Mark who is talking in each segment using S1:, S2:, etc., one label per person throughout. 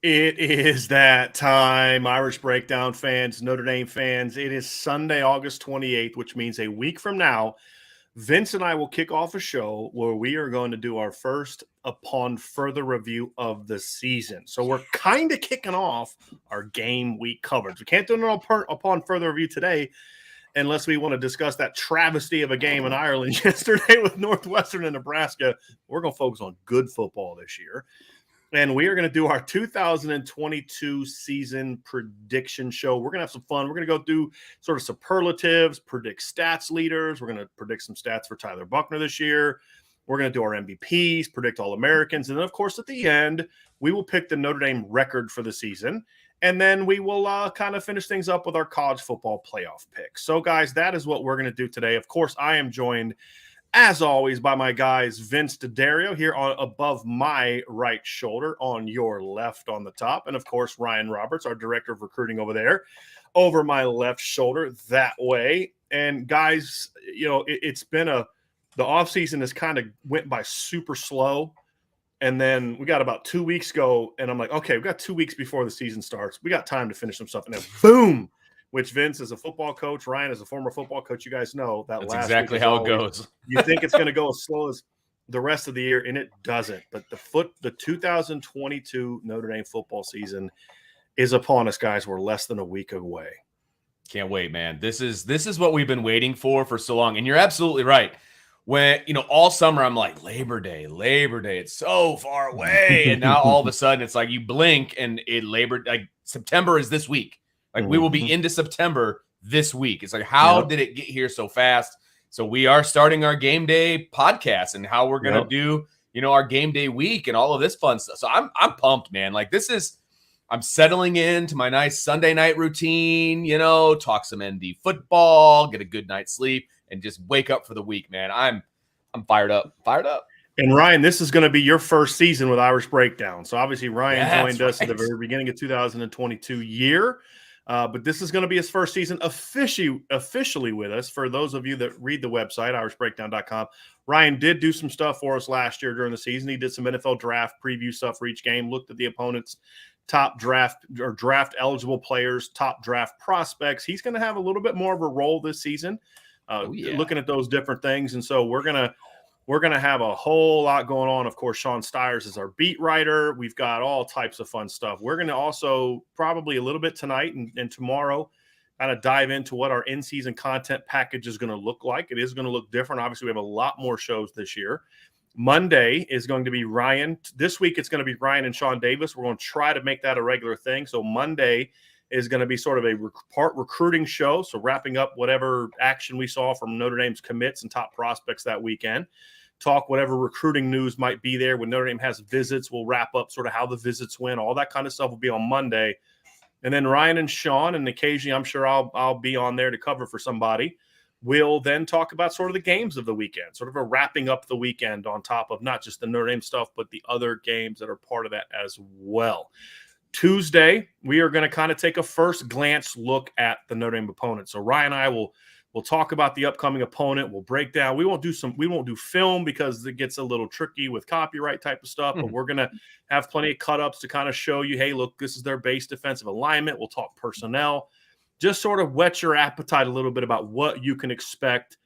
S1: It is that time, Irish Breakdown fans, Notre Dame fans. It is Sunday, August 28th, which means a week from now, Vince and I will kick off a show where we are going to do our first upon further review of the season. So we're kind of kicking off our game week coverage. We can't do an upon further review today unless we want to discuss that travesty of a game in Ireland yesterday with Northwestern and Nebraska. We're going to focus on good football this year. And we are going to do our 2022 season prediction show. We're going to have some fun. We're going to go through sort of superlatives, predict stats leaders. We're going to predict some stats for Tyler Buckner this year. We're going to do our MVPs, predict All-Americans. And then, of course, at the end, we will pick the Notre Dame record for the season. And then we will kind of finish things up with our college football playoff picks. So, guys, that is what we're going to do today. Of course, I am joined as always, by my guys, Vince D'Addario here on above my right shoulder, on your left on the top. And, of course, Ryan Roberts, our director of recruiting over there, over my left shoulder that way. And, guys, you know, it's been the offseason has kind of went by super slow. And then we got about 2 weeks ago, and I'm like, okay, we've got 2 weeks before the season starts. We got time to finish some stuff. And then, boom, which Vince is a football coach, Ryan is a former football coach. You guys know that
S2: that's
S1: last
S2: exactly
S1: week
S2: how it goes.
S1: You think it's going to go as slow as the rest of the year, and it doesn't. But the 2022 Notre Dame football season is upon us, guys. We're less than a week away.
S2: Can't wait, man. This is what we've been waiting for so long. And you're absolutely right. When, you know, all summer I'm like, Labor Day, it's so far away. And now all of a sudden it's like you blink and September is this week. Like we will be into September this week. It's like, how did it get here so fast? So we are starting our game day podcast and how we're going to do, you know, our game day week and all of this fun stuff. So I'm pumped, man. Like I'm settling into my nice Sunday night routine, you know, talk some ND football, get a good night's sleep, and just wake up for the week, man. I'm fired up.
S1: And Ryan, this is going to be your first season with Irish Breakdown. So obviously Ryan joined us at the very beginning of 2022 year. But this is going to be his first season officially with us. For those of you that read the website, irishbreakdown.com, Ryan did do some stuff for us last year during the season. He did some NFL draft preview stuff for each game, looked at the opponent's top draft or draft eligible players, top draft prospects. He's going to have a little bit more of a role this season, looking at those different things. And so we're going to have a whole lot going on. Of course, Sean Styles is our beat writer. We've got all types of fun stuff. We're going to also probably a little bit tonight and tomorrow kind of dive into what our in-season content package is going to look like. It is going to look different. Obviously, we have a lot more shows this year. Monday is going to be Ryan. This week, it's going to be Ryan and Sean Davis. We're going to try to make that a regular thing. So Monday is going to be sort of a part recruiting show. So wrapping up whatever action we saw from Notre Dame's commits and top prospects that weekend. Talk whatever recruiting news might be there. When Notre Dame has visits, we'll wrap up sort of how the visits went. All that kind of stuff will be on Monday. And then Ryan and Sean, and occasionally I'm sure I'll be on there to cover for somebody. We'll then talk about sort of the games of the weekend, sort of a wrapping up the weekend on top of not just the Notre Dame stuff, but the other games that are part of that as well. Tuesday, we are going to kind of take a first glance look at the Notre Dame opponent. So Ryan and I will talk about the upcoming opponent. We'll break down. We won't do film because it gets a little tricky with copyright type of stuff, but we're going to have plenty of cut-ups to kind of show you, hey, look, this is their base defensive alignment. We'll talk personnel. Just sort of whet your appetite a little bit about what you can expect.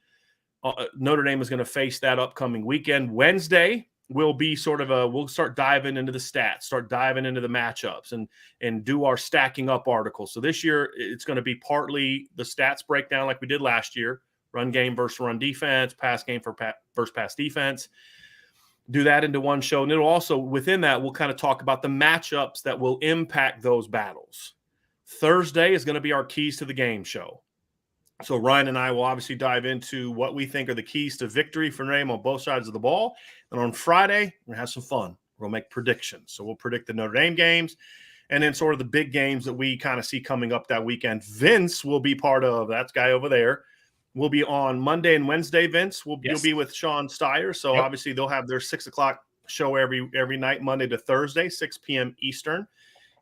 S1: Notre Dame is going to face that upcoming weekend. Wednesday will be sort of we'll start diving into the stats, start diving into the matchups and do our stacking up articles. So this year it's going to be partly the stats breakdown like we did last year, run game versus run defense, pass game versus pass defense. Do that into one show. And it'll also, within that, we'll kind of talk about the matchups that will impact those battles. Thursday is going to be our keys to the game show. So Ryan and I will obviously dive into what we think are the keys to victory for Notre Dame on both sides of the ball. And on Friday, we're going to have some fun. We'll make predictions. So we'll predict the Notre Dame games and then sort of the big games that we kind of see coming up that weekend. Vince will be part of that guy over there. We'll be on Monday and Wednesday, Vince. You'll be with Sean Styles. So obviously they'll have their 6 o'clock show every night, Monday to Thursday, 6 p.m. Eastern.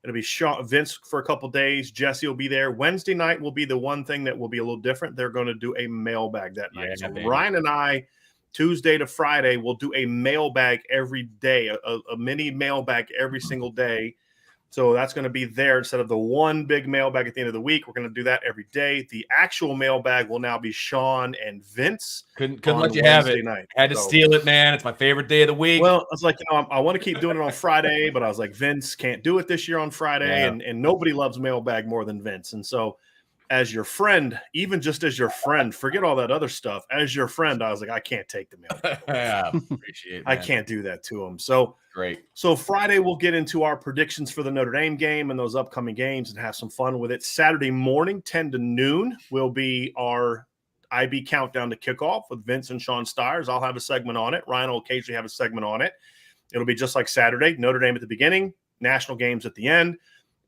S1: It'll be Vince for a couple days. Jesse will be there. Wednesday night will be the one thing that will be a little different. They're going to do a mailbag that night. So Ryan and I, Tuesday to Friday, will do a mailbag every day, a mini mailbag every single day So that's going to be there instead of the one big mailbag at the end of the week. We're going to do that every day. The actual mailbag will now be Sean and Vince.
S2: Couldn't let you have it.
S1: Night.
S2: Had to steal it, man. It's my favorite day of the week.
S1: Well, I was like, I want to keep doing it on Friday, but I was like, Vince can't do it this year on Friday, and nobody loves mailbag more than Vince. And so as your friend, even just as your friend, forget all that other stuff. As your friend, I was like, I can't take the mailbag.
S2: Appreciate it,
S1: I can't do that to him. So
S2: great.
S1: So Friday, we'll get into our predictions for the Notre Dame game and those upcoming games and have some fun with it. Saturday morning, 10 to noon, will be our IB countdown to kickoff with Vince and Sean Styles. I'll have a segment on it. Ryan will occasionally have a segment on it. It'll be just like Saturday, Notre Dame at the beginning, national games at the end.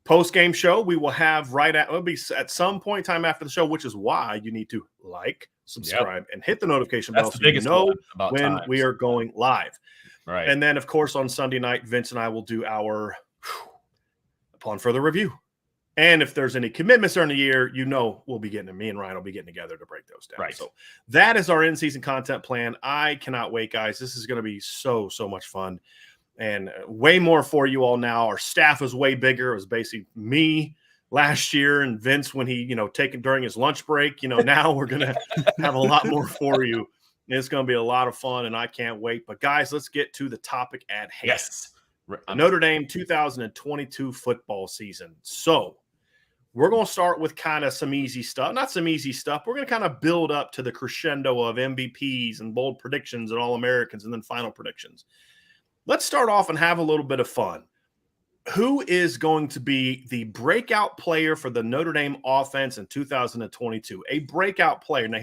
S1: Post-game show, we will have it'll be at some point in time after the show, which is why you need to like, subscribe, and hit the notification bell so you know when we are going live.
S2: Right.
S1: And then, of course, on Sunday night, Vince and I will do our upon further review. And if there's any commitments during the year, we'll be getting me and Ryan will be getting together to break those down.
S2: Right.
S1: So that is our in-season content plan. I cannot wait, guys. This is going to be so much fun. And way more for you all now. Our staff is way bigger. It was basically me last year and Vince when he, taken during his lunch break. Now we're going to have a lot more for you. It's going to be a lot of fun, and I can't wait. But, guys, let's get to the topic at hand.
S2: Yes.
S1: Notre Dame 2022 football season. So we're going to start with kind of some easy stuff. Not some easy stuff. We're going to kind of build up to the crescendo of MVPs and bold predictions and All-Americans and then final predictions. Let's start off and have a little bit of fun. Who is going to be the breakout player for the Notre Dame offense in 2022? A breakout player. Now,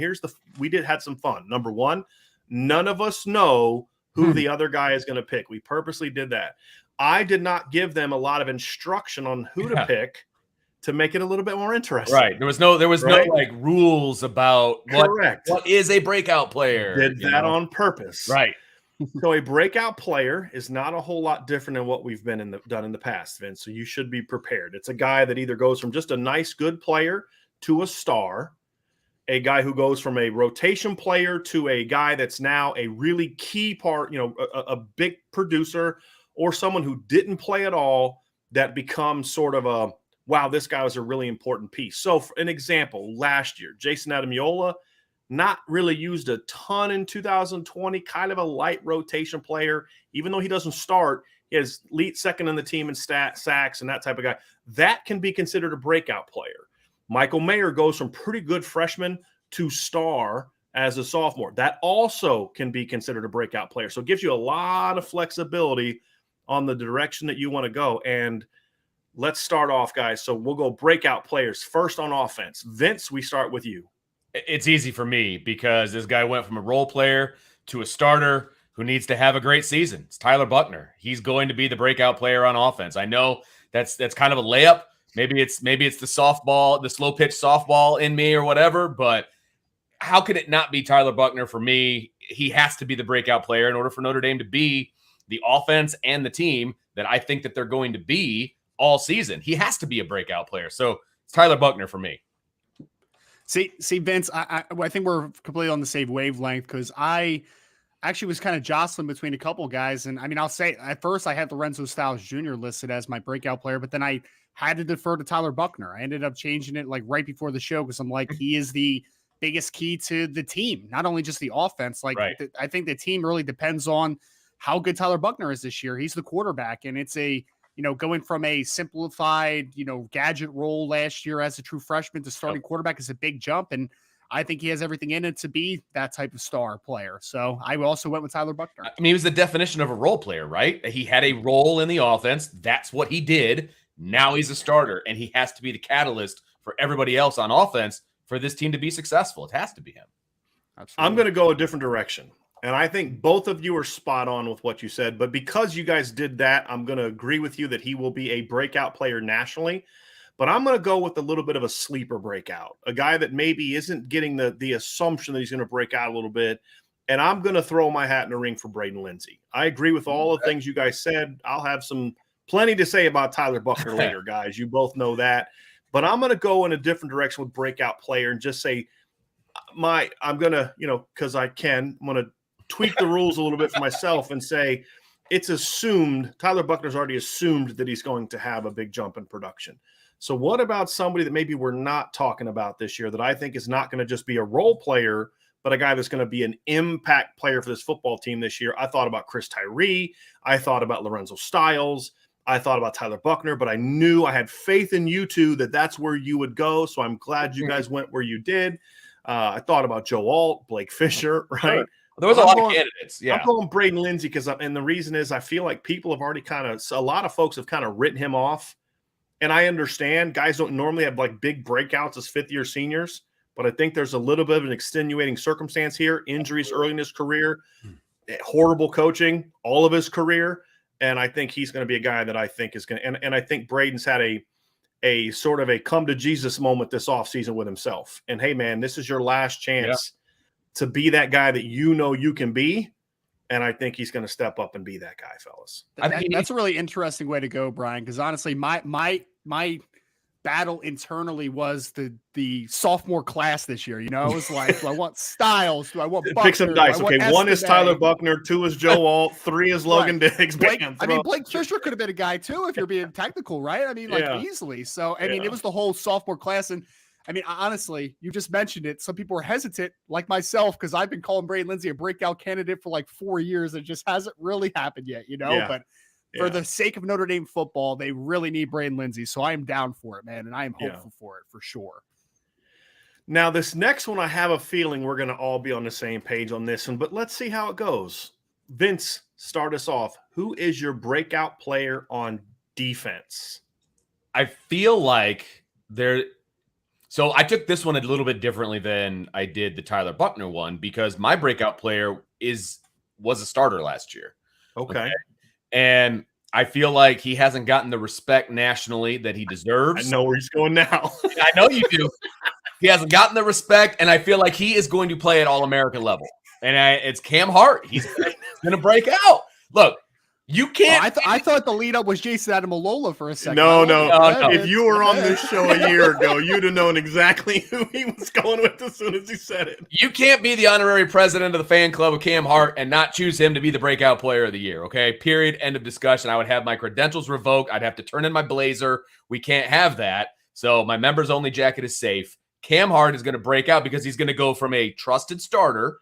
S1: we had some fun. Number one, none of us know who the other guy is going to pick. We purposely did that. I did not give them a lot of instruction on who to pick to make it a little bit more interesting.
S2: Right. There was no like rules about what is a breakout player.
S1: Did that on purpose.
S2: Right.
S1: So a breakout player is not a whole lot different than what we've been done in the past, Vince. So you should be prepared. It's a guy that either goes from just a nice, good player to a star, a guy who goes from a rotation player to a guy that's now a really key part, a big producer, or someone who didn't play at all that becomes sort of a, wow, this guy was a really important piece. So for an example, last year, Jason Adamiola, not really used a ton in 2020, kind of a light rotation player. Even though he doesn't start, he has lead second in the team in sacks and that type of guy. That can be considered a breakout player. Michael Mayer goes from pretty good freshman to star as a sophomore. That also can be considered a breakout player. So it gives you a lot of flexibility on the direction that you want to go. And let's start off, guys. So we'll go breakout players first on offense. Vince, we start with you.
S2: It's easy for me because this guy went from a role player to a starter who needs to have a great season. It's Tyler Buckner. He's going to be the breakout player on offense. I know that's kind of a layup. Maybe it's the softball, the slow pitch softball in me or whatever, but how could it not be Tyler Buckner for me? He has to be the breakout player in order for Notre Dame to be the offense and the team that I think that they're going to be all season. He has to be a breakout player. So it's Tyler Buckner for me.
S3: See, Vince, I think we're completely on the same wavelength because I actually was kind of jostling between a couple of guys. And I mean, I'll say at first I had Lorenzo Styles Jr. listed as my breakout player, but then I had to defer to Tyler Buckner. I ended up changing it like right before the show because I'm like, he is the biggest key to the team, not only just the offense. Like, right. I think the team really depends on how good Tyler Buckner is this year. He's the quarterback, and it's going from a simplified, gadget role last year as a true freshman to starting quarterback is a big jump. And I think he has everything in it to be that type of star player. So I also went with Tyler Buckner.
S2: I mean, he was the definition of a role player, right? He had a role in the offense. That's what he did. Now he's a starter, and he has to be the catalyst for everybody else on offense for this team to be successful. It has to be him.
S1: Absolutely. I'm going to go a different direction. And I think both of you are spot on with what you said. But because you guys did that, I'm going to agree with you that he will be a breakout player nationally. But I'm going to go with a little bit of a sleeper breakout, a guy that maybe isn't getting the assumption that he's going to break out a little bit. And I'm going to throw my hat in the ring for Braden Lindsey. I agree with all the things you guys said. I'll have plenty to say about Tyler Buckner later, guys. You both know that. But I'm going to go in a different direction with breakout player and just say I'm going to, because I'm going to tweak the rules a little bit for myself and say it's assumed Tyler Buckner's already assumed that he's going to have a big jump in production. So what about somebody that maybe we're not talking about this year that I think is not going to just be a role player, but a guy that's going to be an impact player for this football team this year? I thought about Chris Tyree. I thought about Lorenzo Styles. I thought about Tyler Buckner, but I knew I had faith in you two that that's where you would go. So I'm glad you guys went where you did. I thought about Joe Alt, Blake Fisher, right?
S2: Sure. There was a lot of candidates. Yeah.
S1: I'm going Braden Lindsey and the reason is I feel like people have already a lot of folks have kind of written him off. And I understand guys don't normally have like big breakouts as fifth-year seniors, but I think there's a little bit of an extenuating circumstance here. Injuries early in his career, horrible coaching all of his career. And I think he's going to be a guy that I think is going to, and I think Braden's had a sort of a come to Jesus moment this offseason with himself. And hey, man, this is your last chance to be that guy that you can be. And I think he's going to step up and be that guy, fellas.
S3: That's a really interesting way to go, Brian, because honestly, my battle internally was the sophomore class this year. You know, it was like, do I want Styles? Do I want Buckner?
S1: Pick some dice. Okay, 1 is Tyler Buckner, 2 is Joe Alt, 3 is Logan Diggs.
S3: Blake Fisher could have been a guy too if you're being technical, right? I mean, easily. So, I mean, it was the whole sophomore class. And I mean, honestly, you just mentioned it. Some people were hesitant, like myself, because I've been calling Braden Lindsey a breakout candidate for like 4 years. It just hasn't really happened yet, you know?
S1: Yeah.
S3: But for the sake of Notre Dame football, they really need Braden Lindsey. So I am down for it, man. And I am hopeful for it for sure.
S1: Now, this next one, I have a feeling we're going to all be on the same page on this one, but let's see how it goes. Vince, start us off. Who is your breakout player on defense?
S2: I feel like so I took this one a little bit differently than I did the Tyler Buckner one because my breakout player was a starter last year.
S1: Okay.
S2: And I feel like he hasn't gotten the respect nationally that he deserves.
S1: I know where he's going now.
S2: I know you do. He hasn't gotten the respect, and I feel like he is going to play at All-American level. And it's Cam Hart. He's going to break out. Look, you can't.
S3: I thought the lead up was Jason Adamiola for a second.
S1: No. If you were on this show a year ago, you'd have known exactly who he was going with as soon as he said it.
S2: You can't be the honorary president of the fan club of Cam Hart and not choose him to be the breakout player of the year. Okay, period. End of discussion. I would have my credentials revoked. I'd have to turn in my blazer. We can't have that. So my members only jacket is safe. Cam Hart is going to break out because he's going to go from a trusted starter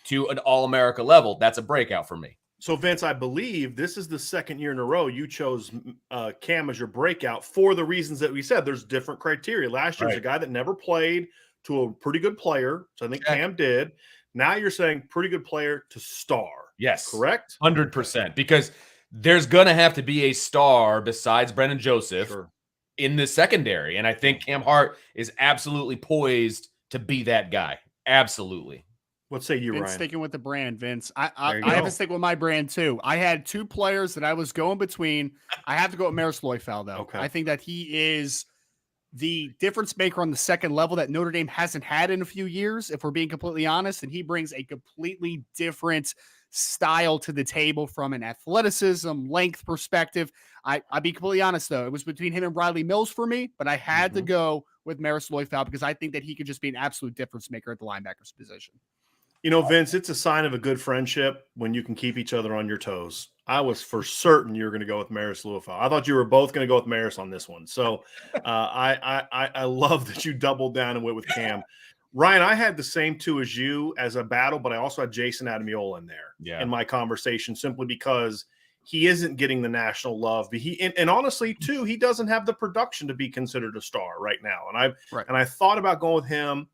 S2: to an All-America level. That's a breakout for me.
S1: So, Vince, I believe this is the second year in a row you chose Cam as your breakout for the reasons that we said. There's different criteria. Last year was a guy that never played to a pretty good player. So I think Cam did. Now you're saying pretty good player to star.
S2: Yes.
S1: Correct?
S2: 100%. Because there's going to have to be a star besides Brendan Joseph in the secondary. And I think Cam Hart is absolutely poised to be that guy. Absolutely.
S1: What say you,
S3: Vince,
S1: Ryan?
S3: sticking with the brand, Vince. I have to stick with my brand too. I had 2 players that I was going between. I have to go with Marissa Lewis, though.
S1: Okay.
S3: I think that he is the difference maker on the second level that Notre Dame hasn't had in a few years, if we're being completely honest. And he brings a completely different style to the table from an athleticism, length perspective. I'll be completely honest, though. It was between him and Riley Mills for me, but I had to go with Marissa Lewis because I think that he could just be an absolute difference maker at the linebacker's position.
S1: You know, Vince, it's a sign of a good friendship when you can keep each other on your toes. I was for certain you were going to go with Marissa Lewis. I thought you were both going to go with Maris on this one. So I love that you doubled down and went with Cam. Ryan, I had the same 2 as you as a battle, but I also had Jason Adamiola in there in my conversation simply because he isn't getting the national love. But and honestly, too, he doesn't have the production to be considered a star right now. And I thought about going with him.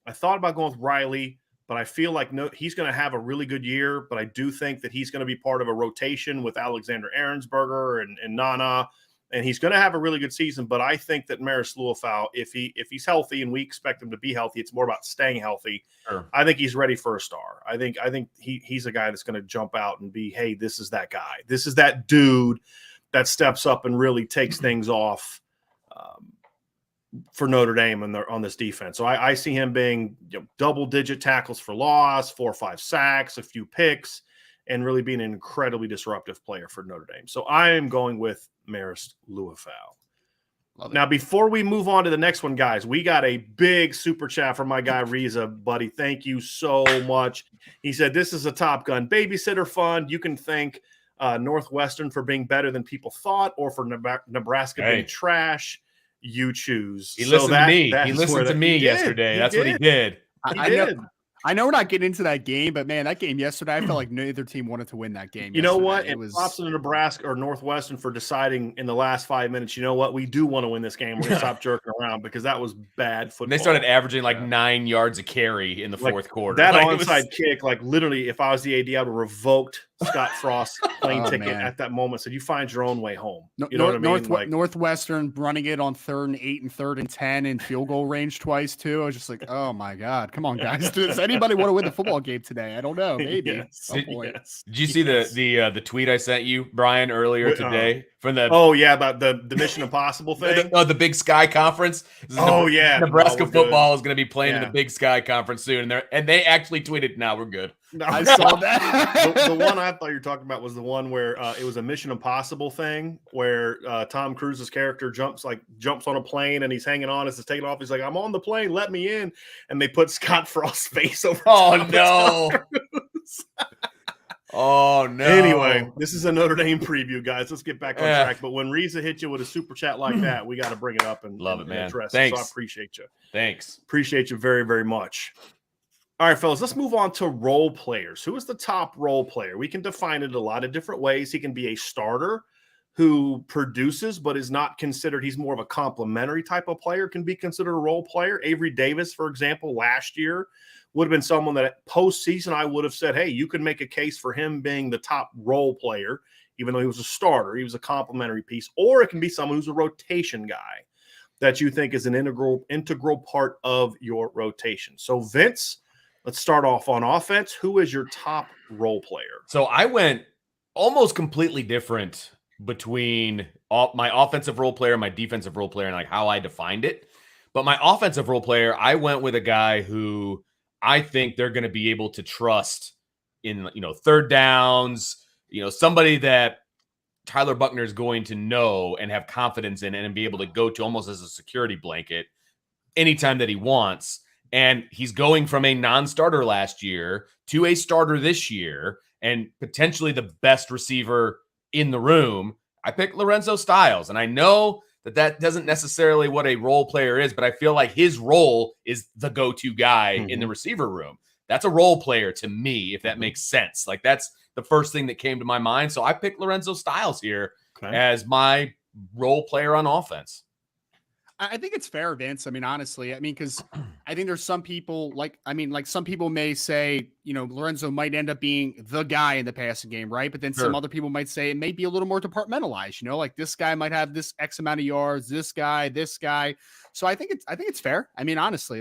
S1: I thought about going with Riley. But I feel like he's going to have a really good year. But I do think that he's going to be part of a rotation with Alexander Ahrensberger and Nana. And he's going to have a really good season. But I think that Marist Luafau, if he's healthy, and we expect him to be healthy, it's more about staying healthy. Sure. I think he's ready for a star. I think he's a guy that's going to jump out and be, hey, this is that guy. This is that dude that steps up and really takes things off for Notre Dame on this defense. So I see him being double-digit tackles for loss, 4 or 5 sacks, a few picks, and really being an incredibly disruptive player for Notre Dame. So I am going with Marist Luafau. Now, before we move on to the next one, guys, we got a big super chat from my guy Riza, buddy. Thank you so much. He said, this is a Top Gun babysitter fund. You can thank Northwestern for being better than people thought, or for Nebraska being trash. You choose.
S2: He listened to me. He listened to me yesterday. That's what he did.
S3: I know we're not getting into that game, but man, that game yesterday, I felt like neither team wanted to win that game.
S1: You know what? It was props to Nebraska or Northwestern for deciding in the last 5 minutes. You know what? We do want to win this game. We're going to stop jerking around, because that was bad football.
S2: And they started averaging 9 yards a carry in the fourth quarter.
S1: That onside kick, literally, if I was the AD, I would have revoked Scott Frost's plane ticket at that moment. Said, you find your own way home. You know what I mean?
S3: Northwestern running it on 3rd and 8 and 3rd and 10 in field goal range twice too. I was just like, oh my God, come on guys. Does anybody want to win the football game today? I don't know. Maybe.
S1: Yes.
S2: Did you see the tweet I sent you, Brian, earlier today from the
S1: about the Mission Impossible thing?
S2: The Big Sky Conference. Nebraska football is going to be playing in the Big Sky Conference soon, and they actually tweeted, "Now we're good."
S1: No, I saw that. the one I thought you were talking about was the one where it was a Mission Impossible thing where Tom Cruise's character jumps on a plane and he's hanging on as it's taking off. He's like, "I'm on the plane, let me in," and they put Scott Frost's face over.
S2: Oh no! Oh no!
S1: Anyway, this is a Notre Dame preview, guys. Let's get back on track. But when Reza hit you with a super chat like that, we got to bring it up and
S2: love it, man.
S1: Address
S2: Thanks.
S1: It. So I appreciate you.
S2: Thanks.
S1: Appreciate you very, very much. All right, fellas, let's move on to role players. Who is the top role player? We can define it a lot of different ways. He can be a starter who produces but is not considered. He's more of a complementary type of player, can be considered a role player. Avery Davis, for example, last year would have been someone that postseason I would have said, hey, you could make a case for him being the top role player, even though he was a starter. He was a complementary piece. Or it can be someone who's a rotation guy that you think is an integral part of your rotation. So, Vince, let's start off on offense. Who is your top role player?
S2: So I went almost completely different between my offensive role player and my defensive role player and how I defined it. But my offensive role player, I went with a guy who I think they're going to be able to trust in, third downs, somebody that Tyler Buckner is going to know and have confidence in and be able to go to almost as a security blanket anytime that he wants. And he's going from a non-starter last year to a starter this year and potentially the best receiver in the room. I picked Lorenzo Styles. And I know that doesn't necessarily what a role player is, but I feel like his role is the go-to guy in the receiver room. That's a role player to me, if that makes sense. That's the first thing that came to my mind. So I picked Lorenzo Styles here as my role player on offense.
S3: I think it's fair, Vince. Honestly, because I think there's some people some people may say, Lorenzo might end up being the guy in the passing game, right? But then some other people might say it may be a little more departmentalized, this guy might have this X amount of yards, this guy. So I think it's fair. Honestly,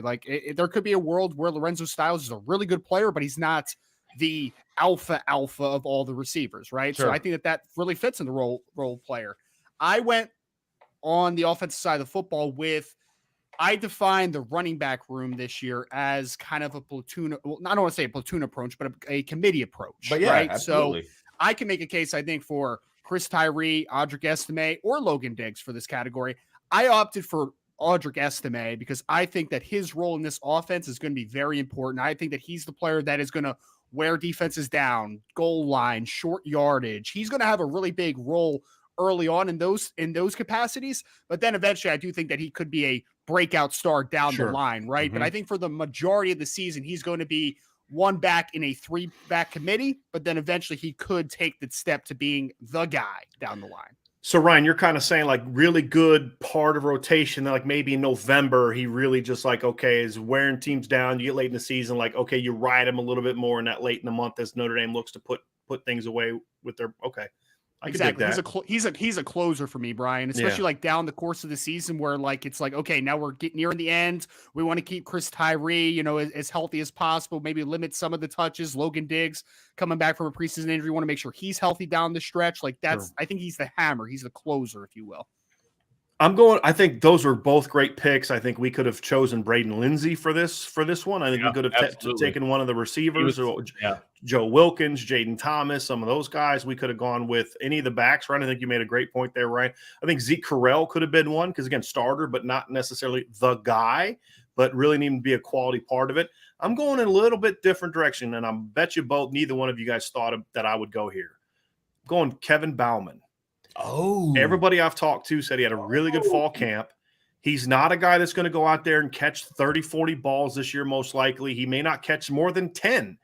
S3: there could be a world where Lorenzo Styles is a really good player, but he's not the alpha of all the receivers, right?
S2: Sure.
S3: So I think that really fits in the role player. I went on the offensive side of the football I defined the running back room this year as kind of a platoon. Well, I don't want to say a platoon approach, but a committee approach.
S2: But yeah,
S3: right?
S2: Absolutely.
S3: So I can make a case, I think, for Chris Tyree, Audric Estime, or Logan Diggs for this category. I opted for Audric Estime because I think that his role in this offense is going to be very important. I think that he's the player that is going to wear defenses down, goal line, short yardage. He's going to have a really big role early on in those capacities, but then eventually I do think that he could be a breakout star down the line, right? But I think for the majority of the season, he's going to be one back in a 3-back committee, but then eventually he could take the step to being the guy down the line.
S1: So Ryan, you're kind of saying really good part of rotation, maybe in November, he really just is wearing teams down. You get late in the season, you ride him a little bit more in that late in the month as Notre Dame looks to put things away with their
S3: Exactly. He's a closer for me, Brian, especially down the course of the season where it's okay, now we're getting near the end. We want to keep Chris Tyree, as healthy as possible, maybe limit some of the touches. Logan Diggs coming back from a preseason injury. Want to make sure he's healthy down the stretch. I think he's the hammer. He's the closer, if you will.
S1: I think those were both great picks. I think we could have chosen Braden Lindsey for this one. I think we could have taken one of the receivers, Joe Wilkins, Jaden Thomas, some of those guys. We could have gone with any of the backs, right? I think you made a great point there, right? I think Zeke Correll could have been one because, again, starter, but not necessarily the guy, but really needing to be a quality part of it. I'm going in a little bit different direction, and I bet you neither one of you guys thought that I would go here. going Kevin Bauman.
S2: Oh,
S1: everybody I've talked to said he had a really good fall camp. He's not a guy that's going to go out there and catch 30, 40 balls this year, most likely. He may not catch more than 10,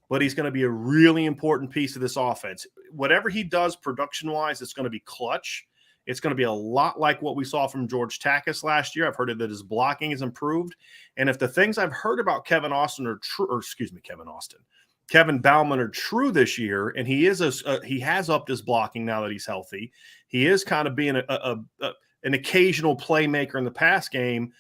S1: but he's going to be a really important piece of this offense. Whatever he does production-wise, it's going to be clutch. It's going to be a lot like what we saw from George Takis last year. I've heard that his blocking has improved. And if the things I've heard about Kevin Bauman are true this year, and he has upped his blocking now that he's healthy. He is kind of being an occasional playmaker in the pass game.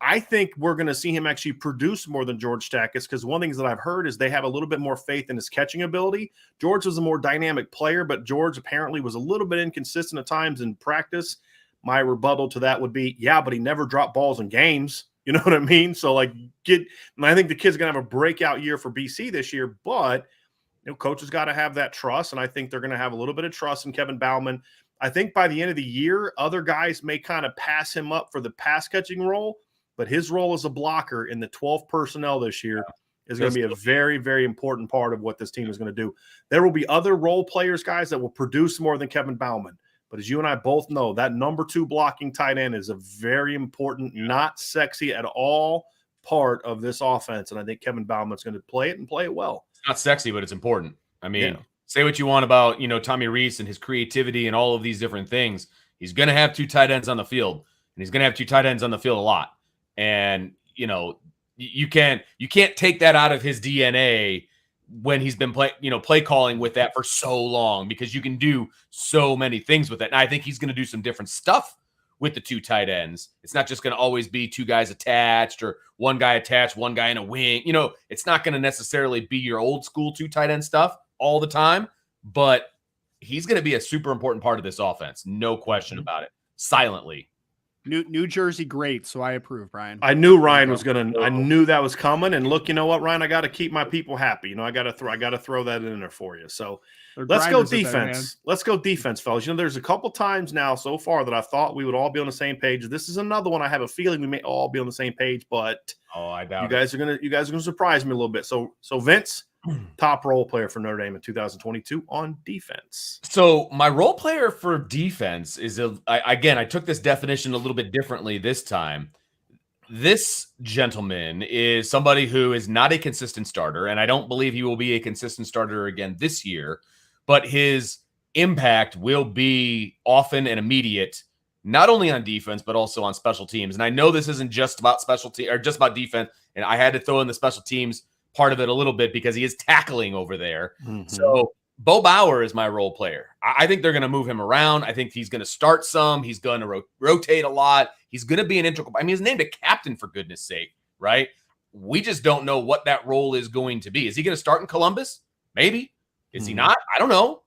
S1: I think we're going to see him actually produce more than George Takis, because one of the things that I've heard is they have a little bit more faith in his catching ability. George was a more dynamic player, but George apparently was a little bit inconsistent at times in practice. My rebuttal to that would be, yeah, but he never dropped balls in games. You know what I mean? So, I think the kid's going to have a breakout year for BC this year, but coaches got to have that trust, and I think they're going to have a little bit of trust in Kevin Bauman. I think by the end of the year, other guys may kind of pass him up for the pass-catching role, but his role as a blocker in the 12 personnel this year is going to be a very, very important part of what this team is going to do. There will be other role players, guys, that will produce more than Kevin Bauman. But as you and I both know, that number 2 blocking tight end is a very important, not sexy at all part of this offense. And I think Kevin Bauman's going to play it and play it well.
S2: It's not sexy, but it's important. I mean, say what you want about, Tommy Reese and his creativity and all of these different things. He's going to have 2 tight ends on the field, and he's going to have 2 tight ends on the field a lot. And, you can't take that out of his DNA when he's been play calling with that for so long, because you can do so many things with it. And I think he's going to do some different stuff with the 2 tight ends. It's not just going to always be 2 guys attached or 1 guy attached, 1 guy in a wing. It's not going to necessarily be your old school 2 tight end stuff all the time, but he's going to be a super important part of this offense. No question about it. Silently.
S3: New Jersey great, so I approve, Brian.
S1: I knew Ryan was I knew that was coming. And look, you know what, Ryan? I got to keep my people happy. I got to throw that in there for you. So let's go defense. Let's go defense, fellas. There's a couple times now so far that I thought we would all be on the same page. This is another one I have a feeling we may all be on the same page, but
S2: I doubt
S1: you guys are gonna surprise me a little bit. So Vince, top role player for Notre Dame in 2022 on defense.
S2: So my role player for defense is I took this definition a little bit differently this time. This gentleman is somebody who is not a consistent starter, and I don't believe he will be a consistent starter again this year, but his impact will be often and immediate, not only on defense, but also on special teams. And I know this isn't just about specialty or just about defense, and I had to throw in the special teams part of it a little bit because he is tackling over there. Mm-hmm. So Bauer is my role player. I think they're going to move him around. I think he's going to start some. He's going to rotate a lot. He's going to be an integral. I mean, he's named a captain, for goodness sake, right? We just don't know what that role is going to be. Is he going to start in Columbus? Maybe. Is he not? I don't know.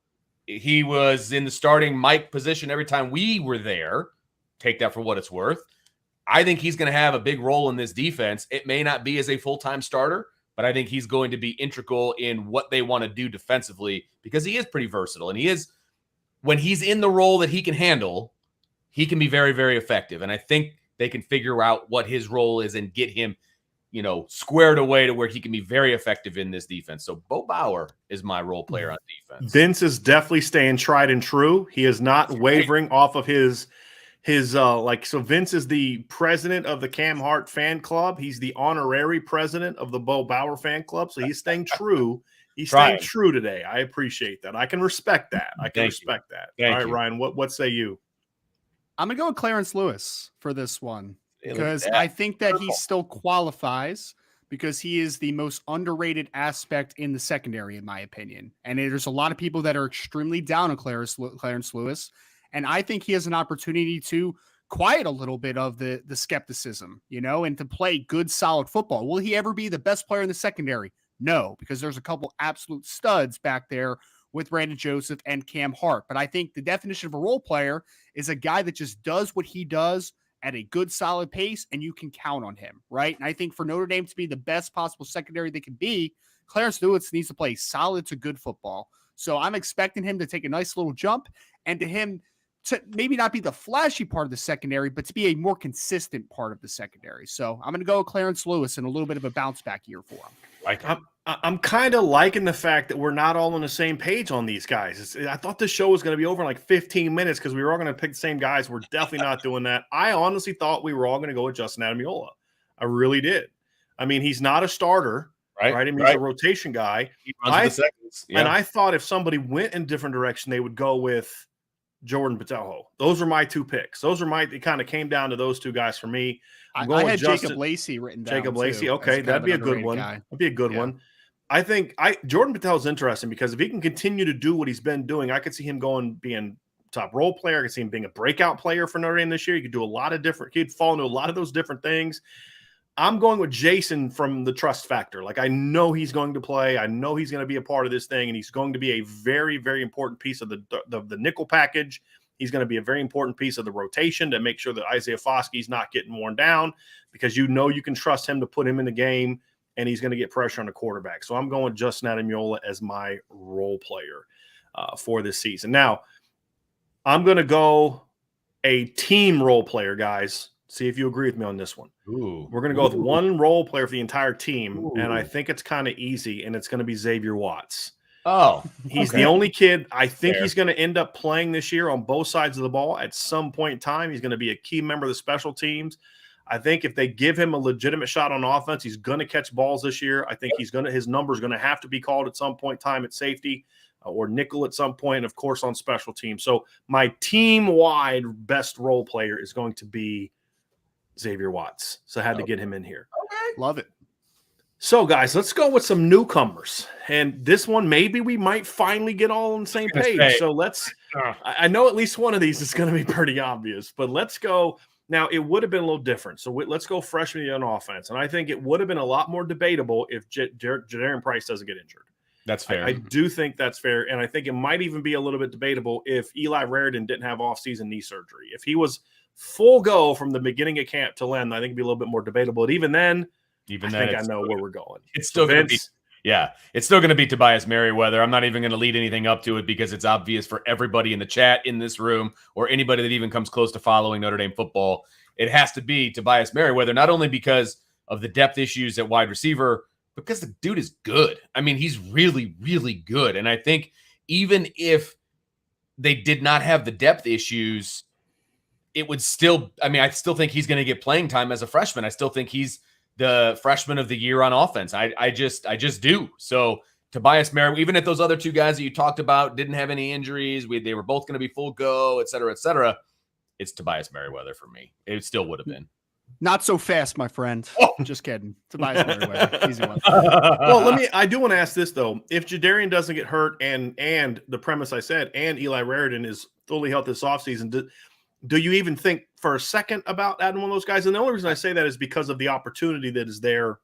S2: He was in the starting Mike position every time we were there. Take that for what it's worth. I think he's going to have a big role in this defense. It may not be as a full-time starter, but I think he's going to be integral in what they want to do defensively, because he is pretty versatile. And he is, when he's in the role that he can handle, he can be very, very effective. And I think they can figure out what his role is and get him, squared away to where he can be very effective in this defense. So Bauer is my role player on defense.
S1: Vince is definitely staying tried and true. He is not wavering off of his so Vince is the president of the Cam Hart fan club. He's the honorary president of the Bauer fan club. So he's staying true. He's staying true today. I appreciate that. I can respect that. All right, Ryan, what say you?
S3: I'm going to go with Clarence Lewis for this one, because I think that he still qualifies, because he is the most underrated aspect in the secondary, in my opinion. And there's a lot of people that are extremely down on Clarence Lewis. And I think he has an opportunity to quiet a little bit of the skepticism, and to play good, solid football. Will he ever be the best player in the secondary? No, because there's a couple absolute studs back there with Brandon Joseph and Cam Hart. But I think the definition of a role player is a guy that just does what he does at a good, solid pace, and you can count on him, right? And I think for Notre Dame to be the best possible secondary they can be, Clarence Lewis needs to play solid to good football. So I'm expecting him to take a nice little jump, and to him to maybe not be the flashy part of the secondary, but to be a more consistent part of the secondary. So I'm going to go with Clarence Lewis and a little bit of a bounce back year for him.
S1: I'm kind of liking the fact that we're not all on the same page on these guys. I thought this show was going to be over in like 15 minutes because we were all going to pick the same guys. We're definitely not doing that. I honestly thought we were all going to go with Justin Adamiola. I really did. I mean, he's not a starter, right? I mean, he's a rotation guy.
S2: He runs with the seconds. Yeah.
S1: And I thought if somebody went in a different direction, they would go with Jordan Patel. Those are my two picks. It kind of came down to those two guys for me.
S3: I had Jacob Lacey written down.
S1: Jacob Lacey. Okay, that'd be a good one. That'd be a good one. I think Jordan Patel is interesting because if he can continue to do what he's been doing, I could see him being top role player. I could see him being a breakout player for Notre Dame this year. He could do a lot of different. He'd fall into a lot of those different things. I'm going with Jason from the trust factor. Like, I know he's going to play. I know he's going to be a part of this thing, and he's going to be a very, very important piece of the nickel package. He's going to be a very important piece of the rotation to make sure that Isaiah Foskey's not getting worn down, because you know you can trust him to put him in the game, and he's going to get pressure on the quarterback. So I'm going Justin Adamiola as my role player for this season. Now, I'm going to go a team role player, guys. See if you agree with me on this one.
S2: Ooh.
S1: We're going to go with one role player for the entire team, and I think it's kind of easy, and it's going to be Xavier Watts.
S2: Oh,
S1: he's the only kid. I think he's going to end up playing this year on both sides of the ball at some point in time. He's going to be a key member of the special teams. I think if they give him a legitimate shot on offense, he's going to catch balls this year. I think his number is going to have to be called at some point in time at safety or nickel at some point, and of course on special teams. So my team-wide best role player is going to be Xavier Watts. So I had to get him in here.
S3: Okay. Love it.
S1: So, guys, let's go with some newcomers. And this one, maybe we might finally get all on the same page. So I know at least one of these is going to be pretty obvious, but let's go. Now, it would have been a little different. So let's go freshman on offense. And I think it would have been a lot more debatable if Jadarian Price doesn't get injured.
S2: That's fair.
S1: I do think that's fair. And I think it might even be a little bit debatable if Eli Raridan didn't have offseason knee surgery. If he was full go from the beginning of camp till end, I think it'd be a little bit more debatable. But even then, I know where we're going.
S2: It's still going to be. Yeah, it's still going to be Tobias Merriweather. I'm not even going to lead anything up to it because it's obvious for everybody in the chat, in this room, or anybody that even comes close to following Notre Dame football. It has to be Tobias Merriweather, not only because of the depth issues at wide receiver, because the dude is good. I mean, he's really, really good. And I think even if they did not have the depth issues, it would still, I still think he's going to get playing time as a freshman. I still think he's the freshman of the year on offense. I just do. So Tobias Merriweather, even if those other two guys that you talked about didn't have any injuries, they were both going to be full go, et cetera, it's Tobias Merriweather for me. It still would have been.
S3: Not so fast, my friend. Oh. Just kidding. Tobias Merriweather. Easy one.
S1: Well, I do want to ask this, though. If Jadarian doesn't get hurt and the premise I said, and Eli Raridan is fully healthy this offseason, do you even think for a second about adding one of those guys? And the only reason I say that is because of the opportunity that is there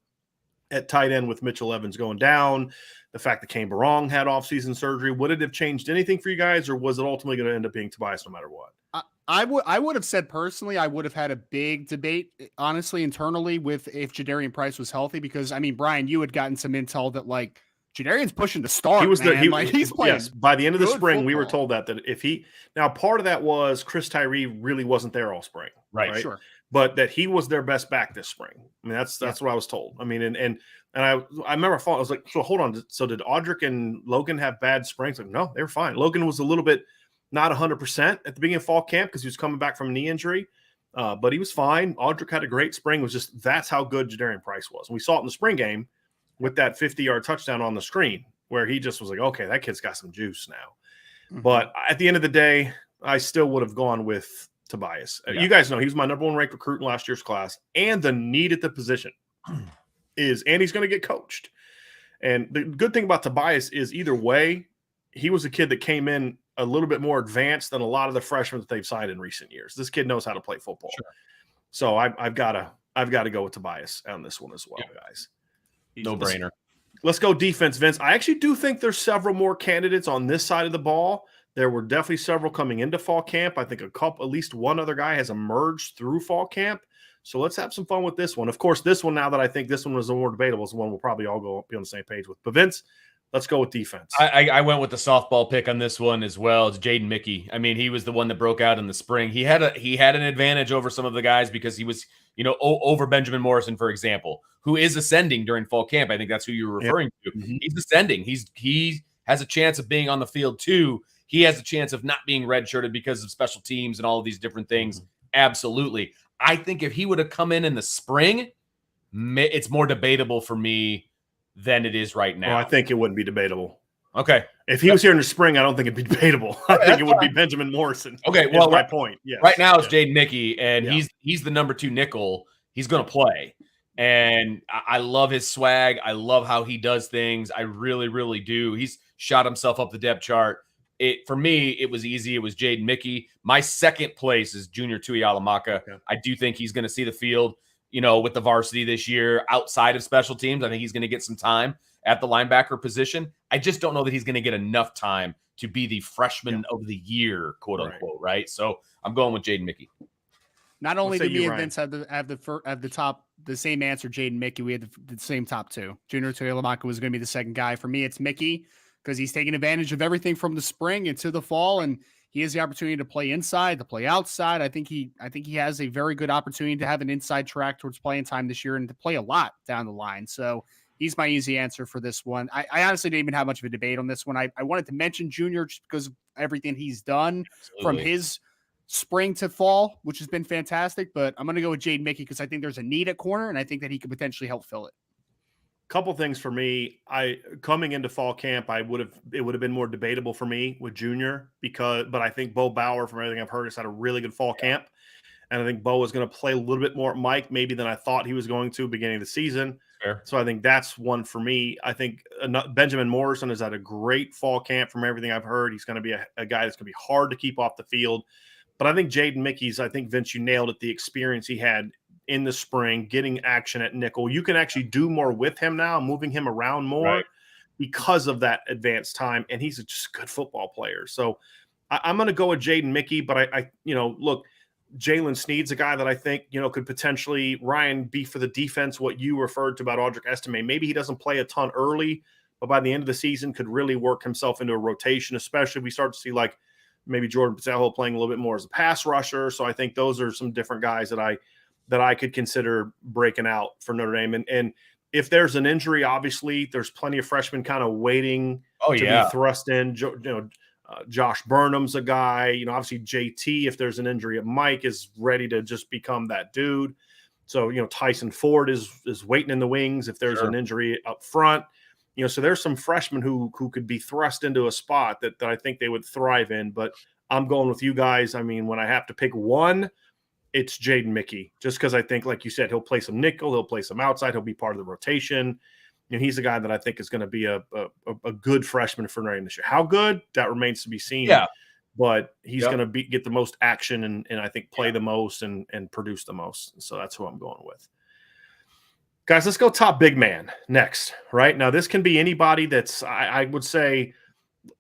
S1: at tight end with Mitchell Evans going down, the fact that Kane Barong had offseason surgery. Would it have changed anything for you guys, or was it ultimately going to end up being Tobias no matter what?
S3: I would have said personally, I would have had a big debate, honestly, internally with if Jadarian Price was healthy, because, Brian, you had gotten some intel that, like, Jadarian's pushing to start. He's playing.
S1: Yes, by the end of the spring, football. We were told that if he now part of that was Chris Tyree really wasn't there all spring, right?
S3: Sure,
S1: but that he was their best back this spring. That's what I was told. And I remember I was like, so hold on, so did Audric and Logan have bad springs? Like, no, they were fine. Logan was a little bit not 100% at the beginning of fall camp because he was coming back from a knee injury, but he was fine. Audric had a great spring. It was just that's how good Jadarian Price was, and we saw it in the spring game with that 50-yard touchdown on the screen where he just was like, okay, that kid's got some juice now. Mm-hmm. But at the end of the day, I still would have gone with Tobias. Yeah. You guys know he was my number one ranked recruit in last year's class, and the need at the position and he's going to get coached. And the good thing about Tobias is either way, he was a kid that came in a little bit more advanced than a lot of the freshmen that they've signed in recent years. This kid knows how to play football. Sure. So I've got to go with Tobias on this one as well, guys.
S2: No brainer.
S1: Let's go defense, Vince. I actually do think there's several more candidates on this side of the ball. There were definitely several coming into fall camp. I think at least one other guy has emerged through fall camp. So let's have some fun with this one. Of course, this one, now that I think this one was more debatable, is the one we'll probably all be on the same page with. But Vince, Let's go with defense.
S2: I went with the softball pick on this one as well. It's Jaden Mickey. I mean, he was the one that broke out in the spring. He had an advantage over some of the guys because he was, over Benjamin Morrison, for example, who is ascending during fall camp. I think that's who you were referring to. Mm-hmm. He's ascending. He has a chance of being on the field too. He has a chance of not being redshirted because of special teams and all of these different things. Mm-hmm. Absolutely. I think if he would have come in the spring, it's more debatable for me than it is right now.
S1: Well, I think it wouldn't be debatable.
S2: Okay.
S1: If he was here in the spring, I don't think it'd be debatable. I think it would be Benjamin Morrison.
S2: Okay, well,
S1: my point. Yes.
S2: Right now it's Jaden Mickey, and he's the number 2 nickel. He's going to play. And I love his swag. I love how he does things. I really, really do. He's shot himself up the depth chart. For me, it was easy. It was Jaden Mickey. My second place is Junior Tuihalamaka. Okay. I do think he's going to see the field, with the varsity this year outside of special teams. I think he's going to get some time at the linebacker position. I just don't know that he's going to get enough time to be the freshman of the year, quote unquote. Right. So I'm going with Jaden Mickey.
S3: Not only did me and Vince have the same answer, Jaden Mickey, we had the same top 2. Junior Tuihalamaka was going to be the second guy. For me, it's Mickey because he's taking advantage of everything from the spring into the fall, and he has the opportunity to play inside, to play outside. I think he has a very good opportunity to have an inside track towards playing time this year and to play a lot down the line. So he's my easy answer for this one. I honestly didn't even have much of a debate on this one. I wanted to mention Junior just because of everything he's done from his spring to fall, which has been fantastic. But I'm going to go with Jaden Mickey because I think there's a need at corner, and I think that he could potentially help fill it.
S1: Couple things for me. Coming into fall camp, it would have been more debatable for me with Junior but I think Bauer, from everything I've heard, has had a really good fall camp, and I think Bo is going to play a little bit more at Mike maybe than I thought he was going to beginning of the season.
S2: Fair.
S1: So I think that's one for me. I think Benjamin Morrison has had a great fall camp from everything I've heard. He's going to be a guy that's going to be hard to keep off the field, but I think Jaden Mickey's. I think Vince, you nailed it. The experience he had in the spring, getting action at nickel. You can actually do more with him now, moving him around more because of that advanced time. And he's just a good football player. So I'm going to go with Jaden Mickey, but look, Jalen Sneed's a guy that I think, could potentially, Ryan, be for the defense what you referred to about Audric Estime. Maybe he doesn't play a ton early, but by the end of the season could really work himself into a rotation, especially if we start to see like maybe Jordan Patel playing a little bit more as a pass rusher. So I think those are some different guys that I could consider breaking out for Notre Dame. And if there's an injury, obviously there's plenty of freshmen kind of waiting to be thrust in. Josh Burnham's a guy, obviously JT, if there's an injury at Mike, is ready to just become that dude. So, Tyson Ford is waiting in the wings if there's an injury up front. So there's some freshmen who could be thrust into a spot that I think they would thrive in. But I'm going with you guys. I mean, when I have to pick one, it's Jaden Mickey, just because I think, like you said, he'll play some nickel, he'll play some outside, he'll be part of the rotation. And he's a guy that I think is going to be a good freshman for Notre Dame this year. How good? That remains to be seen. Yeah. But he's going to get the most action and I think play the most and produce the most. So that's who I'm going with. Guys, let's go top big man next, right? Now, this can be anybody that's, I would say,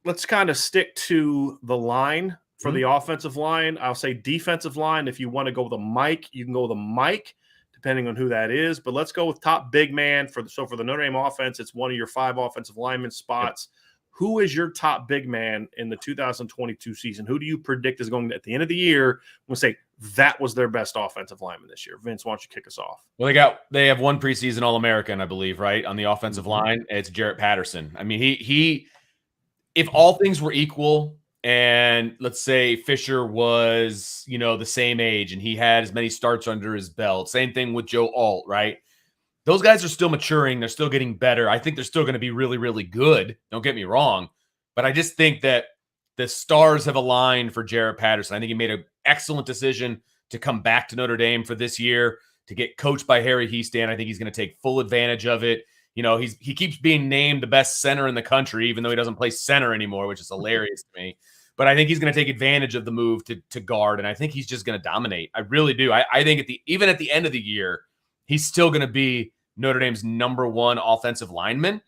S1: let's kind of stick to the line for the offensive line. I'll say defensive line. If you want to go with a Mike, you can go with a Mike, depending on who that is. But let's go with top big man. For the Notre Dame offense, it's one of your 5 offensive lineman spots. Yep. Who is your top big man in the 2022 season? Who do you predict is going to, at the end of the year, we'll say that was their best offensive lineman this year? Vince, why don't you kick us off?
S2: Well, they have one preseason All-American, I believe, right, on the offensive line. It's Jarrett Patterson. I mean, he if all things were equal, and let's say Fisher was, the same age and he had as many starts under his belt. Same thing with Joe Alt, right? Those guys are still maturing. They're still getting better. I think they're still going to be really, really good. Don't get me wrong. But I just think that the stars have aligned for Jarrett Patterson. I think he made an excellent decision to come back to Notre Dame for this year, to get coached by Harry Hiestand. I think he's going to take full advantage of it. He keeps being named the best center in the country, even though he doesn't play center anymore, which is hilarious to me. But I think he's going to take advantage of the move to guard, and I think he's just going to dominate. I really do. I think even at the end of the year, he's still going to be Notre Dame's number 1 offensive lineman,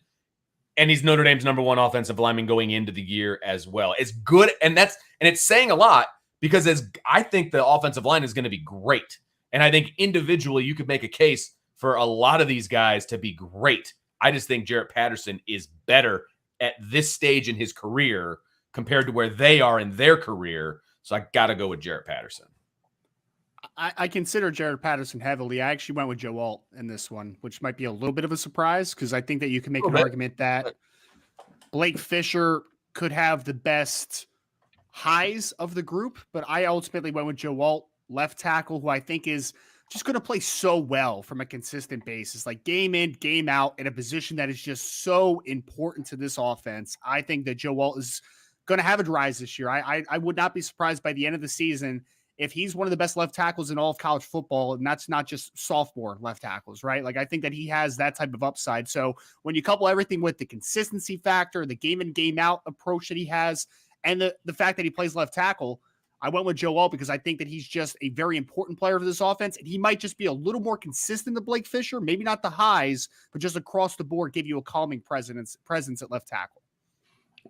S2: and he's Notre Dame's number 1 offensive lineman going into the year as well. It's good, and it's saying a lot because I think the offensive line is going to be great, and I think individually you could make a case for a lot of these guys to be great. I just think Jarrett Patterson is better at this stage in his career compared to where they are in their career. So I got to go with Jarrett Patterson.
S3: I consider Jarrett Patterson heavily. I actually went with Joe Alt in this one, which might be a little bit of a surprise because I think that you can make an argument that Blake Fisher could have the best highs of the group, but I ultimately went with Joe Alt, left tackle, who I think is just going to play so well from a consistent basis, like game in, game out, in a position that is just so important to this offense. I think that Joe Alt is going to have a rise this year. I would not be surprised by the end of the season if he's one of the best left tackles in all of college football, and that's not just sophomore left tackles, right? Like, I think that he has that type of upside. So when you couple everything with the consistency factor, the game in, game out approach that he has, and the fact that he plays left tackle, I went with Joe Alt because I think that he's just a very important player for this offense, and he might just be a little more consistent than Blake Fisher, maybe not the highs, but just across the board give you a calming presence at left tackle.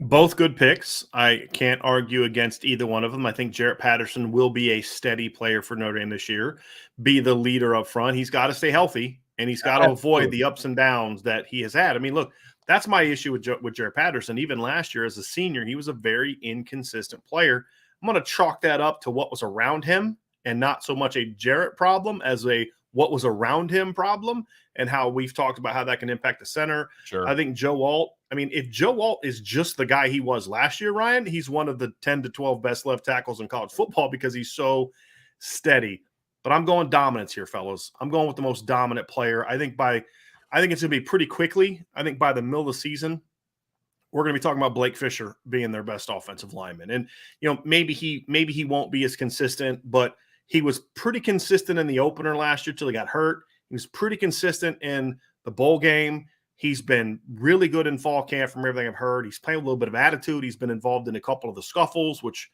S1: Both good picks. I can't argue against either one of them. I think Jarrett Patterson will be a steady player for Notre Dame this year, be the leader up front. He's got to stay healthy, and he's got to avoid the ups and downs that he has had. I mean, look, that's my issue with Jarrett Patterson. Even last year as a senior, he was a very inconsistent player. I'm going to chalk that up to what was around him and not so much a Jarrett problem as a what was around him problem, and how we've talked about how that can impact the center.
S2: Sure.
S1: I think Joe Alt, I mean, if Joe Alt is just the guy he was last year, Ryan, he's one of the 10 to 12 best left tackles in college football because he's so steady. But I'm going dominance here, fellas. I'm going with the most dominant player. I think it's going to be pretty quickly. I think by the middle of the season, we're going to be talking about Blake Fisher being their best offensive lineman. And, you know, maybe he won't be as consistent, but he was pretty consistent in the opener last year till he got hurt. He was pretty consistent in the bowl game. He's been really good in fall camp from everything I've heard. He's playing a little bit of attitude. He's been involved in a couple of the scuffles, which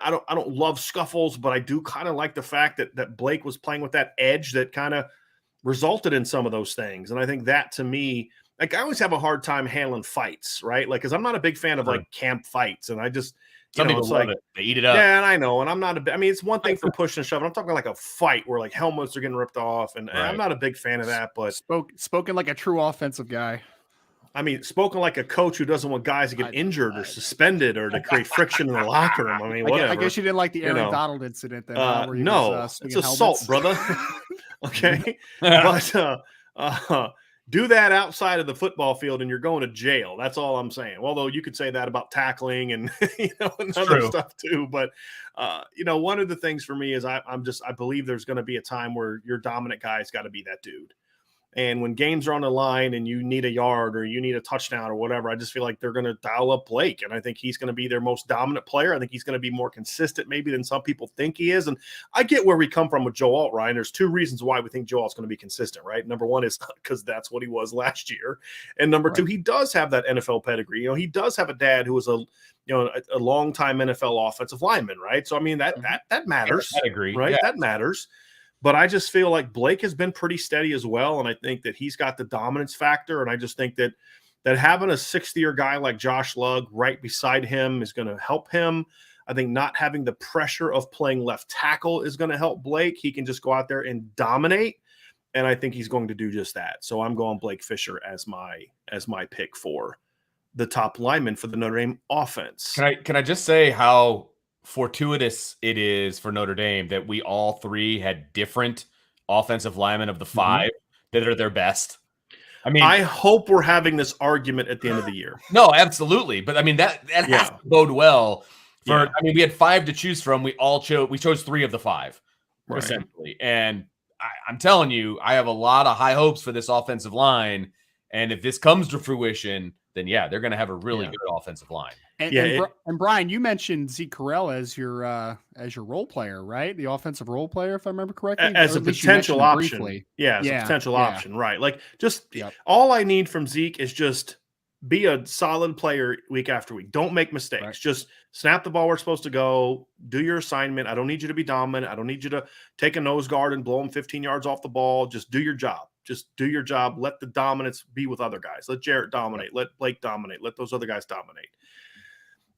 S1: I don't love scuffles, but I do kind of like the fact that Blake was playing with that edge that kind of resulted in some of those things. And I think that, to me, like, I always have a hard time handling fights, right? Like, because I'm not a big fan of like camp fights, and I just
S2: some people
S1: it's
S2: love
S1: like
S2: it. They eat it up.
S1: Yeah, and I know, and I'm not I mean, it's one thing for pushing and shoving. I'm talking like a fight where like helmets are getting ripped off, and I'm not a big fan of that. But
S3: spoken like a true offensive guy.
S1: I mean, spoken like a coach who doesn't want guys to get injured or suspended or to create friction in the locker room. I mean, whatever.
S3: I guess you didn't like the Aaron Donald incident then.
S1: No, it's assault, brother. Okay, but do that outside of the football field and you're going to jail. That's all I'm saying. Although you could say that about tackling and and other stuff too. But one of the things for me is I believe there's going to be a time where your dominant guy's got to be that dude. And when games are on the line and you need a yard or you need a touchdown or whatever, I just feel like they're going to dial up Blake. And I think he's going to be their most dominant player. I think he's going to be more consistent maybe than some people think he is. And I get where we come from with Joe Alt, Ryan. There's two reasons why we think Joe Alt's going to be consistent, right? Number one is because that's what he was last year. And number two, he does have that NFL pedigree. He does have a dad who was a longtime NFL offensive lineman, right? So, I mean, that matters.
S2: Pedigree,
S1: right? Yeah. That matters. But I just feel like Blake has been pretty steady as well, and I think that he's got the dominance factor, and I just think that having a sixth-year guy like Josh Lugg right beside him is going to help him. I think not having the pressure of playing left tackle is going to help Blake. He can just go out there and dominate, and I think he's going to do just that. So I'm going Blake Fisher as my pick for the top lineman for the Notre Dame offense.
S2: Can I just say how fortuitous it is for Notre Dame that we all three had different offensive linemen of the five that are their best? I mean, I
S1: hope we're having this argument at the end of the year.
S2: No, absolutely. But I mean, that has to bode well for, I mean, we had five to choose from. We chose three of the five, essentially. And I'm telling you, I have a lot of high hopes for this offensive line. And if this comes to fruition, then they're going to have a really good offensive line.
S3: And Brian, you mentioned Zeke Correll as your role player, right? The offensive role player, if I remember correctly,
S1: as a potential option. Yeah, as a potential option, right? Like, just all I need from Zeke is just be a solid player week after week. Don't make mistakes. Right. Just snap the ball where it's supposed to go. Do your assignment. I don't need you to be dominant. I don't need you to take a nose guard and blow him 15 yards off the ball. Just do your job. Just do your job. Let the dominance be with other guys. Let Jarrett dominate. Let Blake dominate. Let those other guys dominate.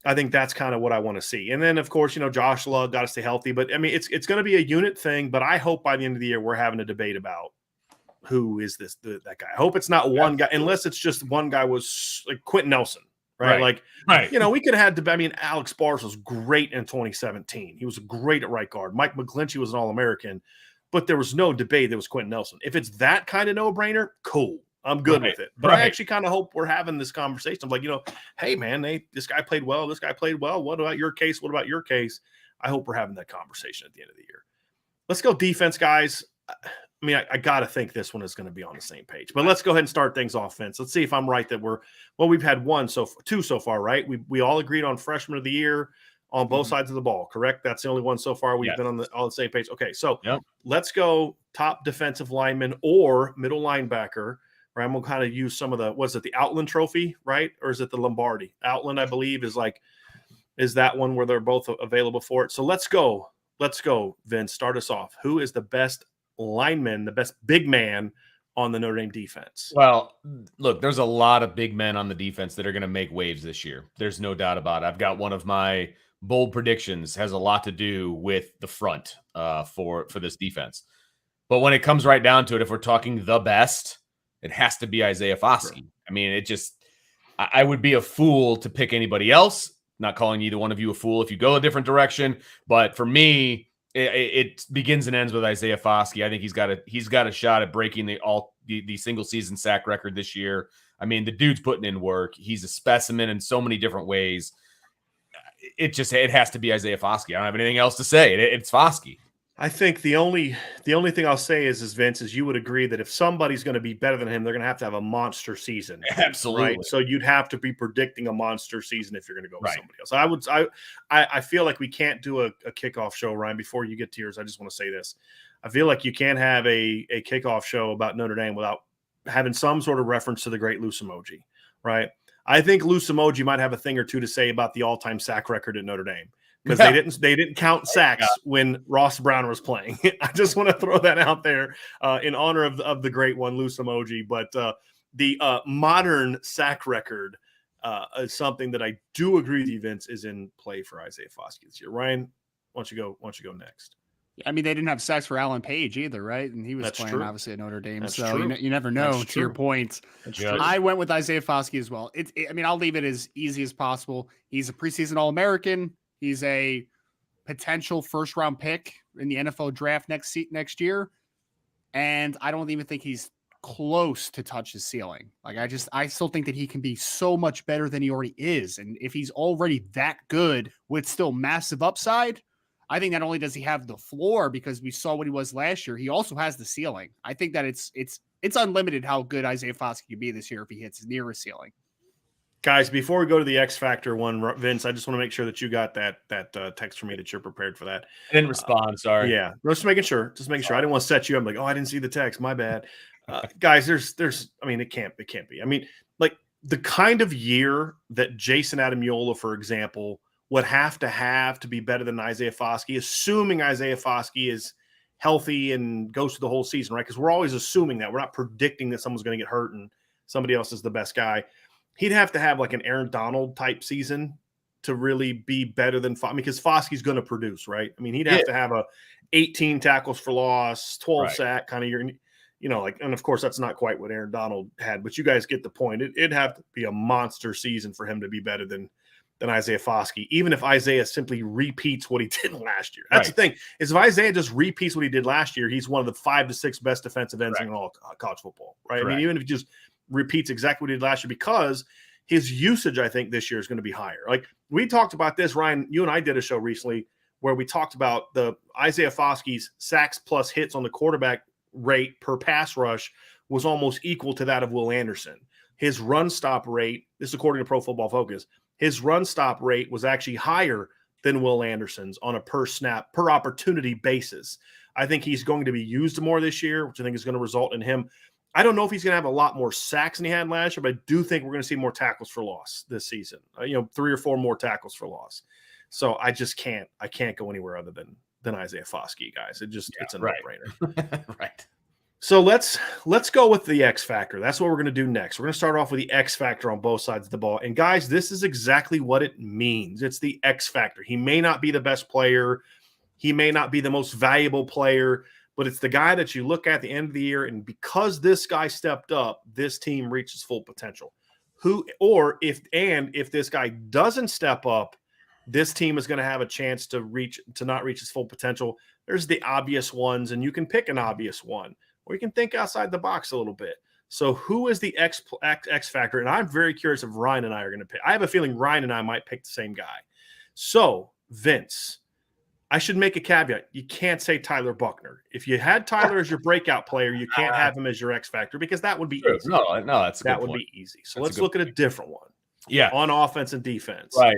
S1: I think that's kind of what I want to see. And then, of course, Josh Lugg got to stay healthy. But, I mean, it's going to be a unit thing. But I hope by the end of the year we're having a debate about who is that guy. I hope it's not one guy, unless it's just one guy was like Quentin Nelson, right? Like,
S2: right.
S1: You know, we could have had I mean, Alex Bars was great in 2017. He was great at right guard. Mike McGlinchey was an All-American, but there was no debate that was Quentin Nelson. If it's that kind of no-brainer, cool. I'm good with it. But I actually kind of hope we're having this conversation. I'm like, you know, hey, man, this guy played well. This guy played well. What about your case? What about your case? I hope we're having that conversation at the end of the year. Let's go defense, guys. I mean, I got to think this one is going to be on the same page. But let's go ahead and start things off, Vince. Let's see if I'm right that we've had two so far, right? We all agreed on freshman of the year on both sides of the ball, correct? That's the only one so far we've been on the same page. Okay, so let's go top defensive lineman or middle linebacker. Right, I'm going to kind of use some of the Outland Trophy, right? Or is it the Lombardi? Outland, I believe, is that one where they're both available for it. So let's go, Vince. Start us off. Who is the best lineman, the best big man on the Notre Dame defense?
S2: Well, look, there's a lot of big men on the defense that are going to make waves this year. There's no doubt about it. I've got one of my bold predictions has a lot to do with the front for this defense. But when it comes right down to it, if we're talking the best, it has to be Isaiah Foskey. Sure. I mean, I would be a fool to pick anybody else. Not calling either one of you a fool if you go a different direction. But for me, it begins and ends with Isaiah Foskey. I think he's got a shot at breaking the single season sack record this year. I mean, the dude's putting in work. He's a specimen in so many different ways. It has to be Isaiah Foskey. I don't have anything else to say. It's Foskey.
S1: I think the only thing I'll say is Vince, is you would agree that if somebody's going to be better than him, they're going to have a monster season.
S2: Absolutely.
S1: Right? So you'd have to be predicting a monster season if you're going to go with somebody else. I feel like we can't do a kickoff show, Ryan. Before you get to yours, I just want to say this. I feel like you can't have a kickoff show about Notre Dame without having some sort of reference to the great Loose Emoji, right? I think Loose Emoji might have a thing or two to say about the all-time sack record at Notre Dame. Because they didn't count sacks when Ross Brown was playing. I just want to throw that out there in honor of the great one, Loose Emoji. But the modern sack record is something that I do agree with you, Vince, is in play for Isaiah Foskey this year. Ryan, why don't you go next?
S3: I mean, they didn't have sacks for Alan Page either, right? And he was playing obviously at Notre Dame.
S1: That's
S3: so
S1: true.
S3: You never know. To your point, I went with Isaiah Foskey as well. I mean, I'll leave it as easy as possible. He's a preseason All-American. He's a potential first-round pick in the NFL draft next year, and I don't even think he's close to touch his ceiling. Like I still think that he can be so much better than he already is, and if he's already that good with still massive upside, I think not only does he have the floor because we saw what he was last year, he also has the ceiling. I think that it's unlimited how good Isaiah Foskey could be this year if he hits near a ceiling.
S1: Guys, before we go to the X Factor one, Vince, I just want to make sure that you got that text from me that you're prepared for that.
S2: I didn't respond. Sorry.
S1: Yeah, just making sure. I didn't want to set you up. Like, oh, I didn't see the text. My bad. Guys, there's. I mean, it can't be. I mean, like the kind of year that Jason Adamiola, for example, would have to be better than Isaiah Foskey, assuming Isaiah Foskey is healthy and goes through the whole season, right? Because we're always assuming that. We're not predicting that someone's going to get hurt and somebody else is the best guy. He'd have to have like an Aaron Donald type season to really be better than because Foskey's going to produce, right? I mean, he'd have to have 18 tackles for loss, 12 sack kind of year, and of course that's not quite what Aaron Donald had, but you guys get the point. It'd have to be a monster season for him to be better than Isaiah Foskey, even if Isaiah simply repeats what he did last year. That's the thing, is if Isaiah just repeats what he did last year, he's one of the 5 to 6 best defensive ends in all college football, right? I mean, even if he just repeats exactly what he did last year, because his usage, I think, this year is going to be higher. Like we talked about this, Ryan, you and I did a show recently where we talked about the Isaiah Foskey's sacks plus hits on the quarterback rate per pass rush was almost equal to that of Will Anderson. His run stop rate, this is according to Pro Football Focus, his run stop rate was actually higher than Will Anderson's on a per snap, per opportunity basis. I think he's going to be used more this year, which I think is going to result in him. I don't know if he's going to have a lot more sacks than he had last year, but I do think we're going to see more tackles for loss this season. 3 or 4 more tackles for loss. So I can't go anywhere other than Isaiah Foskey, guys. It's a no-brainer.
S2: Right.
S1: So let's go with the X factor. That's what we're going to do next. We're going to start off with the X factor on both sides of the ball. And guys, this is exactly what it means. It's the X factor. He may not be the best player. He may not be the most valuable player, but it's the guy that you look at the end of the year, and because this guy stepped up, this team reaches full potential. if this guy doesn't step up, this team is going to have a chance to not reach its full potential. There's the obvious ones, and you can pick an obvious one, or you can think outside the box a little bit. So who is the X factor? And I'm very curious if Ryan and I are going to pick. I have a feeling Ryan and I might pick the same guy. So Vince, I should make a caveat. You can't say Tyler Buckner. If you had Tyler as your breakout player, you can't have him as your X factor because that would be easy.
S2: No, that's that would
S1: be easy. So let's look at a different one.
S2: Yeah,
S1: on offense and defense.
S2: Right.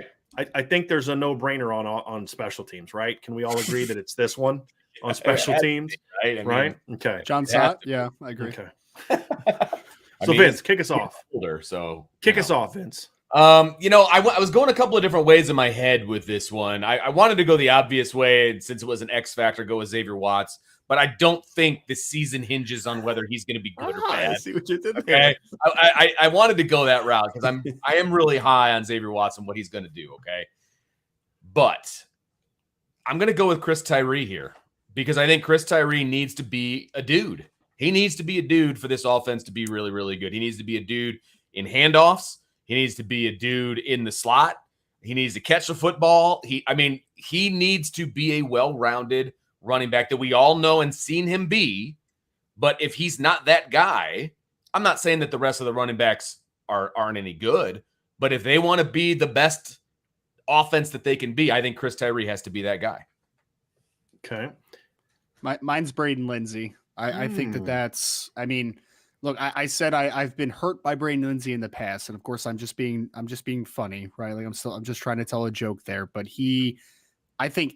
S1: I think there's a no-brainer on special teams, right? Can we all agree that it's this one on special teams?
S2: Right.
S1: Right? Okay.
S3: John Sott? Yeah, I agree.
S1: Okay. So Vince, kick us off. Kick us off, Vince.
S2: I was going a couple of different ways in my head with this one. I wanted to go the obvious way, and since it was an X factor, go with Xavier Watts. But I don't think the season hinges on whether he's going to be good or bad.
S1: I see what you did there.
S2: Okay? I wanted to go that route because I am really high on Xavier Watts and what he's going to do. Okay, but I'm going to go with Chris Tyree here because I think Chris Tyree needs to be a dude. He needs to be a dude for this offense to be really, really good. He needs to be a dude in handoffs. He needs to be a dude in the slot. He needs to catch the football. He needs to be a well-rounded running back that we all know and seen him be. But if he's not that guy, I'm not saying that the rest of the running backs aren't any good. But if they want to be the best offense that they can be, I think Chris Tyree has to be that guy.
S1: Okay.
S3: Mine's Braden Lindsey. I think that's, look, I said I've been hurt by Braden Lindsey in the past, and of course I'm just being funny, right? Like I'm just trying to tell a joke there. But I think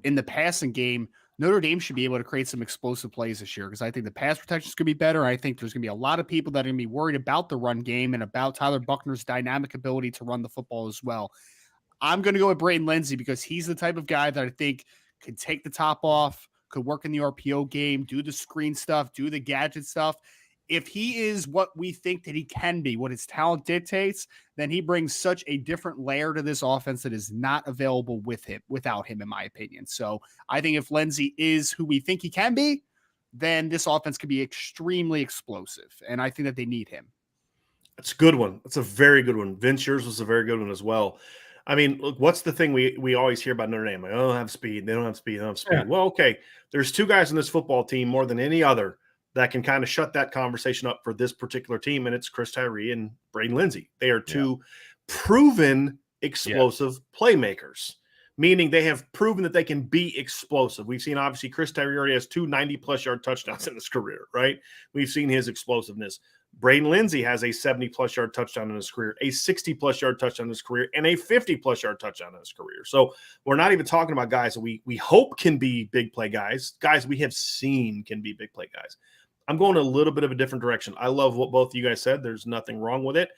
S3: in the passing game, Notre Dame should be able to create some explosive plays this year because I think the pass protection is going to be better. I think there's going to be a lot of people that are going to be worried about the run game and about Tyler Buckner's dynamic ability to run the football as well. I'm going to go with Braden Lindsey because he's the type of guy that I think can take the top off, could work in the RPO game, do the screen stuff, do the gadget stuff. If he is what we think that he can be, what his talent dictates, then he brings such a different layer to this offense that is not available without him, in my opinion. So I think if Lindsey is who we think he can be, then this offense could be extremely explosive. And I think that they need him.
S1: That's a good one. That's a very good one. Vince, yours was a very good one as well. Look, what's the thing we always hear about Notre Dame? Like, oh, they don't have speed. They don't have speed. They don't have speed. Yeah. Well, okay. There's two guys in this football team more than any other that can kind of shut that conversation up for this particular team, and it's Chris Tyree and Braden Lindsey. They are two proven explosive playmakers, meaning they have proven that they can be explosive. We've seen, obviously, Chris Tyree already has 2 90-plus yard touchdowns in his career, right? We've seen his explosiveness. Braden Lindsey has a 70-plus yard touchdown in his career, a 60-plus yard touchdown in his career, and a 50-plus yard touchdown in his career. So we're not even talking about guys that we hope can be big play guys we have seen can be big play guys. I'm going a little bit of a different direction. I love what both of you guys said. There's nothing wrong with it.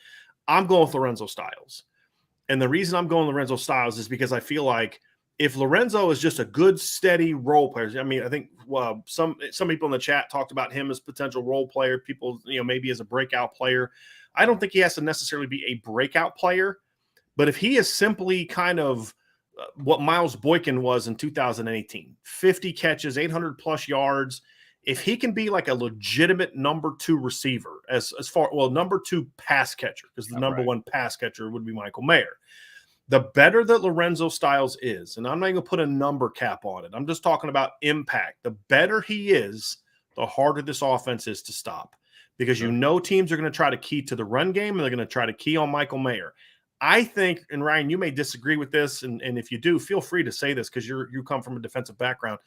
S1: I'm going with Lorenzo Styles. And the reason I'm going Lorenzo Styles is because I feel like if Lorenzo is just a good, steady role player, I think some people in the chat talked about him as potential role player, people, maybe as a breakout player. I don't think he has to necessarily be a breakout player, but if he is simply kind of what Miles Boykin was in 2018, 50 catches, 800-plus yards, if he can be like a legitimate number 2 receiver, number 2 pass catcher, because the number 1 pass catcher would be Michael Mayer. The better that Lorenzo Styles is, and I'm not going to put a number cap on it. I'm just talking about impact. The better he is, the harder this offense is to stop, because teams are going to try to key to the run game, and they're going to try to key on Michael Mayer. I think, and Ryan, you may disagree with this, and if you do, feel free to say this because you come from a defensive background.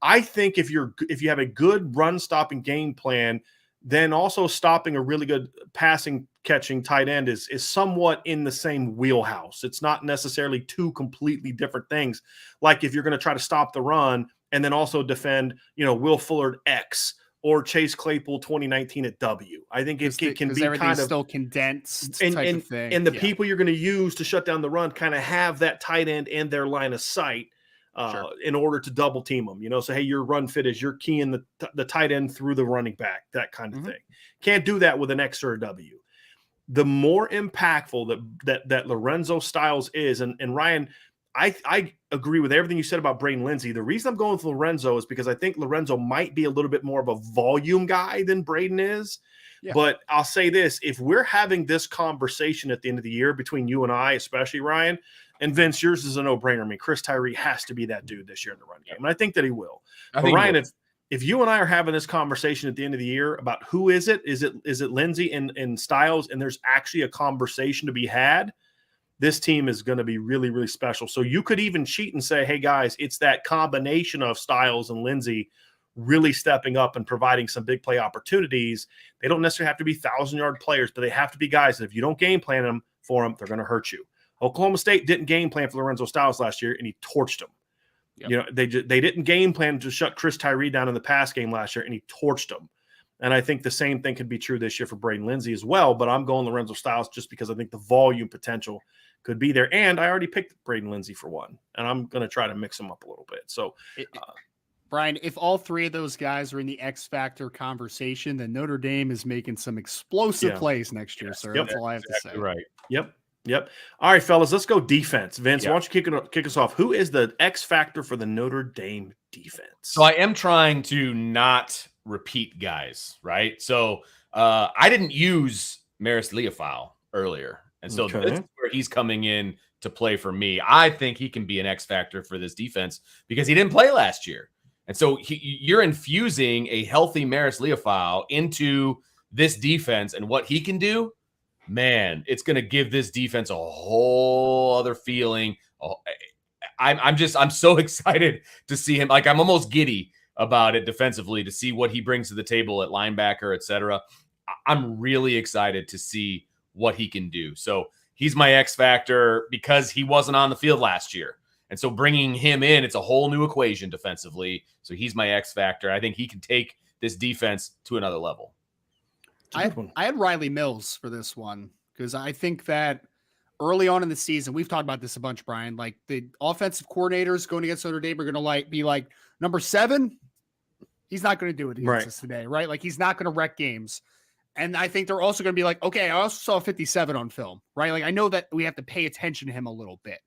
S1: I think if you have a good run stopping game plan, then also stopping a really good passing catching tight end is somewhat in the same wheelhouse. It's not necessarily 2 completely different things. Like if you're going to try to stop the run and then also defend, Will Fuller X or Chase Claypool 2019 at W. I think it can be kind of
S3: still condensed
S1: and
S3: type of thing.
S1: And the people you're going to use to shut down the run kind of have that tight end in their line of sight. In order to double team them, so, hey, your run fit is you're keying the tight end through the running back, that kind of thing. Can't do that with an X or a W. The more impactful that Lorenzo Styles is, and Ryan, I agree with everything you said about Braden Lindsey. The reason I'm going with Lorenzo is because I think Lorenzo might be a little bit more of a volume guy than Braden is. Yeah. But I'll say this, if we're having this conversation at the end of the year between you and I, especially Ryan, and Vince, yours is a no-brainer. I mean, Chris Tyree has to be that dude this year in the run game. And I think that he will. But Ryan, if you and I are having this conversation at the end of the year about who is it Lindsey and Styles, and there's actually a conversation to be had, this team is going to be really, really special. So you could even cheat and say, hey, guys, it's that combination of Styles and Lindsey really stepping up and providing some big play opportunities. They don't necessarily have to be 1,000-yard players, but they have to be guys that if you don't game plan them for them, they're going to hurt you. Oklahoma State didn't game plan for Lorenzo Styles last year, and he torched them. Yep. You know, they didn't game plan to shut Chris Tyree down in the pass game last year, and he torched them. And I think the same thing could be true this year for Braden Lindsey as well, but I'm going Lorenzo Styles just because I think the volume potential could be there. And I already picked Braden Lindsey for one, and I'm going to try to mix them up a little bit. So,
S3: Brian, if all three of those guys are in the X Factor conversation, then Notre Dame is making some explosive plays next year, sir. That's all I have to say.
S1: Right. Yep. All right, fellas, let's go defense. Vince, why don't you kick us off? Who is the X factor for the Notre Dame defense?
S2: So I am trying to not repeat guys, right? So I didn't use Marissa Lewis earlier. And so this is where he's coming in to play for me. I think he can be an X factor for this defense because he didn't play last year. And so you're infusing a healthy Marissa Lewis into this defense, and what he can do, man, it's going to give this defense a whole other feeling. I'm so excited to see him. Like, I'm almost giddy about it defensively to see what he brings to the table at linebacker, etc. I'm really excited to see what he can do. So he's my X factor because he wasn't on the field last year. And so bringing him in, it's a whole new equation defensively. So he's my X factor. I think he can take this defense to another level.
S3: I had Riley Mills for this one because I think that early on in the season, we've talked about this a bunch, Brian, like the offensive coordinators going against Notre Dame are going to be like, number 7, he's not going to do it against us today, right? Like, he's not going to wreck games. And I think they're also going to be like, okay, I also saw 57 on film, right? Like, I know that we have to pay attention to him a little bit.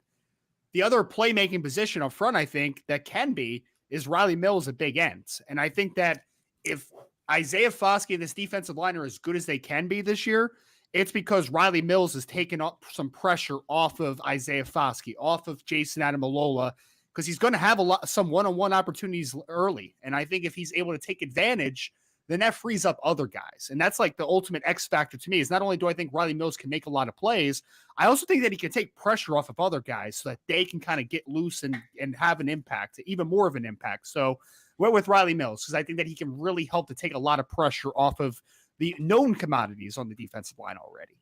S3: The other playmaking position up front, I think, that can be is Riley Mills at big ends. And I think that if Isaiah Foskey and this defensive line are as good as they can be this year, it's because Riley Mills has taken up some pressure off of Isaiah Foskey, off of Jason Adamiola, because he's going to have some one-on-one opportunities early. And I think if he's able to take advantage, then that frees up other guys. And that's like the ultimate X factor to me is not only do I think Riley Mills can make a lot of plays, I also think that he can take pressure off of other guys so that they can kind of get loose and have an impact, even more of an impact. So went with Riley Mills because I think that he can really help to take a lot of pressure off of the known commodities on the defensive line already.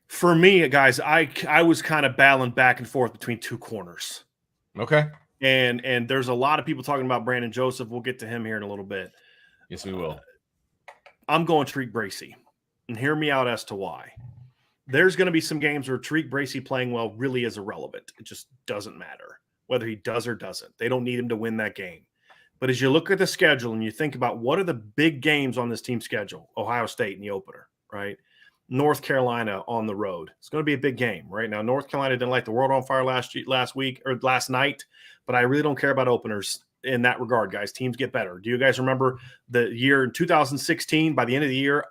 S1: For me, guys, I was kind of battling back and forth between two corners.
S2: Okay.
S1: And there's a lot of people talking about Brandon Joseph. We'll get to him here in a little bit.
S2: Yes, we will.
S1: I'm going Tariq Bracy, and hear me out as to why. There's going to be some games where Tariq Bracy playing well really is irrelevant. It just doesn't matter whether he does or doesn't. They don't need him to win that game. But as you look at the schedule and you think about what are the big games on this team's schedule, Ohio State in the opener, right? North Carolina on the road. It's going to be a big game, right? Now, North Carolina didn't light the world on fire last night, but I really don't care about openers in that regard, guys. Teams get better. Do you guys remember the year in 2016? By the end of the year,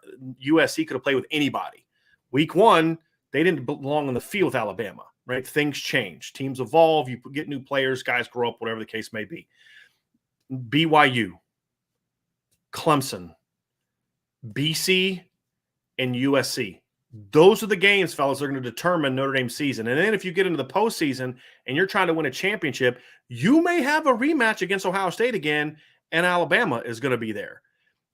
S1: USC could have played with anybody. Week 1, they didn't belong on the field with Alabama, right? Things change. Teams evolve. You get new players. Guys grow up, whatever the case may be. BYU, Clemson, BC, and USC. Those are the games, fellas, that are going to determine Notre Dame's season. And then if you get into the postseason and you're trying to win a championship, you may have a rematch against Ohio State again, and Alabama is going to be there.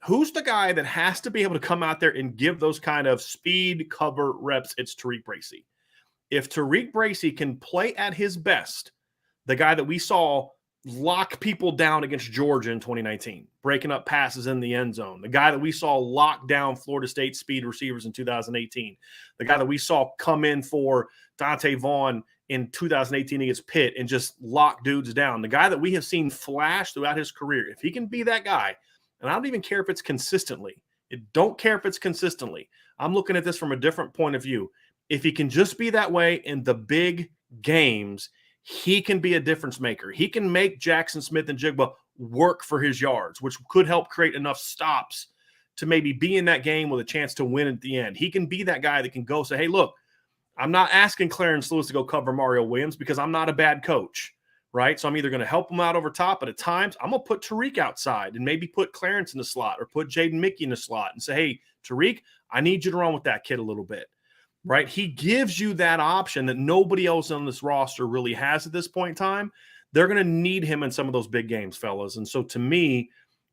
S1: Who's the guy that has to be able to come out there and give those kind of speed cover reps? It's Tariq Bracy. If Tariq Bracy can play at his best, the guy that we saw lock people down against Georgia in 2019, breaking up passes in the end zone. The guy that we saw lock down Florida State speed receivers in 2018. The guy that we saw come in for Dante Vaughn in 2018 against Pitt and just lock dudes down. The guy that we have seen flash throughout his career. If he can be that guy, and I don't even care if it's consistently. Don't care if it's consistently. I'm looking at this from a different point of view. If he can just be that way in the big games, he can be a difference maker. He can make Jackson Smith and Jigba work for his yards, which could help create enough stops to maybe be in that game with a chance to win at the end. He can be that guy that can go say, hey, look, I'm not asking Clarence Lewis to go cover Mario Williams because I'm not a bad coach, right? So I'm either going to help him out over top, but at times I'm going to put Tariq outside and maybe put Clarence in the slot or put Jaden Mickey in the slot and say, hey, Tariq, I need you to run with that kid a little bit, right? He gives you that option that nobody else on this roster really has at this point in time. They're going to need him in some of those big games, fellas. And so to me,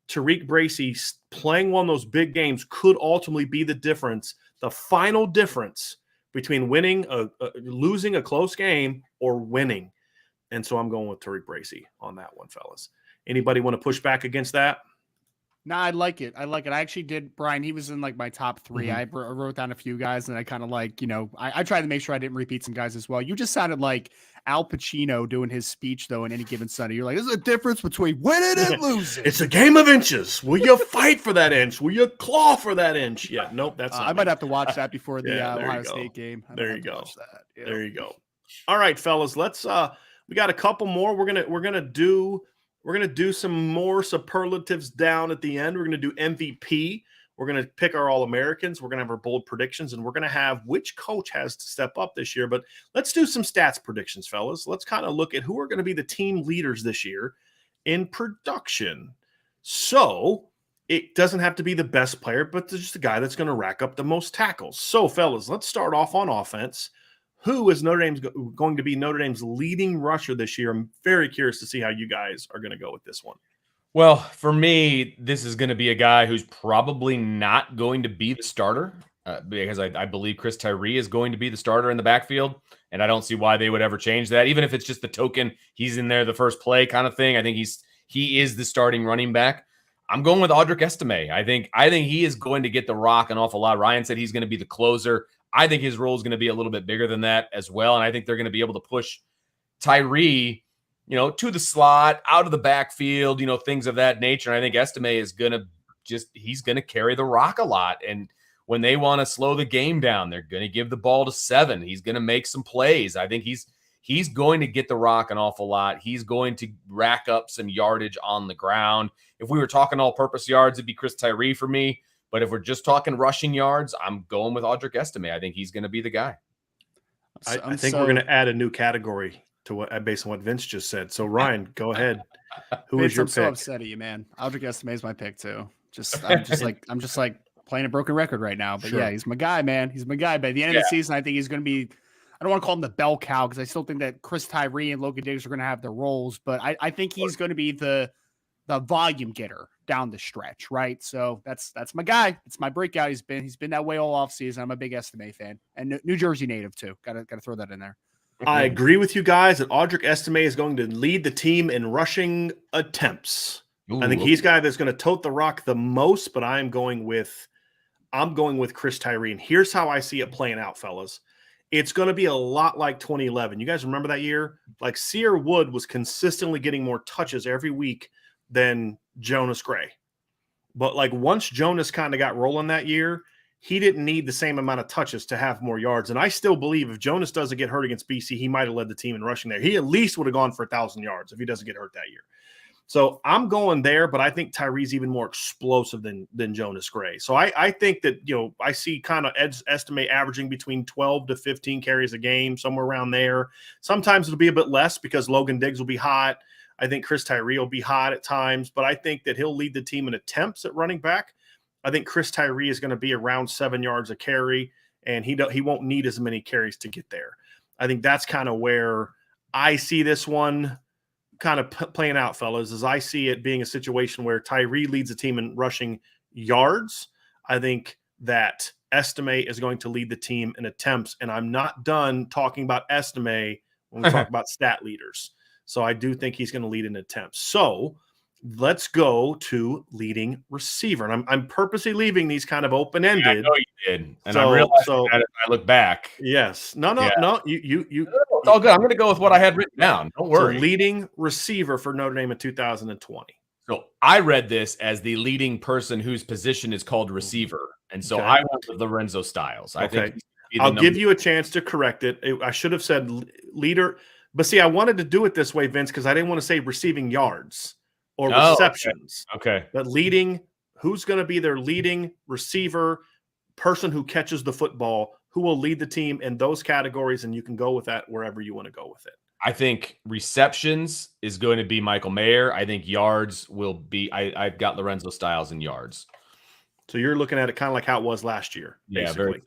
S1: Tariq Bracy playing one of those big games could ultimately be the difference, the final difference between losing a close game or winning. And so I'm going with Tariq Bracy on that one, fellas. Anybody want to push back against that?
S3: No, I like it. I actually did. Brian, he was in like my top 3.
S1: Mm-hmm.
S3: I wrote down a few guys and I kind of like, I tried to make sure I didn't repeat some guys as well. You just sounded like Al Pacino doing his speech though in Any Given Sunday. You're like, there's a difference between winning and losing.
S1: It's a game of inches. Will you fight for that inch? Will you claw for that inch? Yeah, nope. That's not
S3: I might have to watch that before the Ohio
S1: go.
S3: State game.
S1: There you go.
S3: Yeah.
S1: There you go. All right, fellas. Let's we got a couple more. We're gonna do some more superlatives down at the end. We're gonna do MVP. We're gonna pick our All-Americans. We're gonna have our bold predictions, and we're gonna have which coach has to step up this year. But let's do some stats predictions, fellas. Let's kind of look at who are going to be the team leaders this year in production. So it doesn't have to be the best player, but just the guy that's going to rack up the most tackles. So, fellas, let's start off on offense. Who is going to be Notre Dame's leading rusher this year? I'm very curious to see how you guys are going to go with this one.
S2: Well, for me, this is going to be a guy who's probably not going to be the starter because I believe Chris Tyree is going to be the starter in the backfield, and I don't see why they would ever change that. Even if it's just the token, he's in there the first play kind of thing. I think he is the starting running back. I'm going with Audric Estime. I think he is going to get the rock an awful lot. Ryan said he's going to be the closer. I think his role is going to be a little bit bigger than that as well, and I think they're going to be able to push Tyree, to the slot, out of the backfield, things of that nature. And I think Estime is going to he's going to carry the rock a lot. And when they want to slow the game down, they're going to give the ball to 7. He's going to make some plays. I think he's going to get the rock an awful lot. He's going to rack up some yardage on the ground. If we were talking all-purpose yards, it'd be Chris Tyree for me. But if we're just talking rushing yards, I'm going with Audric Estime. I think he's going to be the guy.
S1: I think we're going to add a new category to what based on what Vince just said. So Ryan, go ahead. Who
S3: Vince,
S1: is your
S3: I'm
S1: pick?
S3: so upset at you, man. Audric Estime is my pick too. I'm just like playing a broken record right now. But yeah, he's my guy, man. He's my guy. By the end of the season, I think he's going to be. I don't want to call him the bell cow because I still think that Chris Tyree and Logan Diggs are going to have their roles. But I think he's going to be the volume getter down the stretch, right? So that's my guy. It's my breakout. He's been that way all offseason. I'm a big Estime fan and New Jersey native too. Gotta throw that in there.
S1: I agree with you guys that Audric Estime is going to lead the team in rushing attempts. Ooh. I think he's the guy that's going to tote the rock the most, but I'm going with Chris Tyree. And here's how I see it playing out, fellas. It's going to be a lot like 2011. You guys remember that year? Like Sear Wood was consistently getting more touches every week than Jonas Gray. But like once Jonas kind of got rolling that year, he didn't need the same amount of touches to have more yards. And I still believe if Jonas doesn't get hurt against BC, he might have led the team in rushing there. He at least would have gone for 1,000 yards if he doesn't get hurt that year. So I'm going there, but I think Tyree's even more explosive than Jonas Gray. So I think that, I see kind of Estime averaging between 12 to 15 carries a game, somewhere around there. Sometimes it'll be a bit less because Logan Diggs will be hot. I think Chris Tyree will be hot at times, but I think that he'll lead the team in attempts at running back. I think Chris Tyree is going to be around 7 yards a carry, and he won't need as many carries to get there. I think that's kind of where I see this one kind of playing out, fellas, as I see it being a situation where Tyree leads the team in rushing yards. I think that Estime is going to lead the team in attempts, and I'm not done talking about Estime when we talk about stat leaders. So I do think he's going to lead in attempts. So let's go to leading receiver. And I'm purposely leaving these kind of open-ended.
S2: Yeah, I know you did. And I realized that as I look back.
S1: Yes. No. You
S2: it's all good. I'm going to go with what I had written down. Don't worry.
S1: So leading receiver for Notre Dame in 2020.
S2: So I read this as the leading person whose position is called receiver. And so I went with Lorenzo Styles. I think
S1: I'll give you a chance to correct it. I should have said leader. But see, I wanted to do it this way, Vince, because I didn't want to say receiving yards or receptions.
S2: Okay.
S1: But who's going to be their leading receiver, person who catches the football, who will lead the team in those categories, and you can go with that wherever you want to go with it.
S2: I think receptions is going to be Michael Mayer. I think yards will be I've got Lorenzo Styles in yards.
S1: So you're looking at it kind of like how it was last year, basically.
S2: Yeah, very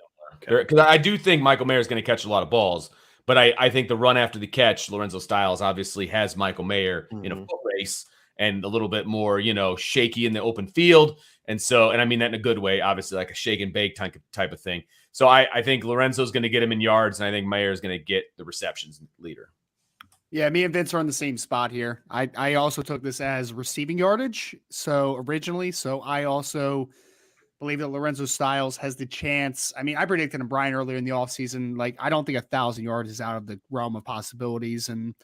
S2: similar. Because I do think Michael Mayer is going to catch a lot of balls, but I think the run after the catch, Lorenzo Styles obviously has Michael Mayer in a foot race and a little bit more, shaky in the open field. And I mean that in a good way, obviously like a shake and bake type of thing. So I think Lorenzo's going to get him in yards, and I think Mayer is going to get the receptions leader.
S3: Yeah, me and Vince are on the same spot here. I also took this as receiving yardage. So I also believe that Lorenzo Styles has the chance. I mean, I predicted him, Brian, earlier in the offseason. Like, I don't think 1,000 yards is out of the realm of possibilities. And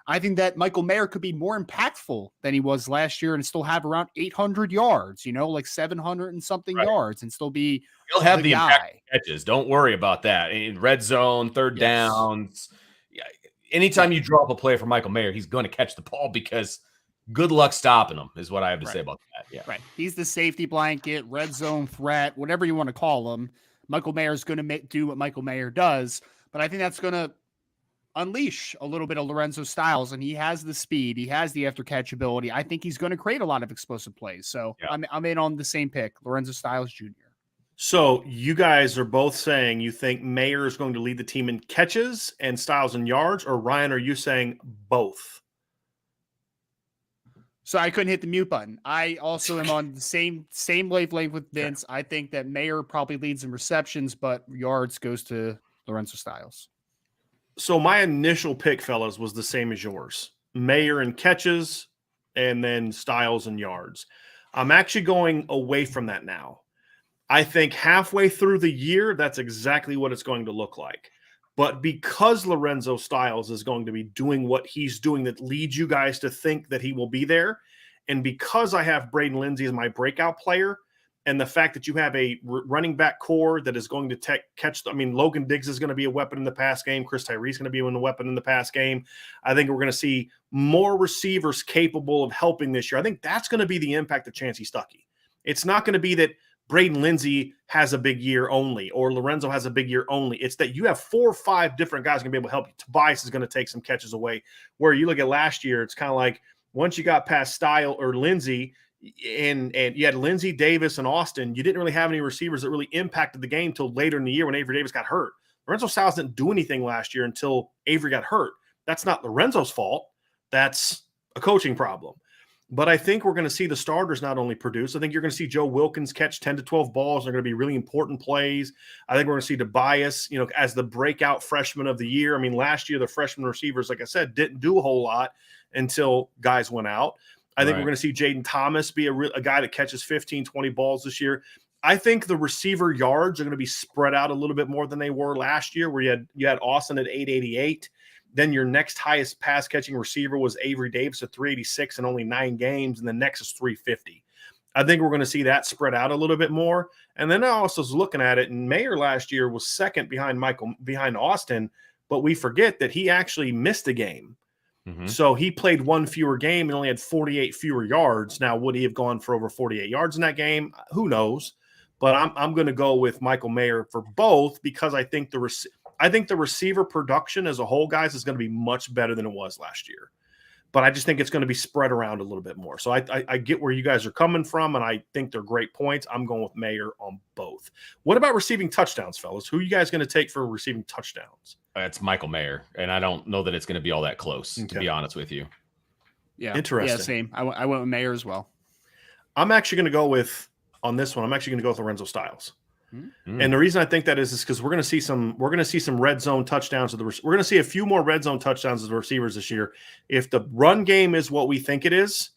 S3: I think that Michael Mayer could be more impactful than he was last year and still have around 800 yards, like 700 and something yards, and still be
S2: He'll have the impact catches. Don't worry about that. In red zone, third downs. Yeah. Anytime you drop a play for Michael Mayer, he's going to catch the ball because good luck stopping him is what I have to say about that. Yeah.
S3: Right. He's the safety blanket, red zone threat, whatever you want to call him. Michael Mayer is going to do what Michael Mayer does, but I think that's going to unleash a little bit of Lorenzo Styles, and he has the speed. He has the after catch ability. I think he's going to create a lot of explosive plays. So I'm in on the same pick, Lorenzo Styles Jr.
S1: So you guys are both saying you think Mayer is going to lead the team in catches and Styles in yards, or Ryan, are you saying both?
S3: So I couldn't hit the mute button. I also am on the same wavelength with Vince. I think that Mayer probably leads in receptions, but yards goes to Lorenzo Styles.
S1: So my initial pick, fellas, was the same as yours. Mayer in catches and then Styles in yards. I'm actually going away from that now. I think halfway through the year, that's exactly what it's going to look like. But because Lorenzo Styles is going to be doing what he's doing that leads you guys to think that he will be there, and because I have Braden Lindsey as my breakout player, and the fact that you have a running back core that is going to catch – Logan Diggs is going to be a weapon in the pass game. Chris Tyree is going to be a weapon in the pass game. I think we're going to see more receivers capable of helping this year. I think that's going to be the impact of Chancey Stuckey. It's not going to be that Braden Lindsey has a big year only or Lorenzo has a big year only. It's that you have 4 or 5 different guys going to be able to help you. Tobias is going to take some catches away. Where you look at last year, it's kind of like once you got past Style or Lindsey – and you had Lindsey, Davis, and Austin, you didn't really have any receivers that really impacted the game till later in the year when Avery Davis got hurt. Lorenzo Styles didn't do anything last year until Avery got hurt. That's not Lorenzo's fault. That's a coaching problem. But I think we're going to see the starters not only produce. I think you're going to see Joe Wilkins catch 10 to 12 balls. They're going to be really important plays. I think we're going to see Tobias, as the breakout freshman of the year. Last year, the freshman receivers, like I said, didn't do a whole lot until guys went out. I think we're going to see Jaden Thomas be a guy that catches 15, 20 balls this year. I think the receiver yards are going to be spread out a little bit more than they were last year, where you had Austin at 888. Then your next highest pass catching receiver was Avery Davis at 386 in only 9 games, and the next is 350. I think we're going to see that spread out a little bit more. And then I also was looking at it, and Mayer last year was second behind Austin, but we forget that he actually missed a game. So he played 1 fewer game and only had 48 fewer yards. Now, would he have gone for over 48 yards in that game? Who knows? But I'm going to go with Michael Mayer for both because I think the receiver production as a whole, guys, is going to be much better than it was last year. But I just think it's going to be spread around a little bit more. So I get where you guys are coming from, and I think they're great points. I'm going with Mayer on both. What about receiving touchdowns, fellas? Who are you guys going to take for receiving touchdowns?
S2: It's Michael Mayer, and I don't know that it's going to be all that close, to be honest with you.
S3: Yeah,
S1: interesting.
S3: Yeah, same. I went with Mayer as well.
S1: I'm actually going to go with Lorenzo Styles. And the reason I think that is because we're going to see some red zone touchdowns. We're going to see a few more red zone touchdowns of the receivers this year. If the run game is what we think it is,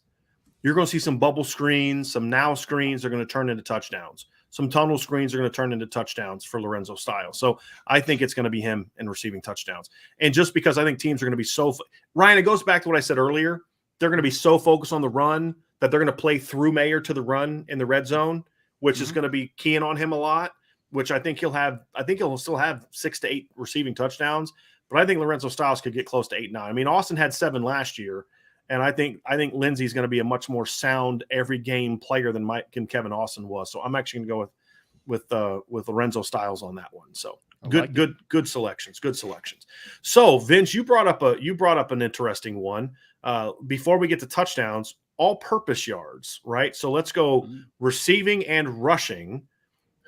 S1: you're going to see some bubble screens, some now screens are going to turn into touchdowns. Some tunnel screens are going to turn into touchdowns for Lorenzo Styles. So I think it's going to be him in receiving touchdowns. And just because I think teams are going to be Ryan, it goes back to what I said earlier. They're going to be so focused on the run that they're going to play through Mayer to the run in the red zone, which is going to be keying on him a lot, which I think he'll still have 6 to 8 receiving touchdowns. but I think Lorenzo Styles could get close to 8, 9. I mean, Austin had 7 last year, and I think Lindsey's going to be a much more sound every game player than Mike and Kevin Austin was. So I'm actually going to go with Lorenzo Styles on that one. So good selections. So Vince, you brought up an interesting one. Before we get to touchdowns, all-purpose yards, right? So let's go receiving and rushing.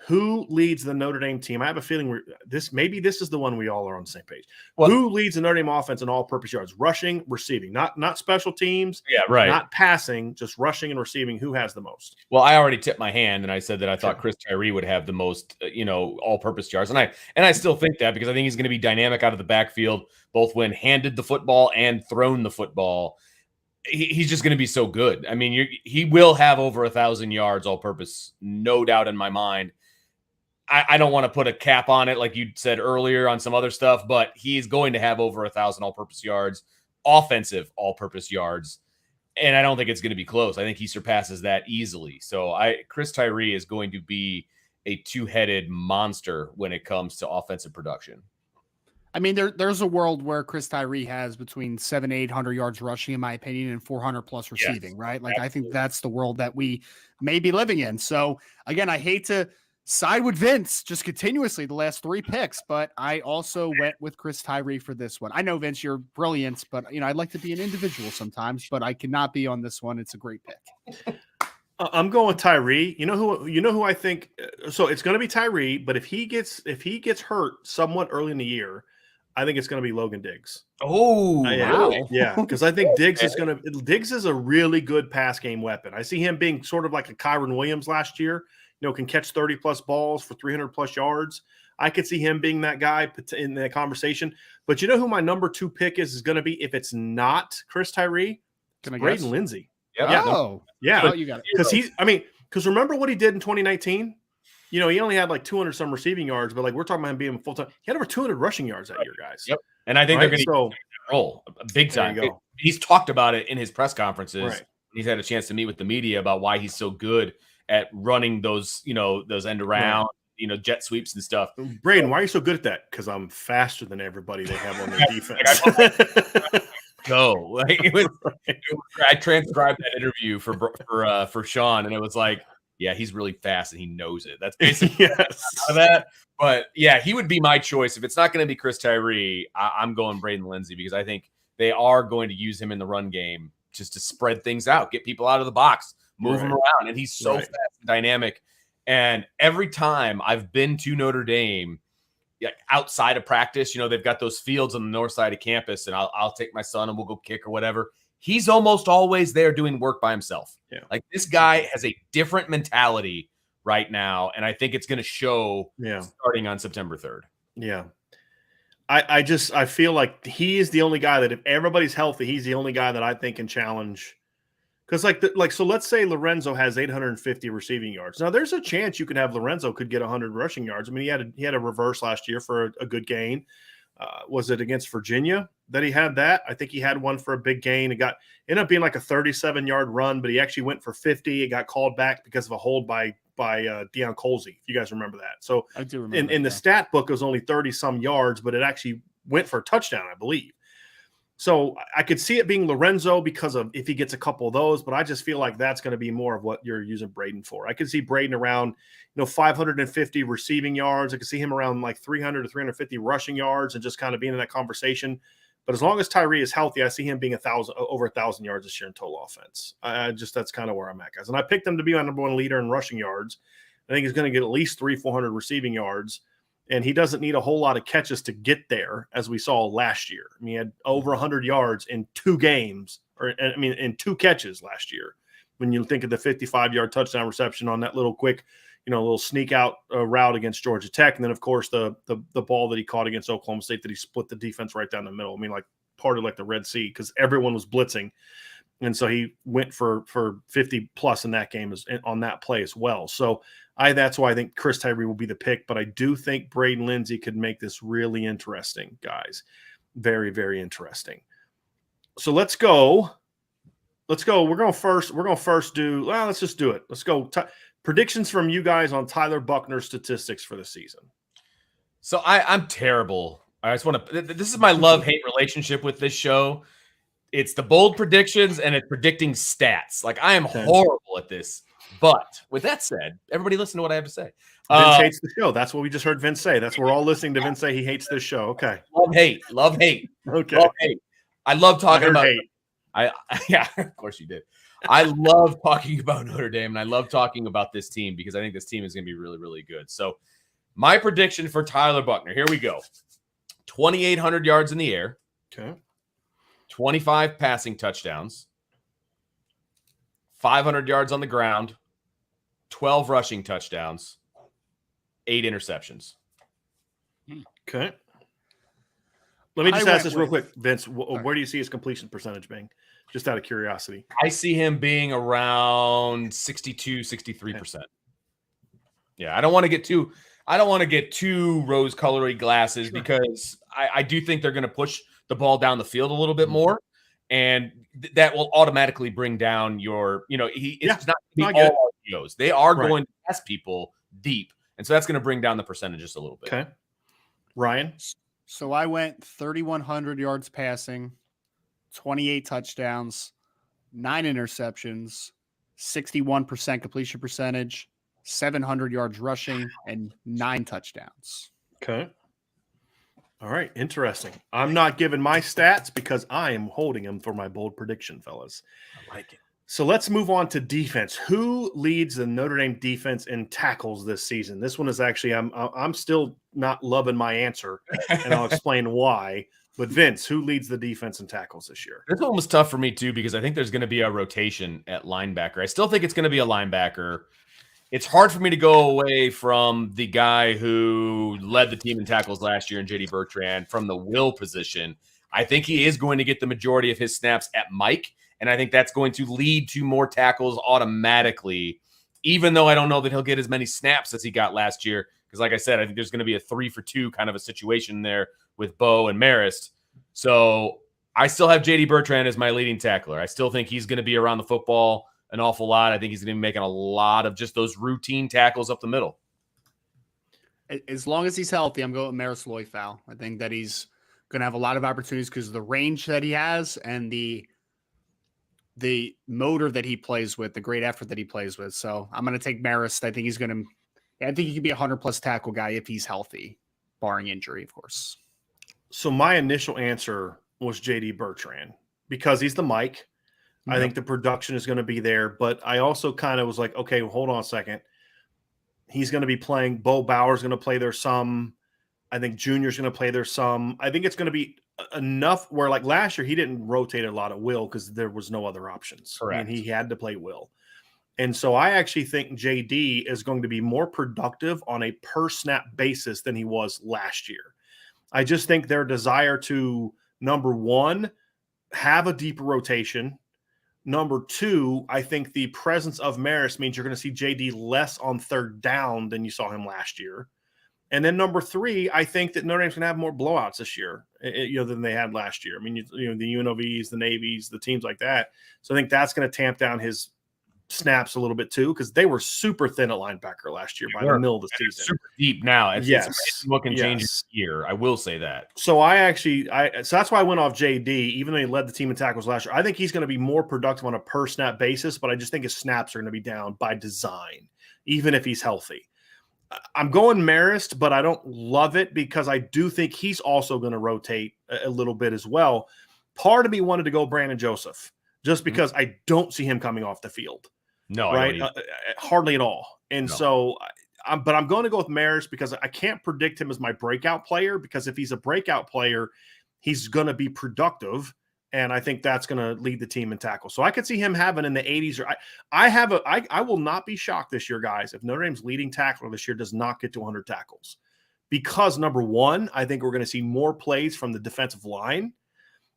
S1: Who leads the Notre Dame team? I have a feeling this is the one we all are on the same page. Well, who leads the Notre Dame offense in all-purpose yards? Rushing, receiving, not special teams.
S2: Yeah, right.
S1: Not passing, just rushing and receiving. Who has the most?
S2: Well, I already tipped my hand, and I said that I thought Chris Tyree would have the most, all-purpose yards, and I still think that because I think he's going to be dynamic out of the backfield, both when handed the football and thrown the football. He's just going to be so good. I mean, he will have over 1,000 yards all-purpose, no doubt in my mind. I don't want to put a cap on it like you said earlier on some other stuff, but he's going to have over 1,000 all-purpose yards, offensive all-purpose yards, and I don't think it's going to be close. I think he surpasses that easily. So Chris Tyree is going to be a two-headed monster when it comes to offensive production.
S3: I mean, there's a world where Chris Tyree has between 700-800 yards rushing, in my opinion, and 400 plus receiving, right? Like, absolutely. I think that's the world that we may be living in. So again, I hate to side with Vince just continuously the last 3 picks, but I also went with Chris Tyree for this one. I know, Vince, you're brilliant, but I'd like to be an individual sometimes, but I cannot be on this one. It's a great pick.
S1: I'm going Tyree. You know who I think. So it's going to be Tyree, but if he gets hurt somewhat early in the year, I think it's going to be Logan Diggs.
S2: Oh, wow.
S1: Yeah, because I think Diggs is a really good pass game weapon. I see him being sort of like a Kyron Williams last year. Can catch 30 plus balls for 300 plus yards. I could see him being that guy in that conversation. But you know who my number 2 pick is going to be if it's not Chris Tyree? Braden Lindsey.
S2: Yep.
S1: Yeah.
S3: Oh,
S1: yeah.
S3: Oh, you got it.
S1: Because remember what he did in 2019? He only had like 200 some receiving yards, but like we're talking about him being full time. He had over 200 rushing yards that year, guys.
S2: Yep. And I think they're going to roll big time. He's talked about it in his press conferences. Right. He's had a chance to meet with the media about why he's so good at running those end around, jet sweeps and stuff.
S1: Braden, why are you so good at that? Because I'm faster than everybody they have on their defense.
S2: I transcribed that interview for Sean, and it was like, yeah, he's really fast and he knows it. That's basically that. But yeah, he would be my choice. If it's not going to be Chris Tyree, I'm going Braden Lindsey because I think they are going to use him in the run game just to spread things out, get people out of the box, move him around. And he's so fast and dynamic. And every time I've been to Notre Dame, outside of practice, they've got those fields on the north side of campus, and I'll take my son and we'll go kick or whatever. He's almost always there doing work by himself. Yeah. Like this guy has a different mentality right now, and I think it's going to show starting on September 3rd.
S1: Yeah. I feel like he is the only guy that if everybody's healthy, he's the only guy that I think can challenge. Because so let's say Lorenzo has 850 receiving yards. Now there's a chance you could have Lorenzo could get 100 rushing yards. I mean, he had a reverse last year for a good gain. Was it against Virginia that he had that? I think he had one for a big gain. It ended up being like a 37-yard run, but he actually went for 50. It got called back because of a hold by Deion Colsey, if you guys remember that. So
S3: I do remember
S1: in the stat book, it was only 30-some yards, but it actually went for a touchdown, I believe. So I could see it being Lorenzo because of if he gets a couple of those, but I just feel like that's going to be more of what you're using Braden for. I could see Braden around, 550 receiving yards. I could see him around like 300 to 350 rushing yards and just kind of being in that conversation. But as long as Tyree is healthy, I see him being over 1,000 yards this year in total offense. That's kind of where I'm at, guys. And I picked him to be my number 1 leader in rushing yards. I think he's going to get at least 300-400 receiving yards. And he doesn't need a whole lot of catches to get there, as we saw last year. I mean, he had over 100 yards in 2 games, in 2 catches last year. When you think of the 55-yard touchdown reception on that little quick, little sneak out route against Georgia Tech, and then of course the ball that he caught against Oklahoma State that he split the defense right down the middle. I mean, like part of like the Red Sea because everyone was blitzing, and so he went for 50 plus in that game on that play as well. So. That's why I think Chris Tyree will be the pick, but I do think Braden Lindsey could make this really interesting, guys. Very, very interesting. So let's go. We're going first. We're going to first do, let's just do it. Let's go. Predictions from you guys on Tyler Buckner's statistics for the season.
S2: So I'm terrible I just want to. This is my love-hate relationship with this show. It's the bold predictions and it's predicting stats. Like, I am horrible at this. But with that said, everybody listen to what I have to say.
S1: Vince hates the show. That's what we just heard Vince say. That's we're all listening to Vince say he hates this show. Okay.
S2: Love hate.
S1: Okay.
S2: Love hate. I love talking about
S1: hate.
S2: Yeah, of course you did. I love talking about Notre Dame, and I love talking about this team because I think this team is going to be really, really good. So my prediction for Tyler Buckner, here we go. 2,800 yards in the air.
S1: Okay.
S2: 25 passing touchdowns. 500 yards on the ground. 12 rushing touchdowns. 8 interceptions.
S1: Okay. Let me just ask this real quick, Vince. Where do you see his completion percentage being? Just out of curiosity.
S2: I see him being around 62, 63%. Yeah, I don't want to get too rose-colored glasses because I do think they're going to push the ball down the field a little bit more, and that will automatically bring down your, it's not going to be all RPOs. They are going to test people deep, and so that's going to bring down the percentage just a little bit.
S1: Okay. Ryan?
S3: So I went 3,100 yards passing, 28 touchdowns, 9 interceptions, 61% completion percentage, 700 yards rushing, and 9 touchdowns.
S1: Okay. All right. Interesting. I'm not giving my stats because I am holding them for my bold prediction, fellas.
S2: I like it.
S1: So let's move on to defense. Who leads the Notre Dame defense in tackles this season? This one is actually, I'm still not loving my answer, and I'll explain why. But Vince, who leads the defense in tackles this year?
S2: This one was tough for me too because I think there's going to be a rotation at linebacker. I still think it's going to be a linebacker. It's hard for me to go away from the guy who led the team in tackles last year in J.D. Bertrand from the will position. I think he is going to get the majority of his snaps at Mike, and I think that's going to lead to more tackles automatically, even though I don't know that he'll get as many snaps as he got last year. Because like I said, I think there's going to be a 3-for-2 kind of a situation there with Bo and Marist. So I still have J.D. Bertrand as my leading tackler. I still think he's going to be around the football an awful lot. I think he's going to be making a lot of just those routine tackles up the middle.
S3: As long as he's healthy, I'm going with Marist Loifow. I think that he's going to have a lot of opportunities because of the range that he has and the motor that he plays with, the great effort that he plays with. So I'm going to take Marist. I think he could be a 100+ tackle guy if he's healthy, barring injury, of course.
S1: So my initial answer was J.D. Bertrand because he's the Mike. I think the production is going to be there, but I also kind of was like, okay, well, hold on a second. He's going to be playing. Bo Bauer's going to play there some. I think Junior's going to play there some. I think it's going to be enough where, like last year, he didn't rotate a lot of Will because there was no other options.
S2: Correct.
S1: And he had to play Will. And so I actually think JD is going to be more productive on a per snap basis than he was last year. I just think their desire to, number one, have a deeper rotation. Number two, I think the presence of Marist means you're going to see JD less on third down than you saw him last year. And then number three, I think that Notre Dame's going to have more blowouts this year, than they had last year. I mean, the UNLVs, the Navies, the teams like that. So I think that's going to tamp down his snaps a little bit too, because they were super thin at linebacker last year by the middle of the season.
S2: Super deep now. It's
S1: yes.
S2: What can change this year. I will say that.
S1: So so that's why I went off JD, even though he led the team in tackles last year. I think he's going to be more productive on a per snap basis, but I just think his snaps are going to be down by design, even if he's healthy. I'm going Marist, but I don't love it because I do think he's also going to rotate a little bit as well. Part of me wanted to go Brandon Joseph just because I don't see him coming off the field.
S2: No,
S1: right? Hardly at all. And so, but I'm going to go with Marist because I can't predict him as my breakout player because if he's a breakout player, he's going to be productive. And I think that's going to lead the team in tackles. So I could see him having in the 80s. Or I will not be shocked this year, guys, if Notre Dame's leading tackler this year does not get to 100 tackles. Because number one, I think we're going to see more plays from the defensive line.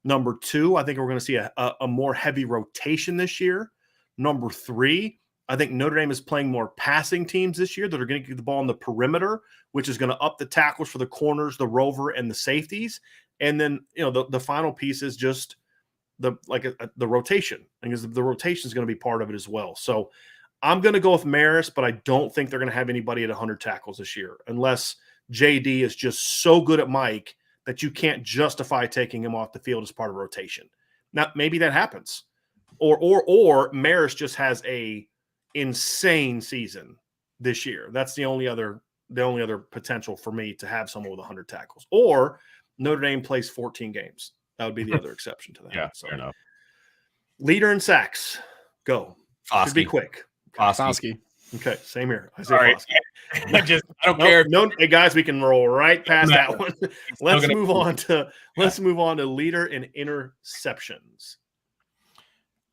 S1: Number two, I think we're going to see a more heavy rotation this year. Number three, I think Notre Dame is playing more passing teams this year that are going to get the ball on the perimeter, which is going to up the tackles for the corners, the rover, and the safeties. And then, the final piece is just the rotation. Because the rotation is going to be part of it as well. So I'm going to go with Marist, but I don't think they're going to have anybody at 100 tackles this year unless JD is just so good at Mike that you can't justify taking him off the field as part of rotation. Now, maybe that happens. Or Maris just has a insane season this year. That's the only other potential for me to have someone with 100 tackles. Or Notre Dame plays 14 games. That would be the other exception to that.
S2: Yeah,
S1: so,
S2: fair enough.
S1: Leader in sacks. Go.
S2: Foskey.
S1: Should be quick.
S3: Foskey.
S1: Okay, same here. I say
S2: All right.
S1: Foskey.
S2: I don't care.
S1: No, hey guys, we can roll right past that one. Let's move on to leader in interceptions.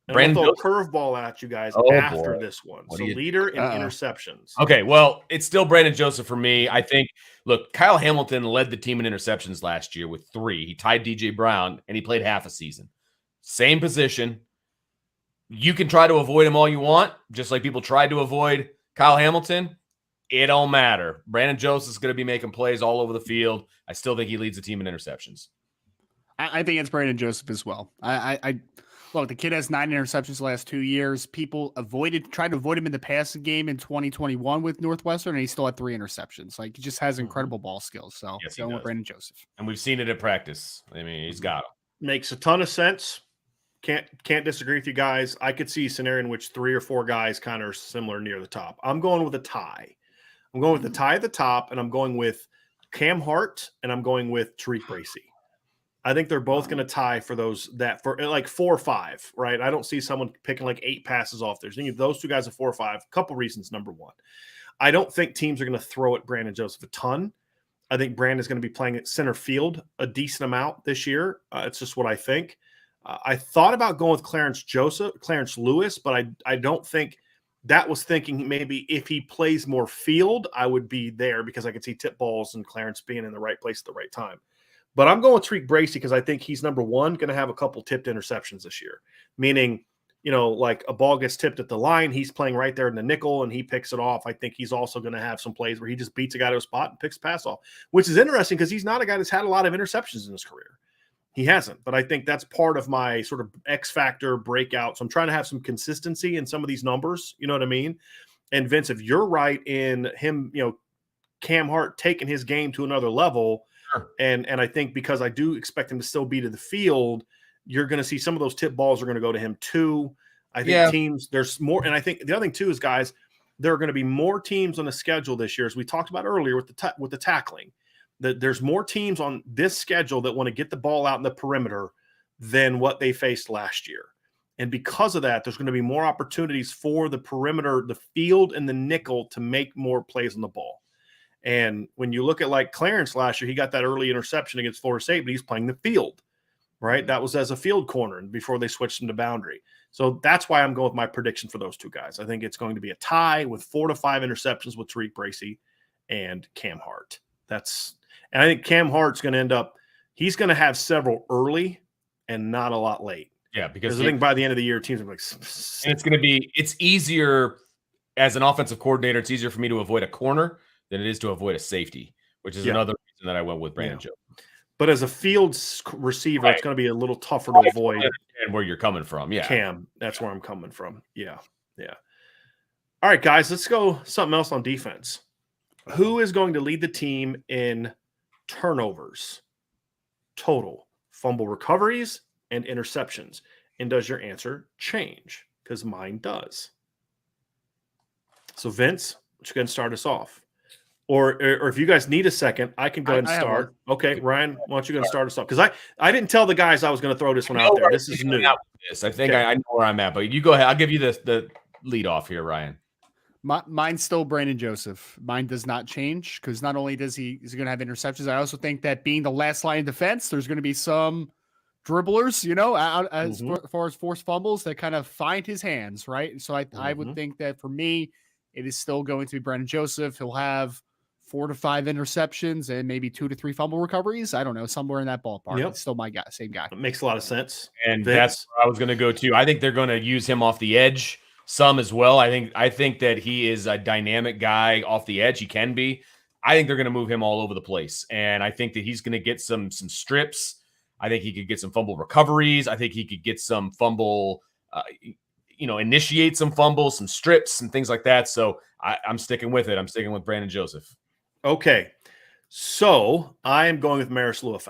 S1: And
S2: Brandon
S1: I'll throw a curveball at you guys after this one. So leader in interceptions.
S2: Okay, well, it's still Brandon Joseph for me. I think, look, Kyle Hamilton led the team in interceptions last year with 3. He tied DJ Brown, and he played half a season. Same position. You can try to avoid him all you want, just like people tried to avoid Kyle Hamilton. It don't matter. Brandon Joseph's going to be making plays all over the field. I still think he leads the team in interceptions.
S3: I think it's Brandon Joseph as well. Look, the kid has 9 interceptions the last 2 years. People tried to avoid him in the passing game in 2021 with Northwestern, and he still had 3 interceptions. Like, he just has incredible ball skills. So,
S2: yes,
S3: going with Brandon Joseph.
S2: And we've seen it at practice. I mean, he's got them.
S1: Makes a ton of sense. Can't disagree with you guys. I could see a scenario in which 3 or 4 guys kind of are similar near the top. I'm going with a tie. I'm going with the tie at the top, and I'm going with Cam Hart, and I'm going with Tariq Bracy. I think they're both going to tie for like 4 or 5, right? I don't see someone picking like 8 passes off there. So those 2 guys are 4 or 5. A couple reasons. Number one, I don't think teams are going to throw at Brandon Joseph a ton. I think Brandon's going to be playing at center field a decent amount this year. It's just what I think. I thought about going with Clarence Lewis, but I don't think that was thinking maybe if he plays more field, I would be there because I could see tip balls and Clarence being in the right place at the right time. But I'm going with Tariq Bracy because I think he's, number one, going to have a couple tipped interceptions this year. Meaning, like a ball gets tipped at the line, he's playing right there in the nickel and he picks it off. I think he's also going to have some plays where he just beats a guy to a spot and picks a pass off, which is interesting because he's not a guy that's had a lot of interceptions in his career. He hasn't, but I think that's part of my sort of X factor breakout. So I'm trying to have some consistency in some of these numbers. You know what I mean? And Vince, if you're right in him, Cam Hart taking his game to another level, and I think because I do expect him to still be to the field, you're going to see some of those tip balls are going to go to him too. I think teams, there's more. And I think the other thing too is, guys, there are going to be more teams on the schedule this year, as we talked about earlier with the tackling. There's more teams on this schedule that want to get the ball out in the perimeter than what they faced last year. And because of that, there's going to be more opportunities for the perimeter, the field, and the nickel to make more plays on the ball. And when you look at like Clarence last year, he got that early interception against Florida State, but he's playing the field, right? That was as a field corner before they switched him to boundary. So that's why I'm going with my prediction for those 2 guys. I think it's going to be a tie with 4 to 5 interceptions with Tariq Bracy and Cam Hart. And I think Cam Hart's going to end up, he's going to have several early and not a lot late.
S2: Yeah, because
S1: I think by the end of the year, teams are like,
S2: and it's easier as an offensive coordinator. It's easier for me to avoid a corner than it is to avoid a safety, which is another reason that I went with Brandon Jones.
S1: But as a field receiver, it's going to be a little tougher to avoid.
S2: And where you're coming from,
S1: Cam, that's where I'm coming from. Yeah. All right, guys, let's go something else on defense. Who is going to lead the team in turnovers, total, fumble recoveries, and interceptions? And does your answer change? Because mine does. So, Vince, why don't you go ahead and start us off? Or if you guys need a second, I can go ahead and start. Okay, Ryan, why don't you go and start us off? Because I didn't tell the guys I was going to throw this one out there. This is new.
S2: I think I know where I'm at, but you go ahead. I'll give you the lead off here, Ryan.
S3: Mine's still Brandon Joseph. Mine does not change because not only is he going to have interceptions, I also think that being the last line of defense, there's going to be some dribblers, out as far as forced fumbles that kind of find his hands, right? So I would think that for me, it is still going to be Brandon Joseph. He'll have 4 to 5 interceptions and maybe 2 to 3 fumble recoveries. I don't know, somewhere in that ballpark. Yep. It's still my guy, same guy.
S1: It makes a lot of sense.
S2: And that's where I was going to go to. I think they're going to use him off the edge some as well. I think that he is a dynamic guy off the edge. He can be. I think they're going to move him all over the place. And I think that he's going to get some strips. I think he could get some fumble recoveries. I think he could get some fumble, initiate some fumbles, some strips and things like that. So I'm sticking with it. I'm sticking with Brandon Joseph.
S1: Okay. So I am going with Marissa Lewis.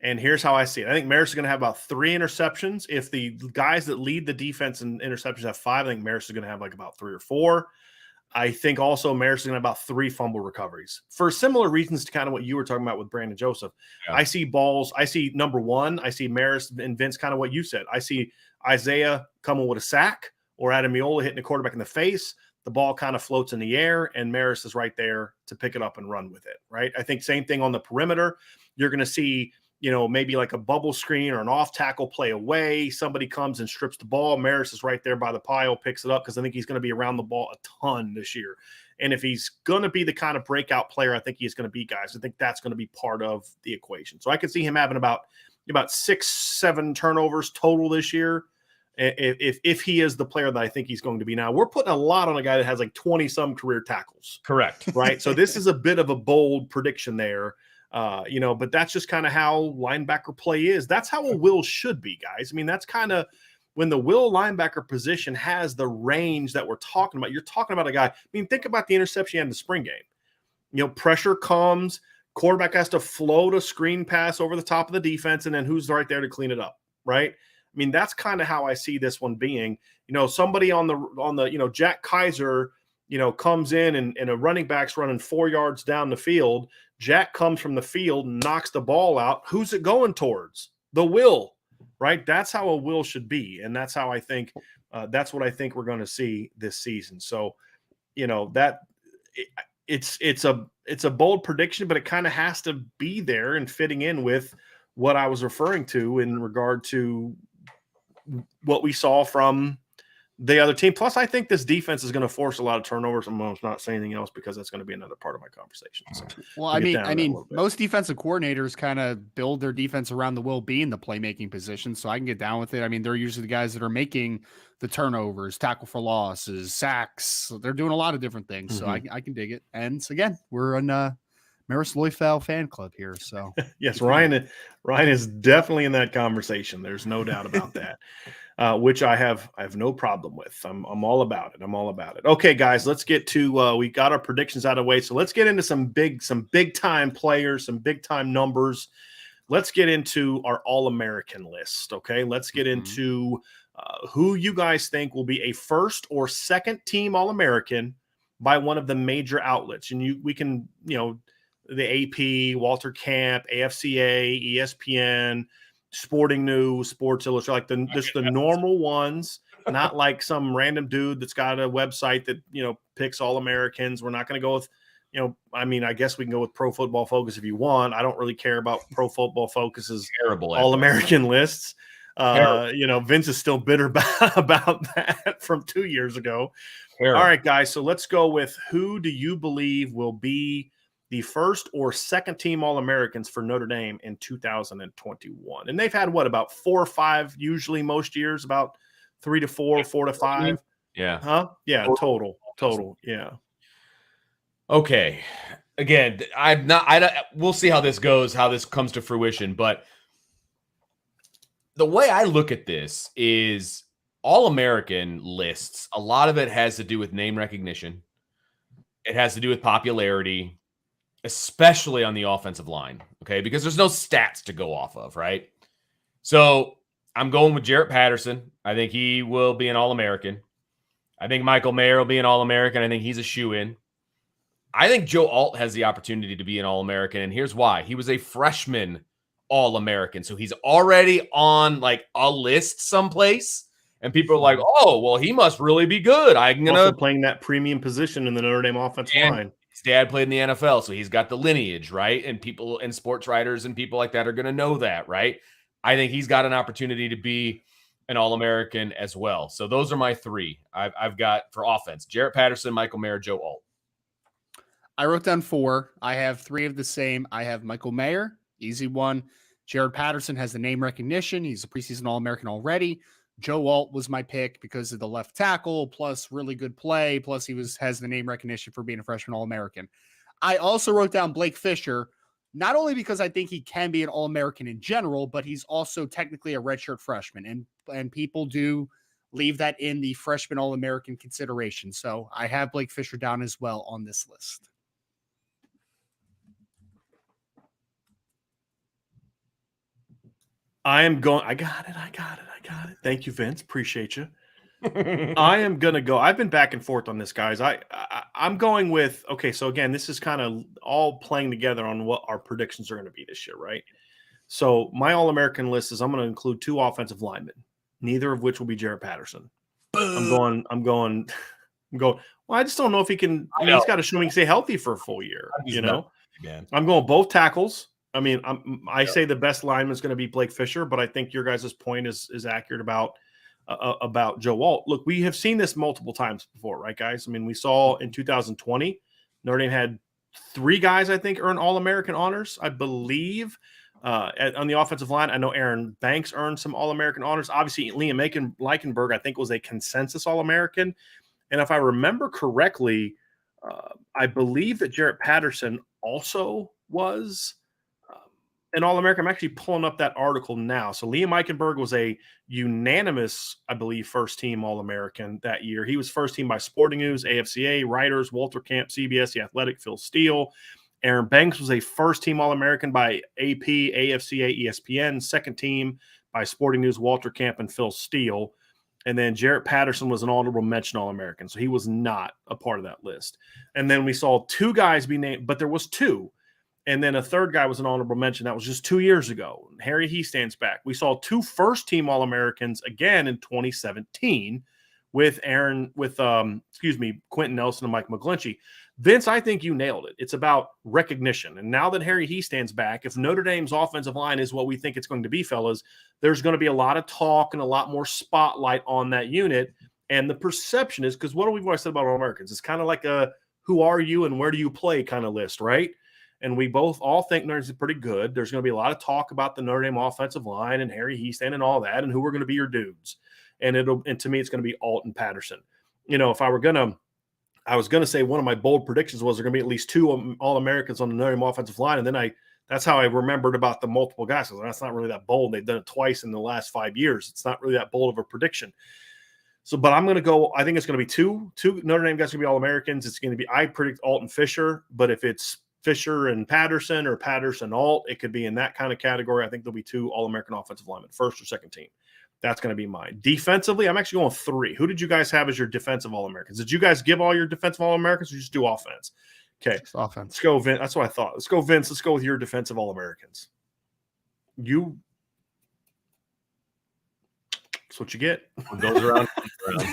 S1: And here's how I see it. I think Marist is going to have about 3 interceptions. If the guys that lead the defense in interceptions have 5, I think Marist is going to have like about 3 or 4. I think also Marist is going to have about 3 fumble recoveries for similar reasons to kind of what you were talking about with Brandon Joseph. Yeah. I see balls. I see number 1. I see Marist and Vince, kind of what you said. I see Isaiah coming with a sack or Adamiola hitting the quarterback in the face. The ball kind of floats in the air, and Marist is right there to pick it up and run with it, right? I think same thing on the perimeter. You're going to see, maybe like a bubble screen or an off tackle play away. Somebody comes and strips the ball. Marist is right there by the pile, picks it up, because I think he's going to be around the ball a ton this year. And if he's going to be the kind of breakout player I think he's going to be, guys, I think that's going to be part of the equation. So I could see him having about 6-7 turnovers total this year. If he is the player that I think he's going to be. Now, we're putting a lot on a guy that has like 20-some career tackles.
S2: Correct.
S1: Right? So this is a bit of a bold prediction there. But that's just kind of how linebacker play is. That's how a will should be, guys. I mean, that's kind of when the will linebacker position has the range that we're talking about. You're talking about a guy. I mean, think about the interception he had in the spring game. Pressure comes, quarterback has to float a screen pass over the top of the defense, and then who's right there to clean it up, right? I mean, that's kind of how I see this one being. Somebody on the Jack Kaiser, comes in and a running back's running 4 yards down the field. Jack comes from the field and knocks the ball out. Who's it going towards? The will, right? That's how a will should be. And that's how I think that's what I think we're going to see this season. So, that it's a bold prediction, but it kind of has to be there and fitting in with what I was referring to in regard to what we saw from the other team. Plus, I think this defense is going to force a lot of turnovers. I'm not saying anything else because that's going to be another part of my conversation. So
S3: well, I mean, most defensive coordinators kind of build their defense around the will being the playmaking position. So I can get down with it. I mean, they're usually the guys that are making the turnovers, tackle for losses, sacks. So they're doing a lot of different things. So I can dig it. And again, we're in Marist Lewis fan club here. So
S1: yes, Ryan is definitely in that conversation. There's no doubt about that. Which I have no problem with. I'm all about it. I'm all about it. Okay, guys, let's get to we got our predictions out of the way. So let's get into some big time players, some big time numbers. Let's get into our All-American list. Okay, let's get into who you guys think will be a first or second team All-American by one of the major outlets. And we can, the AP, Walter Camp, AFCA, ESPN, Sporting News, Sports Illustrated, like the normal ones, not like some random dude that's got a website that, picks All-Americans. We're not going to go with, I guess we can go with Pro Football Focus if you want. I don't really care about Pro Football Focus's terrible All-American lists. Vince is still bitter about that from 2 years ago. Terrible. All right, guys. So let's go with who do you believe will be the first or second team All-Americans for Notre Dame in 2021. And they've had about 4 or 5, usually most years, about 3 to 4, 4 to 5.
S2: Yeah.
S1: Huh? Yeah. Total. Yeah.
S2: Okay. Again, we'll see how this goes, how this comes to fruition. But the way I look at this is All-American lists. A lot of it has to do with name recognition. It has to do with popularity, especially on the offensive line, okay? Because there's no stats to go off of, right? So I'm going with Jarrett Patterson. I think he will be an All-American. I think Michael Mayer will be an All-American. I think he's a shoo-in. I think Joe Alt has the opportunity to be an All-American, and here's why. He was a freshman All-American, so he's already on like a list someplace, and people are like, oh, well, he must really be good. I'm going to
S1: playing that premium position in the Notre Dame offensive line.
S2: His dad played in the NFL, so he's got the lineage, right? And people and sports writers and people like that are going to know that, right? I think he's got an opportunity to be an All-American as well. So those are my 3. I've got for offense: Jarrett Patterson, Michael Mayer, Joe Alt.
S3: I wrote down 4. I have 3 of the same. I have Michael Mayer, easy one. Jarrett Patterson has the name recognition. He's a preseason All-American already. Joe Alt was my pick because of the left tackle, plus really good play, plus he has the name recognition for being a freshman All-American. I also wrote down Blake Fisher, not only because I think he can be an All-American in general, but he's also technically a redshirt freshman, and people do leave that in the freshman All-American consideration. So I have Blake Fisher down as well on this list.
S1: I got it. Thank you, Vince. Appreciate you. I am going to go. I've been back and forth on this, guys. I'm going with, okay, so again, this is kind of all playing together on what our predictions are going to be this year, right? So my All-American list is I'm going to include 2 offensive linemen, neither of which will be Jarrett Patterson. I'm going. Well, I just don't know if he can. I mean, he's got to show me he can stay healthy for a full year, I'm going both tackles. I mean, I say the best lineman is going to be Blake Fisher, but I think your guys' point is accurate about Joe Alt. Look, we have seen this multiple times before, right, guys? I mean, we saw in 2020, Notre Dame had 3 guys, I think, earn All-American honors, I believe, on the offensive line. I know Aaron Banks earned some All-American honors. Obviously, Liam Eichenberg, I think, was a consensus All-American. And if I remember correctly, I believe that Jarrett Patterson also was an All-American. I'm actually pulling up that article now. So Liam Eichenberg was a unanimous, I believe, first-team All-American that year. He was first-team by Sporting News, AFCA, Writers, Walter Camp, CBS, The Athletic, Phil Steele. Aaron Banks was a first-team All-American by AP, AFCA, ESPN, second-team by Sporting News, Walter Camp, and Phil Steele. And then Jarrett Patterson was an honorable mention All-American, so he was not a part of that list. And then we saw 2 guys be named, but there was 2. And then a third guy was an honorable mention. That was just 2 years ago. Harry Hiestands back. We saw 2 first-team All-Americans again in 2017 with Quentin Nelson and Mike McGlinchey. Vince, I think you nailed it. It's about recognition. And now that Harry Hiestands back, if Notre Dame's offensive line is what we think it's going to be, fellas, there's going to be a lot of talk and a lot more spotlight on that unit. And the perception is, because what have we always said about All-Americans? It's kind of like a who are you and where do you play kind of list, right? And we all think Notre Dame's pretty good. There's going to be a lot of talk about the Notre Dame offensive line and Harry Hiestand and all that and who are going to be your dudes. And to me, it's going to be Alt and Patterson. If I was going to say one of my bold predictions was there going to be at least 2 All-Americans on the Notre Dame offensive line. And then that's how I remembered about the multiple guys. So that's not really that bold. They've done it twice in the last 5 years. It's not really that bold of a prediction. So, but I'm going to go, I think it's going to be two Notre Dame guys going to be All-Americans. It's going to be, I predict Alt and Fisher, but if it's Fisher and Patterson or Patterson Alt, it could be in that kind of category. I think there'll be 2 All-American offensive linemen, first or second team. That's going to be mine. Defensively, I'm actually going 3. Who did you guys have as your defensive All-Americans? Did you guys give all your defensive All-Americans or just do offense? Okay.
S3: Just offense.
S1: Let's go, Vince. That's what I thought. Let's go, Vince. Let's go with your defensive All-Americans. That's what you get.
S2: What goes around, comes around.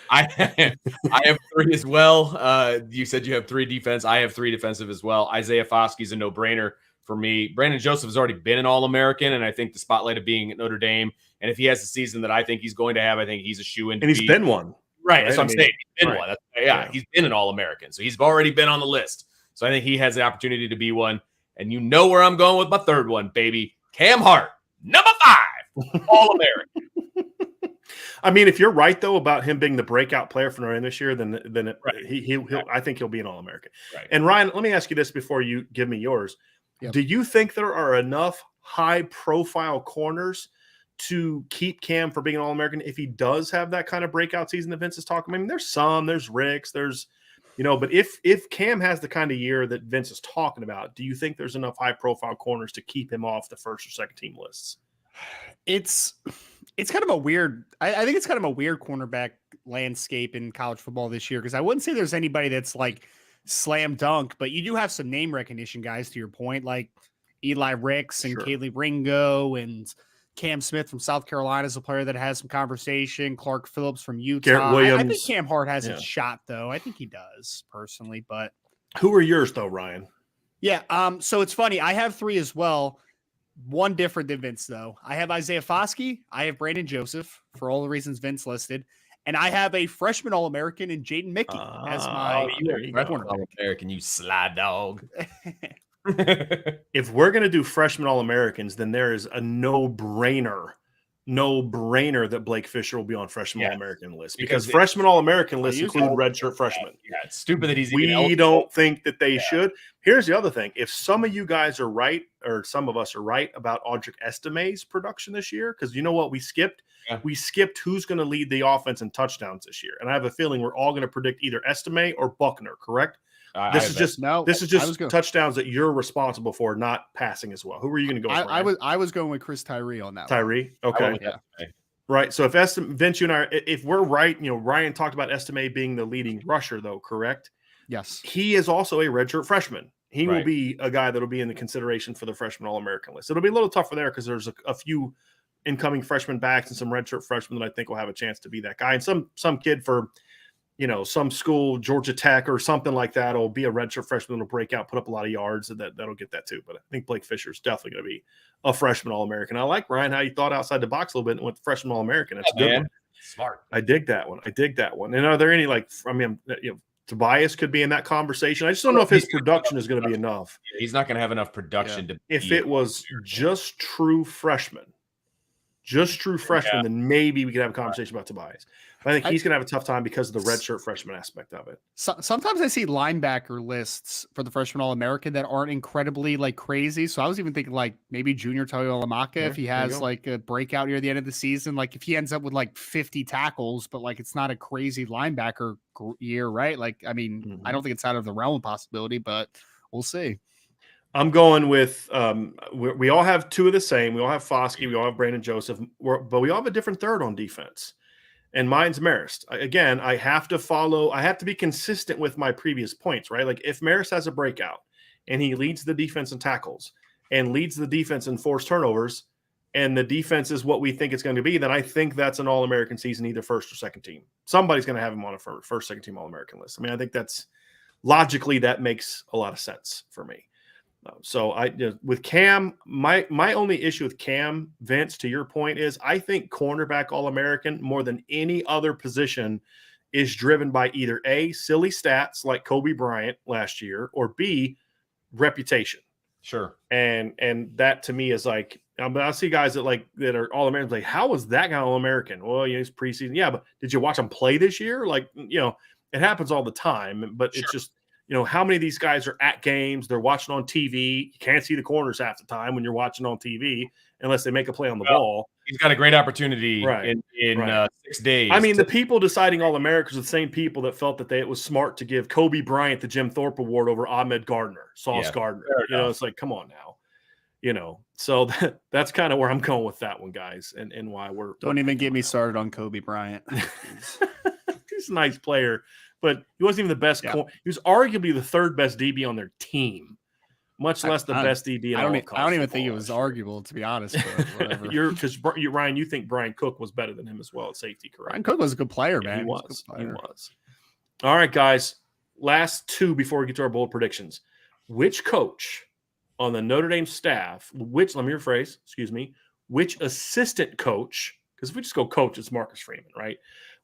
S2: I have 3 as well. You said you have 3 defense. I have 3 defensive as well. Isaiah Foskey's a no-brainer for me. Brandon Joseph has already been an All-American, and I think the spotlight of being at Notre Dame, and if he has the season that I think he's going to have, I think he's a shoo-in.
S1: And he's been one.
S2: Right. That's what I'm saying. He's been one. He's been an All-American. So he's already been on the list. So I think he has the opportunity to be one. And you know where I'm going with my third one, baby. Cam Hart, number 5, All-American.
S1: I mean, if you're right though about him being the breakout player for Notre Dame this year, then I think he'll be an All-American. Right. And Ryan, let me ask you this before you give me yours. Yep. Do you think there are enough high-profile corners to keep Cam for being an All-American if he does have that kind of breakout season that Vince is talking about? I mean, there's Ricks, but if Cam has the kind of year that Vince is talking about, do you think there's enough high-profile corners to keep him off the first or second team lists?
S3: It's kind of a weird. I think it's kind of a weird cornerback landscape in college football this year because I wouldn't say there's anybody that's like slam dunk, but you do have some name recognition guys to your point, like Eli Ricks and sure. Kaylee Ringo and Cam Smith from South Carolina is a player that has some conversation. Clark Phillips from Utah.
S1: Garrett Williams.
S3: I think Cam Hart has a shot though. I think he does personally, but
S1: who are yours though, Ryan?
S3: Yeah. So it's funny. I have 3 as well. One different than Vince though. I have Isaiah Foskey. I have Brandon Joseph for all the reasons Vince listed. And I have a freshman All-American in Jaden Mickey as my
S2: All-American, you sly dog.
S1: If we're going to do freshman All-Americans, then there is a no-brainer that Blake Fisher will be on freshman All-American list because freshman All-American lists include redshirt freshmen.
S2: Yeah, it's stupid that he's
S1: We don't think that they should. Here's the other thing. If some of you guys are right, or some of us are right about Audric Estime's production this year, because you know what we skipped? Yeah. We skipped who's going to lead the offense in touchdowns this year. And I have a feeling we're all going to predict either Estime or Buckner, correct? This is just
S3: going
S1: touchdowns that you're responsible for, not passing as well. Who were you going to go with?
S3: I was going with Chris Tyree on that.
S1: Tyree, okay, right. So if Vince, you and I, if we're right, Ryan talked about Estime being the leading rusher, though, correct?
S3: Yes,
S1: he is also a redshirt freshman. He will be a guy that will be in the consideration for the freshman All-American list. It'll be a little tougher there because there's a few incoming freshman backs and some redshirt freshmen that I think will have a chance to be that guy. And some kid for, some school, Georgia Tech or something like that, will be a redshirt freshman that'll break out, put up a lot of yards, and that'll get that too. But I think Blake Fisher is definitely going to be a freshman All-American. I like, Ryan, how you thought outside the box a little bit and went freshman All-American. That's a good one.
S2: Smart.
S1: I dig that one. And are there any Tobias could be in that conversation. I just don't know if his production is going to be enough.
S2: He's not going to have enough production to.
S1: If it was just true freshmen, then maybe we could have a conversation about Tobias. But I think he's going to have a tough time because of the redshirt freshman aspect of it.
S3: Sometimes I see linebacker lists for the freshman All-American that aren't incredibly crazy. So I was even thinking maybe Junior Toyolamaka if he has a breakout near the end of the season, if he ends up with 50 tackles, but it's not a crazy linebacker year, right? I don't think it's out of the realm of possibility, but we'll see.
S1: I'm going with we all have two of the same. We all have Foskey. We all have Brandon Joseph, but we all have a different third on defense. And mine's Marist. Again, I have to be consistent with my previous points, right? If Marist has a breakout and he leads the defense in tackles and leads the defense in forced turnovers, and the defense is what we think it's going to be, then I think that's an All-American season, either first or second team. Somebody's going to have him on a first, second team All-American list. I think that's logically that makes a lot of sense for me. So with Cam, my only issue with Cam, Vince, to your point, is I think cornerback All-American more than any other position is driven by either A, silly stats like Kobe Bryant last year, or B, reputation.
S2: Sure. And
S1: that to me is I see guys that are All-Americans how was that guy All-American? Well, he's preseason. Yeah, but did you watch him play this year? It happens all the time, but It's just how many of these guys are at games? They're watching on TV. You can't see the corners half the time when you're watching on TV unless they make a play on the ball.
S2: He's got a great opportunity in 6 days.
S1: The people deciding All-Americans are the same people that felt that it was smart to give Kobe Bryant the Jim Thorpe Award over Ahmed Gardner, Sauce Gardner. It's come on now. So that's kind of where I'm going with that one, guys, and why we're –
S3: Don't even get me started on Kobe Bryant.
S1: He's a nice player. But he wasn't even the best. He was arguably the third best DB on their team, much less the best DB.
S3: I don't even think it was arguable, to be honest.
S1: Because Ryan, you think Brian Cook was better than him as well at safety, correct?
S3: Brian Cook was a good player, man.
S1: He was. All right, guys. Last two before we get to our bold predictions. Which coach on the Notre Dame staff? Let me rephrase. Excuse me. Which assistant coach? Because if we just go coach, it's Marcus Freeman, right?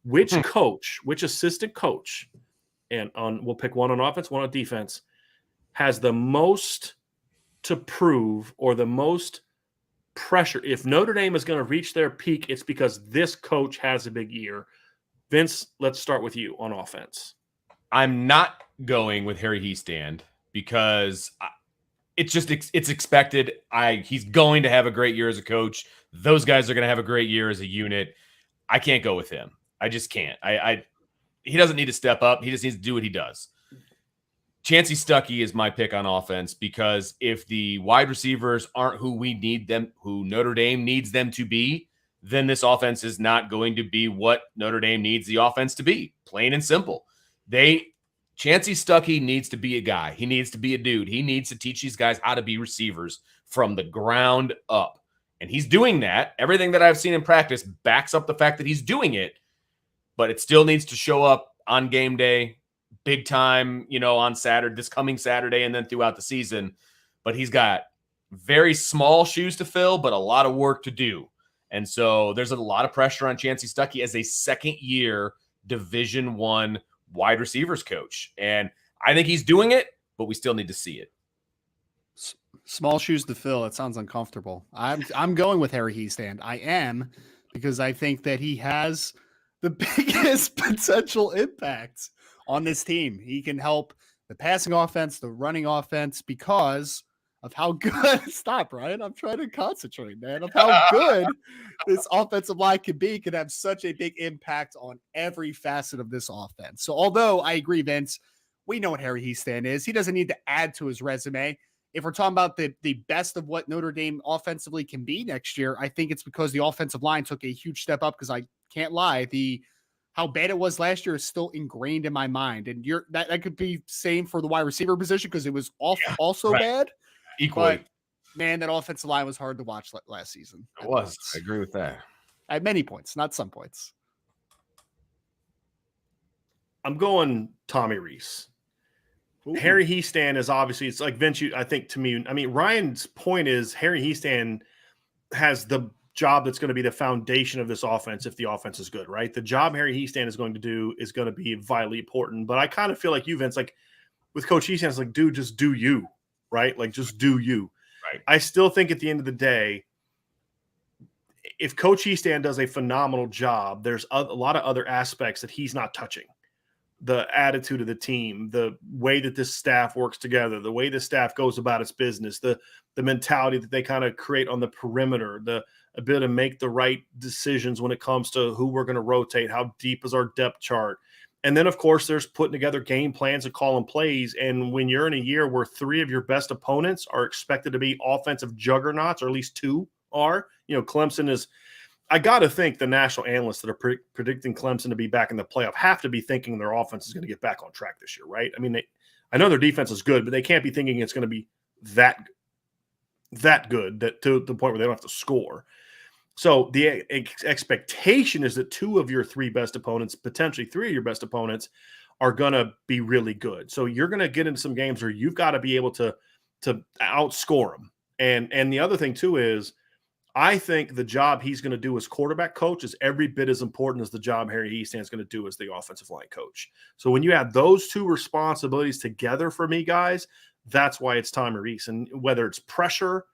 S1: Which assistant coach, and we'll pick one on offense, one on defense, has the most to prove or the most pressure? If Notre Dame is going to reach their peak, it's because this coach has a big year. Vince, let's start with you on offense.
S2: I'm not going with Harry Hiestand because it's expected. He's going to have a great year as a coach. Those guys are going to have a great year as a unit. I can't go with him. I just can't. He doesn't need to step up. He just needs to do what he does. Chancey Stuckey is my pick on offense because if the wide receivers aren't who we need them, who Notre Dame needs them to be, then this offense is not going to be what Notre Dame needs the offense to be. Plain and simple. Chancey Stuckey needs to be a guy. He needs to be a dude. He needs to teach these guys how to be receivers from the ground up. And he's doing that. Everything that I've seen in practice backs up the fact that he's doing it. But it still needs to show up on game day, big time, on Saturday, this coming Saturday, and then throughout the season. But he's got very small shoes to fill, but a lot of work to do. And so there's a lot of pressure on Chancey Stuckey as a second-year Division I wide receivers coach. And I think he's doing it, but we still need to see it.
S3: Small shoes to fill. It sounds uncomfortable. I'm going with Harry Hiestand. I am, because I think that he has the biggest potential impact on this team. He can help the passing offense, the running offense, because of how good – stop, Ryan. I'm trying to concentrate, man. Of how good this offensive line could have such a big impact on every facet of this offense. So although I agree, Vince, we know what Harry Hiestand is. He doesn't need to add to his resume. If we're talking about the best of what Notre Dame offensively can be next year, I think it's because the offensive line took a huge step up, because I can't lie, how bad it was last year is still ingrained in my mind. And that could be same for the wide receiver position, because it was also bad.
S2: Equally.
S3: But man, that offensive line was hard to watch last season.
S2: It was. I agree with that.
S3: At many points, not some points.
S1: I'm going Tommy Rees. Ooh. Harry Hiestand is obviously, it's like Vince, I think to me, I mean, Ryan's point is Harry Hiestand has the job that's going to be the foundation of this offense if the offense is good, right? The job Harry Hiestand is going to do is going to be vitally important. But I kind of feel like you, Vince, like with Coach Hiestand, it's like, dude, just do you, right? Like, just do you.
S2: Right.
S1: I still think at the end of the day, if Coach Hiestand does a phenomenal job, there's a lot of other aspects that he's not touching. The attitude of the team, the way that this staff works together, the way the staff goes about its business, the mentality that they kind of create on the perimeter, the ability to make the right decisions when it comes to who we're going to rotate, how deep is our depth chart. And then, of course, there's putting together game plans and calling plays. And when you're in a year where 3 of your best opponents are expected to be offensive juggernauts, or at least 2 are, Clemson is – I got to think the national analysts that are predicting Clemson to be back in the playoff have to be thinking their offense is going to get back on track this year, right? I mean, I know their defense is good, but they can't be thinking it's going to be that good that to the point where they don't have to score. So the expectation is that 2 of your 3 best opponents, potentially 3 of your best opponents, are going to be really good. So you're going to get into some games where you've got to be able to outscore them. And the other thing too is, I think the job he's going to do as quarterback coach is every bit as important as the job Harry Hiestand is going to do as the offensive line coach. So when you add those 2 responsibilities together for me, guys, that's why it's Tommy Rees. And whether it's pressure,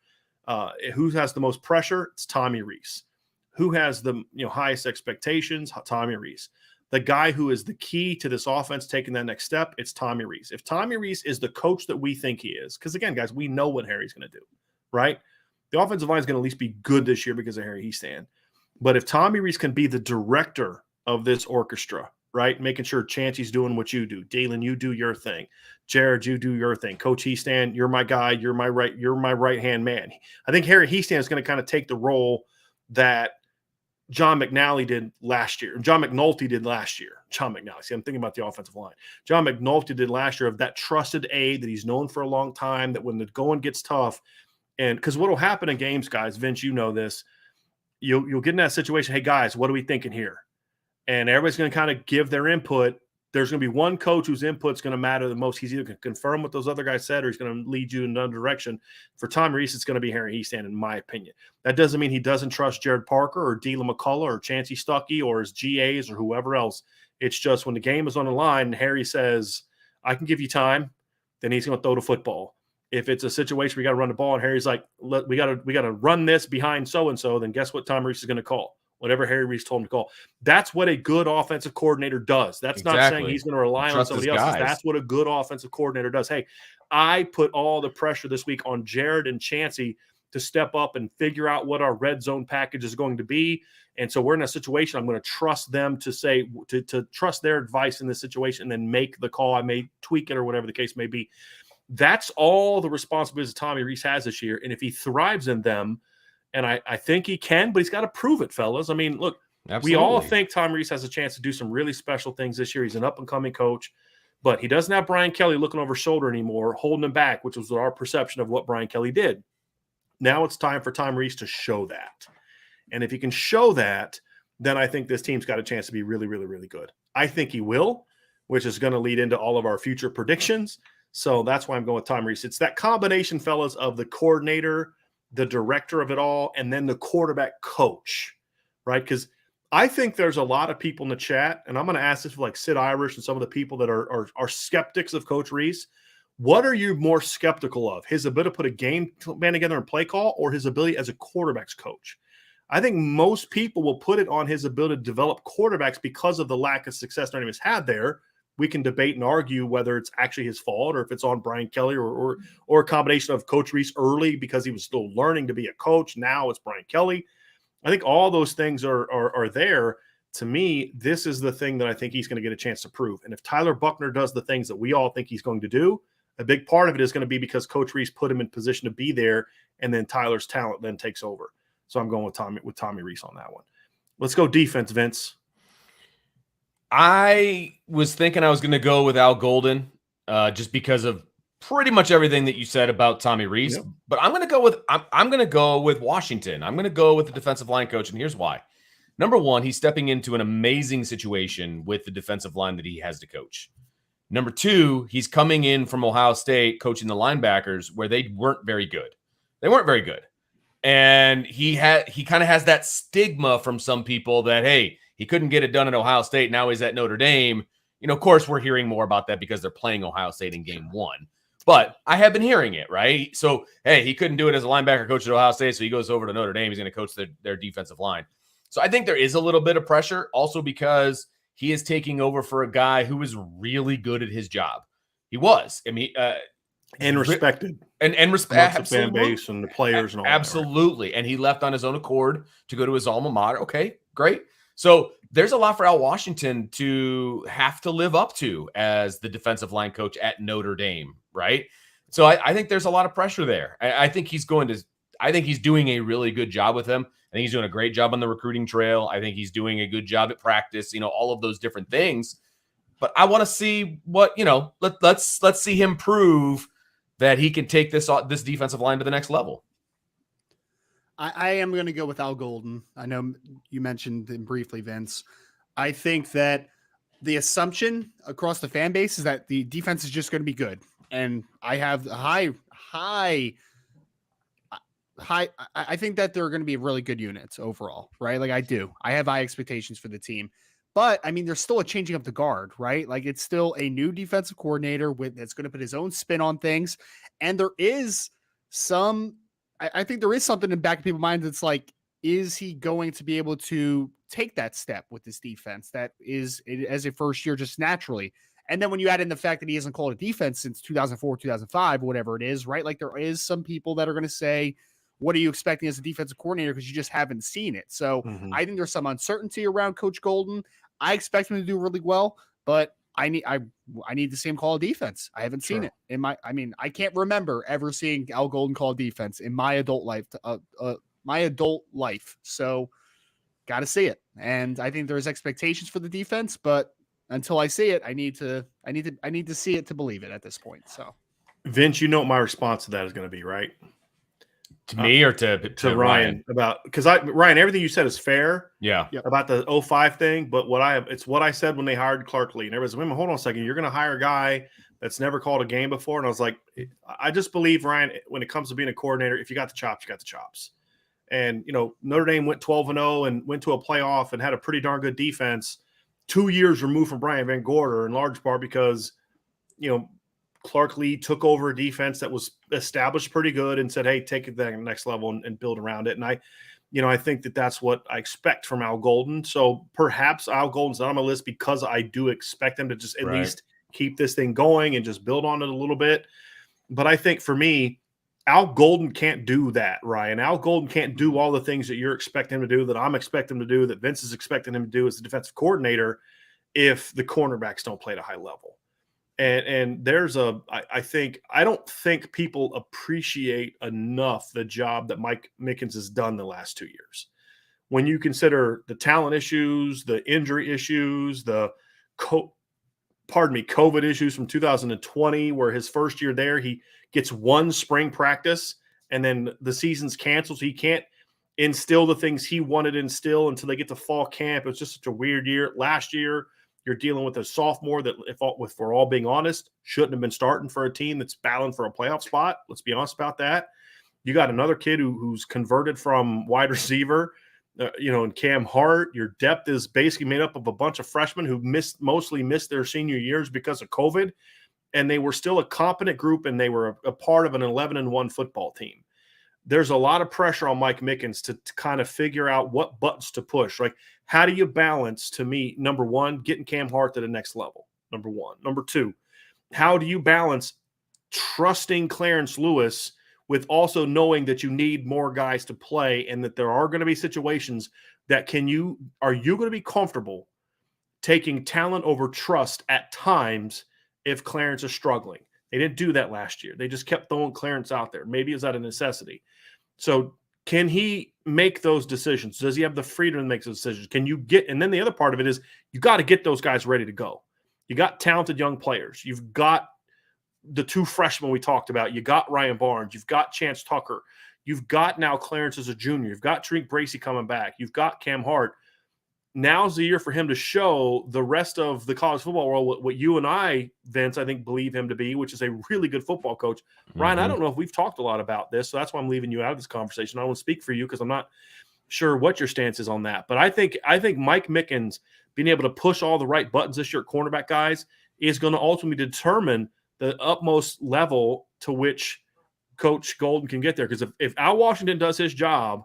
S1: who has the most pressure? It's Tommy Rees. Who has the highest expectations? Tommy Rees. The guy who is the key to this offense taking that next step, it's Tommy Rees. If Tommy Rees is the coach that we think he is, because again, guys, we know what Harry's going to do, right? The offensive line is going to at least be good this year because of Harry Hiestand. But if Tommy Rees can be the director of this orchestra, right, making sure Chancey's doing what you do, Dalen, you do your thing, Jared, you do your thing, Coach Hiestand, you're my guy, you're my right-hand man. I think Harry Hiestand is going to kind of take the role that John McNulty did last year. John McNulty did last year. John McNulty. See, I'm thinking about the offensive line. John McNulty did last year, of that trusted aide that he's known for a long time, that when the going gets tough. And because what will happen in games, guys, Vince, you know this, you'll get in that situation, hey, guys, what are we thinking here? And everybody's going to kind of give their input. There's going to be one coach whose input's going to matter the most. He's either going to confirm what those other guys said, or he's going to lead you in another direction. For Tom Rees, it's going to be Harry Hiestand, in my opinion. That doesn't mean he doesn't trust Jared Parker or Dylan McCullough or Chancey Stuckey or his GAs or whoever else. It's just when the game is on the line and Harry says, I can give you time, then he's going to throw the football. If it's a situation where you got to run the ball and Harry's like, we got to run this behind so-and-so, then guess what Tom Rees is going to call? Whatever Harry Rees told him to call. That's what a good offensive coordinator does. That's not saying he's going to rely on somebody else. That's what a good offensive coordinator does. Hey, I put all the pressure this week on Jared and Chancey to step up and figure out what our red zone package is going to be. And so we're in a situation, I'm going to trust them to say, to trust their advice in this situation and then make the call. I may tweak it or whatever the case may be. That's all the responsibilities Tommy Rees has this year. And if he thrives in them, and I think he can, but he's got to prove it, fellas. I mean, look, We all think Tommy Rees has a chance to do some really special things this year. He's an up-and-coming coach, but he doesn't have Brian Kelly looking over his shoulder anymore, holding him back, which was our perception of what Brian Kelly did. Now it's time for Tommy Rees to show that. And if he can show that, then I think this team's got a chance to be really, really, really good. I think he will, which is going to lead into all of our future predictions. So that's why I'm going with Tommy Rees. It's that combination, fellas, of the coordinator, the director of it all, and then the quarterback coach, right? Because I think there's a lot of people in the chat, and I'm going to ask this for like Sid Irish and some of the people that are skeptics of Coach Rees. What are you more skeptical of? His ability to put a game plan together and play call, or his ability as a quarterback's coach? I think most people will put it on his ability to develop quarterbacks because of the lack of success Notre Dame has had there. We can debate and argue whether it's actually his fault or if it's on Brian Kelly or a combination of Coach Rees early because he was still learning to be a coach. Now it's Brian Kelly. I think all those things are there. to me, this is the thing that I think he's going to get a chance to prove. And if Tyler Buckner does the things that we all think he's going to do, a big part of it is going to be because Coach Reese put him in position to be there, and then Tyler's talent then takes over. So I'm going with Tommy Reese on that one. Let's go defense, Vince.
S2: I was thinking I was going to go with Al Golden just because of pretty much everything that you said about Tommy Reese. Yep. But I'm going to go with Washington. I'm going to go with the defensive line coach, and here's why. Number one, he's stepping into an amazing situation with the defensive line that he has to coach. Number two, he's coming in from Ohio State coaching the linebackers where they weren't very good. They weren't very good. And he kind of has that stigma from some people that, hey, he couldn't get it done at Ohio State. Now he's at Notre Dame. Of course, we're hearing more about that because they're playing Ohio State in game one. But I have been hearing it, right? So, hey, he couldn't do it as a linebacker coach at Ohio State, so he goes over to Notre Dame. He's going to coach their defensive line. So I think there is a little bit of pressure also because he is taking over for a guy who is really good at his job. He was. I mean,
S1: and respected.
S2: And respect
S1: the fan base and the players and all
S2: absolutely. That, right? And he left on his own accord to go to his alma mater. Okay, great. So there's a lot for Al Washington to have to live up to as the defensive line coach at Notre Dame, right? So I think there's a lot of pressure there. I think he's doing a really good job with him. I think he's doing a great job on the recruiting trail. I think he's doing a good job at practice, all of those different things. But I want to see what, let's see him prove that he can take this defensive line to the next level.
S3: I am going to go with Al Golden. I know you mentioned him briefly, Vince. I think that the assumption across the fan base is that the defense is just going to be good. And I have high. I think that they're going to be really good units overall, right? Like I do. I have high expectations for the team. But, I mean, there's still a changing of the guard, right? Like it's still a new defensive coordinator that's going to put his own spin on things. And there is I think there is something in the back of people's minds that's like, is he going to be able to take that step with this defense that is as a first year just naturally? And then when you add in the fact that he hasn't called a defense since 2004, 2005, whatever it is, right? Like there is some people that are going to say, what are you expecting as a defensive coordinator? Because you just haven't seen it. So I think there's some uncertainty around Coach Golden. I expect him to do really well, but I need the same call of defense. I haven't seen it I can't remember ever seeing Al Golden call defense in my adult life. So got to see it. And I think there's expectations for the defense, but until I see it, I need to see it to believe it at this point. So
S1: Vince, what my response to that is going to be, right?
S2: To me or to
S1: Ryan Ryan, everything you said is fair.
S2: Yeah.
S1: About the 05 thing, but it's what I said when they hired Clark Lee. And everybody's like, hold on a second, you're going to hire a guy that's never called a game before. And I was like, I just believe, Ryan, when it comes to being a coordinator, if you got the chops, you got the chops. And, Notre Dame went 12-0 and went to a playoff and had a pretty darn good defense 2 years removed from Brian Van Gorder, in large part because, Clark Lee took over a defense that was established pretty good and said, hey, take it to the next level and build around it. And I think that that's what I expect from Al Golden. So perhaps Al Golden's not on my list because I do expect him to just at least keep this thing going and just build on it a little bit. But I think for me, Al Golden can't do that, Ryan. Al Golden can't do all the things that you're expecting him to do, that I'm expecting him to do, that Vince is expecting him to do as the defensive coordinator if the cornerbacks don't play at a high level. And there's I don't think people appreciate enough the job that Mike Mickens has done the last 2 years. When you consider the talent issues, the injury issues, the COVID issues from 2020, where his first year there, he gets one spring practice and then the season's canceled. So he can't instill the things he wanted to instill until they get to fall camp. It was just such a weird year. Last year, you're dealing with a sophomore that, if we're all being honest, shouldn't have been starting for a team that's battling for a playoff spot. Let's be honest about that. You got another kid who's converted from wide receiver, in Cam Hart. Your depth is basically made up of a bunch of freshmen who mostly missed their senior years because of COVID, and they were still a competent group, and they were a part of an 11-1 football team. There's a lot of pressure on Mike Mickens to kind of figure out what buttons to push. Like, how do you balance, to me, number one, getting Cam Hart to the next level, number one. Number two, how do you balance trusting Clarence Lewis with also knowing that you need more guys to play and that there are going to be situations that are you going to be comfortable taking talent over trust at times if Clarence is struggling? They didn't do that last year. They just kept throwing Clarence out there. Maybe it's out of necessity. So can he make those decisions? Does he have the freedom to make those decisions? Can you get – and then the other part of it is you got to get those guys ready to go. You got talented young players. You've got the 2 freshmen we talked about. You got Ryan Barnes. You've got Chance Tucker. You've got now Clarence as a junior. You've got Tariq Bracy coming back. You've got Cam Hart. Now's the year for him to show the rest of the college football world what you and I, Vince, I think believe him to be, which is a really good football coach. Ryan, I don't know if we've talked a lot about this, so that's why I'm leaving you out of this conversation. I don't want to speak for you because I'm not sure what your stance is on that. But I think Mike Mickens being able to push all the right buttons this year at cornerback, guys, is going to ultimately determine the utmost level to which Coach Golden can get there. Because if Al Washington does his job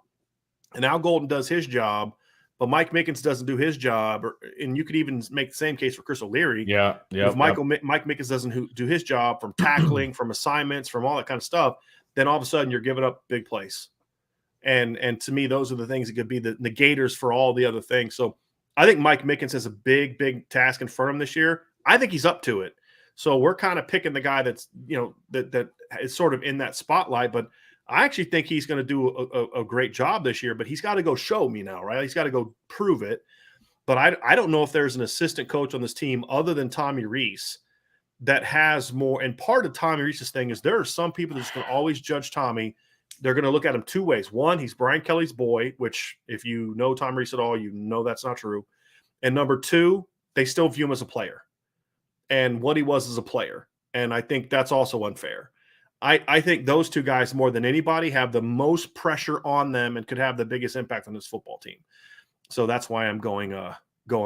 S1: and Al Golden does his job, but Mike Mickens doesn't do his job, and you could even make the same case for Chris O'Leary. If Mike Mickens doesn't do his job from tackling, from assignments, from all that kind of stuff, then all of a sudden you're giving up big plays. And to me, those are the things that could be the negators for all the other things. So I think Mike Mickens has a big, big task in front of him this year. I think he's up to it. So we're kind of picking the guy that's, that is sort of in that spotlight, but I actually think he's going to do a great job this year, but he's got to go show me now, right? He's got to go prove it. But I don't know if there's an assistant coach on this team other than Tommy Rees that has more. And part of Tommy Rees's thing is there are some people that's going to always judge Tommy. They're going to look at him 2 ways. One, he's Brian Kelly's boy, which if you know Tommy Rees at all, you know that's not true. And number 2, they still view him as a player and what he was as a player. And I think that's also unfair. I think those 2 guys more than anybody have the most pressure on them and could have the biggest impact on this football team. So that's why I'm going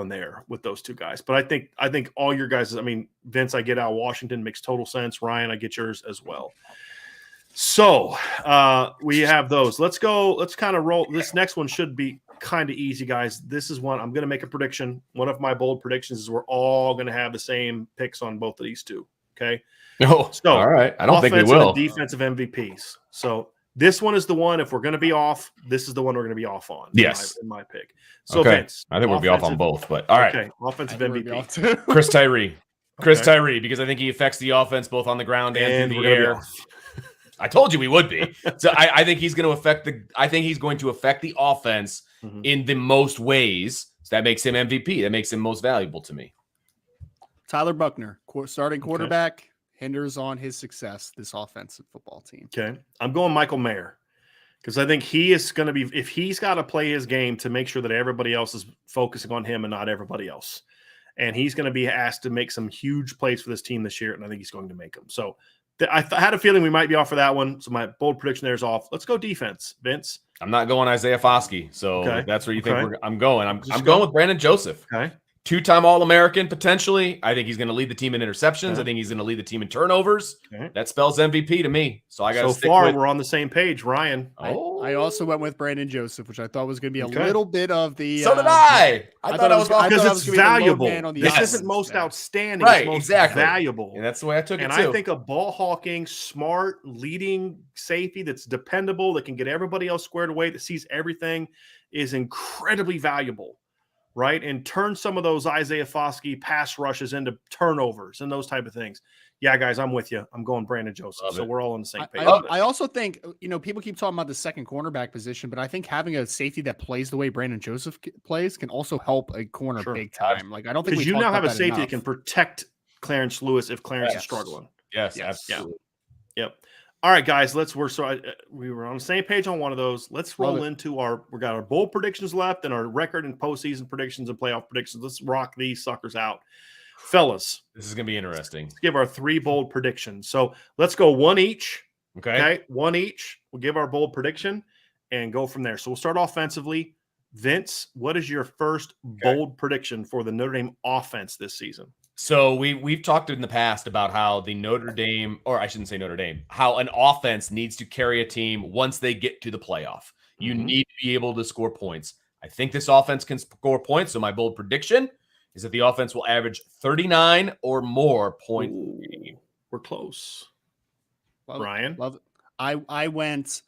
S1: there with those 2 guys. But I think all your guys, I mean, Vince, I get Al Washington, makes total sense. Ryan, I get yours as well. So we have those. Let's kind of roll. This next one should be kind of easy, guys. This is one I'm going to make a prediction. One of my bold predictions is we're all going to have the same picks on both of these 2. Okay.
S2: Oh, so all right. I don't think we will.
S1: And defensive MVPs. So this one is the one. If we're going to be off, this is the one we're going to be off on.
S2: Yes,
S1: in my pick. So
S2: okay.
S1: Vince,
S2: I think we'll be off on both. But all right.
S1: Okay. Offensive MVP.
S2: Chris Tyree. Chris Tyree, because I think he affects the offense both on the ground and through the air. I told you we would be. So I think he's going to affect the offense in the most ways. So that makes him MVP. That makes him most valuable to me.
S3: Tyler Buckner, starting quarterback, hinders on his success, this offensive football team.
S1: Okay. I'm going Michael Mayer because I think he is going to be – if he's got to play his game to make sure that everybody else is focusing on him and not everybody else. And he's going to be asked to make some huge plays for this team this year, and I think he's going to make them. So I had a feeling we might be off for that one. So my bold prediction there is off. Let's go defense, Vince.
S2: I'm not going Isaiah Foskey. So that's where you think I'm going. I'm going with Brandon Joseph.
S1: Okay.
S2: 2-time All-American, potentially. I think he's going to lead the team in interceptions. I think he's going to lead the team in turnovers. That spells MVP to me. So I got to stick with.
S1: We're on the same page, Ryan.
S3: I also went with Brandon Joseph, which I thought was going to be a little bit of the.
S2: So did I.
S3: I thought it was
S1: because it's valuable. This isn't most outstanding.
S2: Right,
S1: it's most
S2: exactly.
S1: valuable.
S2: And that's the way I took it, too.
S1: And I think a ball-hawking, smart, leading safety that's dependable, that can get everybody else squared away, that sees everything, is incredibly valuable. Right, and turn some of those Isaiah Foskey pass rushes into turnovers and those type of things. Yeah, guys, I'm with you. I'm going Brandon Joseph. So we're all on the same page.
S3: I also think, people keep talking about the second cornerback position, but I think having a safety that plays the way Brandon Joseph plays can also help a corner big time. Like I don't think
S1: because you now have a safety that can protect Clarence Lewis if Clarence is struggling.
S2: Yes, absolutely.
S1: Yep. All right, guys, we were on the same page on one of those. Let's roll into we got our bold predictions left and our record and postseason predictions and playoff predictions. Let's rock these suckers out. Fellas.
S2: This is going to be interesting.
S1: Let's give our 3 bold predictions. So let's go 1 each.
S2: Okay.
S1: 1 each. We'll give our bold prediction and go from there. So we'll start offensively. Vince, what is your first bold prediction for the Notre Dame offense this season?
S2: So we've talked in the past about how the Notre Dame, or I shouldn't say Notre Dame, how an offense needs to carry a team once they get to the playoff. You need to be able to score points. I think this offense can score points. So my bold prediction is that the offense will average 39 or more points.
S1: We're close.
S3: Love
S1: Ryan?
S3: Love it. I went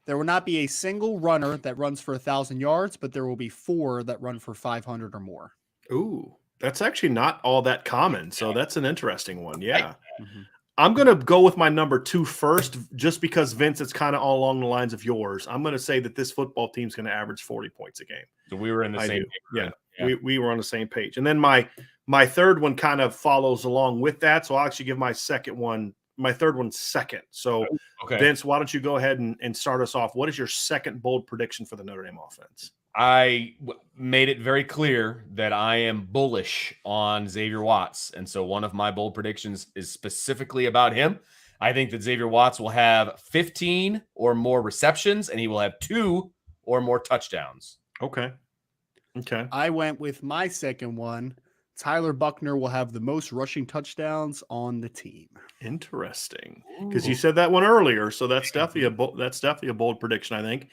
S3: There will not be a single runner that runs for 1,000 yards, but there will be 4 that run for 500 or more.
S1: Ooh, that's actually not all that common. So that's an interesting one. Yeah.
S3: Mhm.
S1: I'm going to go with my number 2 first, just because, Vince, it's kind of all along the lines of yours. I'm going to say that this football team's going to average 40 points a game.
S2: So we were in the same.
S1: Yeah. We were on the same page. And then my third one kind of follows along with that. So I'll actually give my third one second. So,
S2: Okay.
S1: Vince, why don't you go ahead and start us off? What is your second bold prediction for the Notre Dame offense?
S2: I made it very clear that I am bullish on Xavier Watts. And so one of my bold predictions is specifically about him. I think that Xavier Watts will have 15 or more receptions, and he will have 2 or more touchdowns.
S1: Okay.
S3: I went with my second one. Tyler Buckner will have the most rushing touchdowns on the team.
S1: Interesting, because you said that one earlier, so that's definitely a bold prediction. I think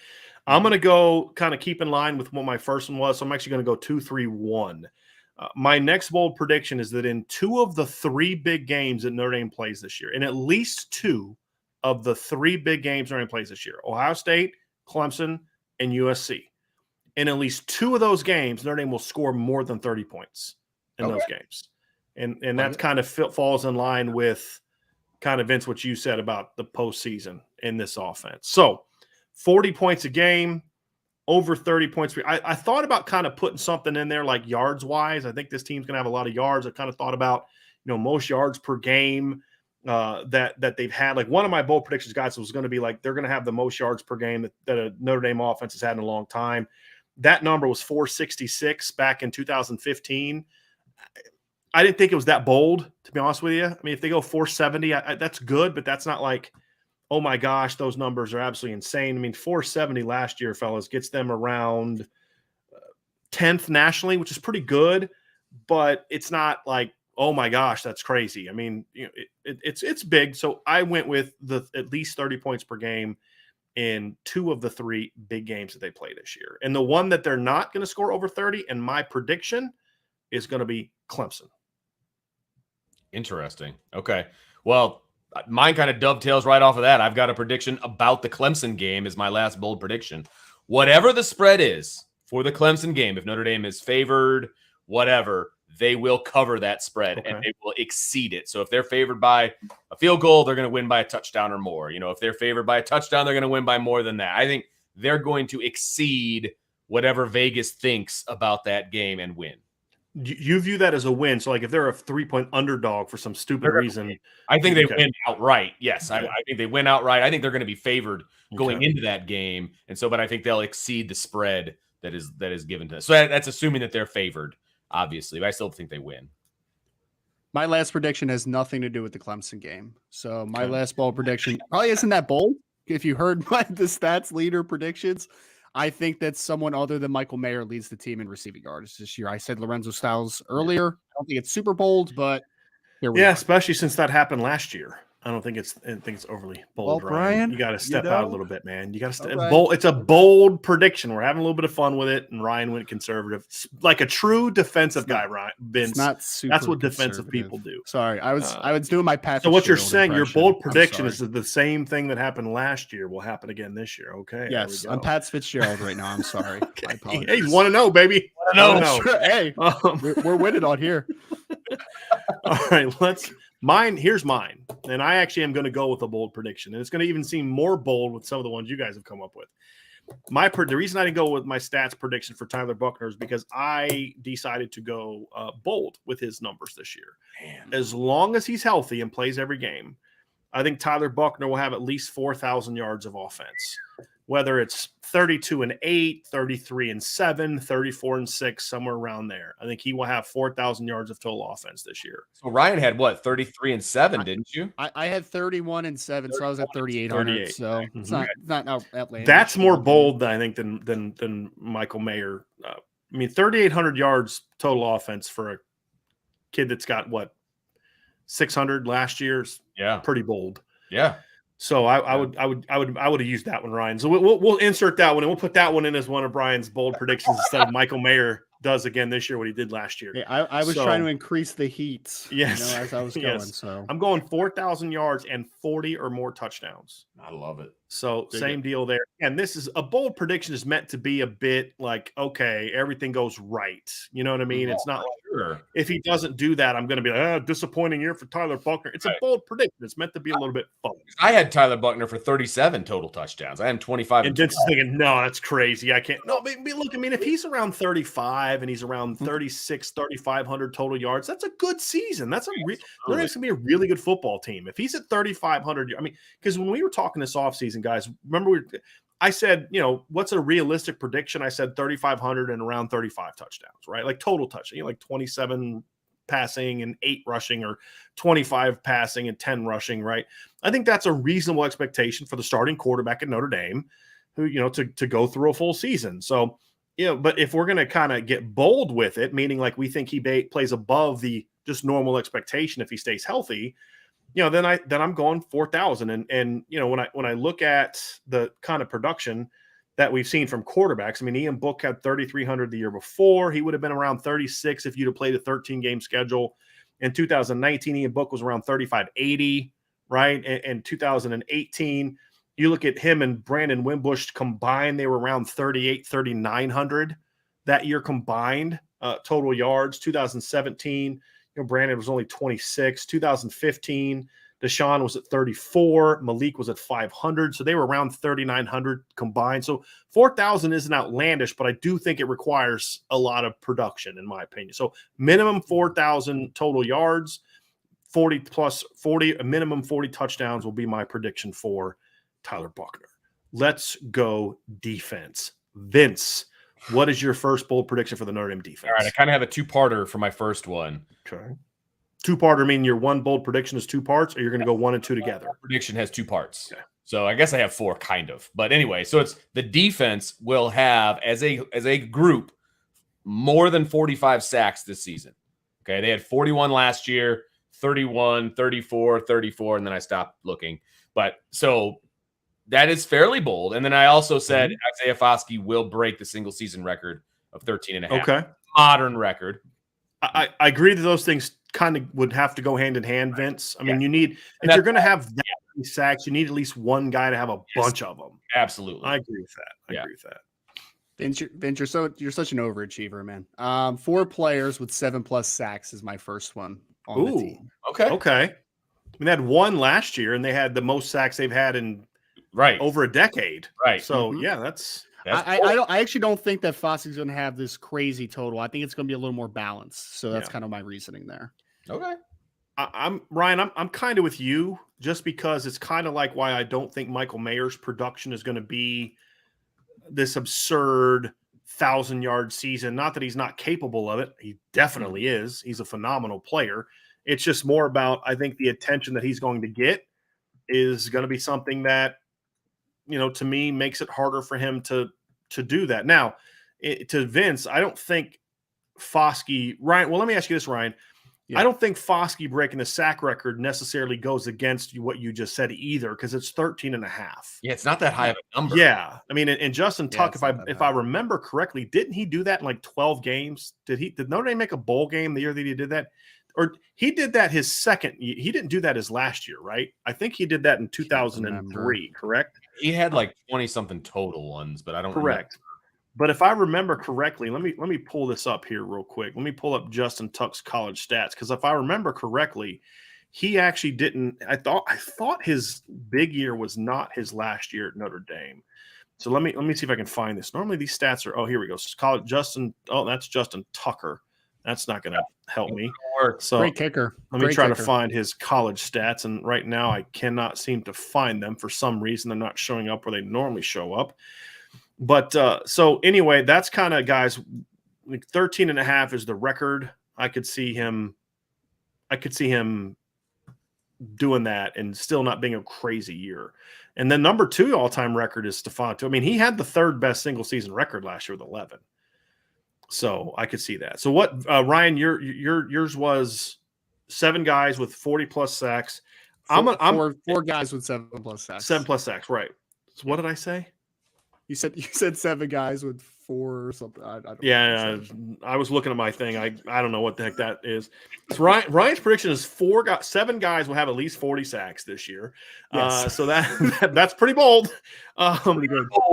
S1: I'm going to go kind of keep in line with what my first one was. So I'm actually going to go 2, 3, 1. My next bold prediction is that in 2 of the 3 big games that Notre Dame plays this year, in at least 2 of the 3 big games Notre Dame plays this year, Ohio State, Clemson, and USC, in at least 2 of those games, Notre Dame will score more than 30 points in those games. And that kind of falls in line with kind of, Vince, what you said about the postseason in this offense. So 40 points a game, over 30 points. I thought about kind of putting something in there like yards wise. I think this team's going to have a lot of yards. I kind of thought about, most yards per game that they've had. Like, one of my bold predictions, guys, was going to be like, they're going to have the most yards per game that a Notre Dame offense has had in a long time. That number was 466 back in 2015. I didn't think it was that bold, to be honest with you. I mean, if they go 470, that's good, but that's not like, oh my gosh, those numbers are absolutely insane. I mean, 470 last year, fellas, gets them around 10th nationally, which is pretty good, but it's not like, oh my gosh, that's crazy. I mean, it's big. So I went with at least 30 points per game in 2 of the 3 big games that they play this year. And the one that they're not going to score over 30, and my prediction is going to be Clemson.
S2: Interesting. Okay. Well, mine kind of dovetails right off of that. I've got a prediction about the Clemson game as my last bold prediction. Whatever the spread is for the Clemson game, if Notre Dame is favored, whatever, they will cover that spread and they will exceed it. So if they're favored by a field goal, they're going to win by a touchdown or more. If they're favored by a touchdown, they're going to win by more than that. I think they're going to exceed whatever Vegas thinks about that game and win.
S1: You view that as a win. So, like, if they're a 3-point underdog for some stupid reason,
S2: I think they win outright. Yes, I think they win outright. I think they're going to be favored going into that game, and so, but I think they'll exceed the spread that is given to them. So that's assuming that they're favored, obviously. But I still think they win.
S3: My last prediction has nothing to do with the Clemson game. So my last bold prediction probably isn't that bold. If you heard the stats leader predictions, I think that someone other than Michael Mayer leads the team in receiving yards this year. I said Lorenzo Styles earlier. I don't think it's super bold, but here we are.
S1: Especially since that happened last year. I don't think it's overly bold,
S3: well, Brian.
S1: You got to step out a little bit, man. You got to step bold. It's a bold prediction. We're having a little bit of fun with it, and Ryan went conservative, like a true defensive guy. Ryan, Vince.
S3: Not super.
S1: That's what defensive people do.
S3: Sorry, I was doing my Patrick.
S1: So what you're saying, your bold prediction is that the same thing that happened last year will happen again this year. Okay.
S3: Yes, I'm Pat Fitzgerald right now. I'm sorry.
S1: Okay. I apologize. Hey, you want to know, baby?
S3: No. Sure. Hey, we're winning on here.
S1: All right, here's mine. And I actually am going to go with a bold prediction. And it's going to even seem more bold with some of the ones you guys have come up with. The reason I didn't go with my stats prediction for Tyler Buckner is because I decided to go bold with his numbers this year. Man. As long as he's healthy and plays every game, I think Tyler Buckner will have at least 4,000 yards of offense. Whether it's 32-8, 33-7, 34-6, somewhere around there. I think he will have 4,000 yards of total offense this year.
S2: So Ryan had what, 33-7, didn't you?
S3: I had 31-7, so I was at 3,800. So it's not outlandish.
S1: That's more bold, I think, than Michael Mayer. 3,800 yards total offense for a kid that's got 600 last year's.
S2: Yeah,
S1: pretty bold.
S2: Yeah.
S1: So I would have used that one, Ryan. So we'll insert that one and we'll put that one in as one of Brian's bold predictions instead of Michael Mayer does again this year what he did last year.
S3: Yeah, I was trying to increase the heat,
S1: yes,
S3: as I was going.
S1: yes.
S3: So
S1: I'm going 4,000 yards and 40 or more touchdowns.
S2: I love it.
S1: So same deal there. And this is a bold prediction is meant to be a bit like, okay, everything goes right. You know what I mean? It's not like if he doesn't do that, I'm going to be like, disappointing year for Tyler Buckner. It's a bold prediction. It's meant to be a little bit fun.
S2: I had Tyler Buckner for 37 total touchdowns. I had him 25.
S1: And Vince is thinking, no, that's crazy. I can't. No, but look, I mean, if he's around 35 and he's around 36, 3,500 total yards, that's a good season. That's it's going to be a really good football team. If he's at 3,500, I mean, because when we were talking this offseason, guys, remember I said, what's a realistic prediction? I said 3,500 and around 35 touchdowns, right? Like total touchdown, like 27 passing and 8 rushing, or 25 passing and 10 rushing, right? I think that's a reasonable expectation for the starting quarterback at Notre Dame, who, to go through a full season. So, but if we're going to kind of get bold with it, meaning like we think he plays above the just normal expectation if he stays healthy, then I'm going 4,000. And when I look at the kind of production that we've seen from quarterbacks, I mean, Ian Book had 3,300 the year before. He would have been around 36 if you'd have played a 13-game schedule. In 2019, Ian Book was around 3,580, right? In 2018, you look at him and Brandon Wimbush combined, they were around 3,900 that year combined, total yards. 2017, Brandon was only 26. 2015, Deshaun was at 34. Malik was at 500. So they were around 3,900 combined. So 4,000 isn't outlandish, but I do think it requires a lot of production, in my opinion. So minimum 4,000 total yards, 40 plus 40, a minimum 40 touchdowns will be my prediction for Tyler Buckner. Let's go defense. Vince, what is your first bold prediction for the Notre Dame defense?
S2: All right, I kind of have a two-parter for my first one.
S1: Okay. Two-parter meaning your one bold prediction is 2 parts, or you're going to go 1 and 2 together?
S2: Prediction has 2 parts.
S1: Okay.
S2: So I guess I have 4, kind of. But anyway, so it's the defense will have, as a group, more than 45 sacks this season. Okay, they had 41 last year, 31, 34, 34, and then I stopped looking. But so that is fairly bold. And then I also said Isaiah Foskey will break the single season record of 13 and a half.
S1: Okay.
S2: Modern record.
S1: I agree that those things kind of would have to go hand in hand, Vince. I mean, you need, if you're going to have that many sacks, you need at least one guy to have a bunch of them.
S2: Absolutely.
S1: I agree with that. I agree with that.
S3: Vince, you're such an overachiever, man. 4 players with 7+ sacks is my first one on the team.
S1: Okay. I mean, they had 1 last year, and they had the most sacks they've had in over a decade.
S2: Right.
S1: So yeah, that's
S3: I actually don't think that Foskey's going to have this crazy total. I think it's going to be a little more balanced. So that's kind of my reasoning there.
S2: Okay.
S1: I'm Ryan. I'm kind of with you, just because it's kind of like why I don't think Michael Mayer's production is going to be this absurd 1,000-yard season. Not that he's not capable of it. He definitely is. He's a phenomenal player. It's just more about, I think, the attention that he's going to get is going to be something that, to me, makes it harder for him to do that. Now, to Vince, I don't think Foskey – Ryan, well, let me ask you this, Ryan. Yeah. I don't think Foskey breaking the sack record necessarily goes against what you just said either, because it's 13 and a half.
S2: Yeah, it's not that high of a number.
S1: Yeah. I mean, and Justin Tuck, if I remember correctly, didn't he do that in like 12 games? Did Notre Dame make a bowl game the year that he did that? Or he did that his second – he didn't do that his last year, right? I think he did that in 2003, correct?
S2: He had like 20-something total ones, but I don't remember.
S1: Correct. But if I remember correctly, let me pull this up here real quick. Let me pull up Justin Tuck's college stats, because if I remember correctly, he actually didn't. I thought his big year was not his last year at Notre Dame. So let me see if I can find this. Normally these stats are. Oh, here we go. College Justin. Oh, that's Justin Tucker. That's not going to help me. So
S3: great kicker.
S1: Let me try to find his college stats, and right now I cannot seem to find them for some reason. They're not showing up where they normally show up. But so anyway, that's kind of, guys, like 13 and a half is the record. I could see him doing that and still not being a crazy year. And then number 2 all-time record is Stephon. I mean, he had the 3rd best single season record last year with 11. So I could see that. So what, Ryan, yours was 7 guys with 40+ sacks.
S3: Four guys with 7+ sacks.
S1: 7+ sacks, right. So what did I say?
S3: You said 7 guys with 4 or something. I don't
S1: Yeah, I was looking at my thing. I don't know what the heck that is. So Ryan's prediction is 7 guys will have at least 40 sacks this year.
S3: Yes.
S1: So that's pretty bold.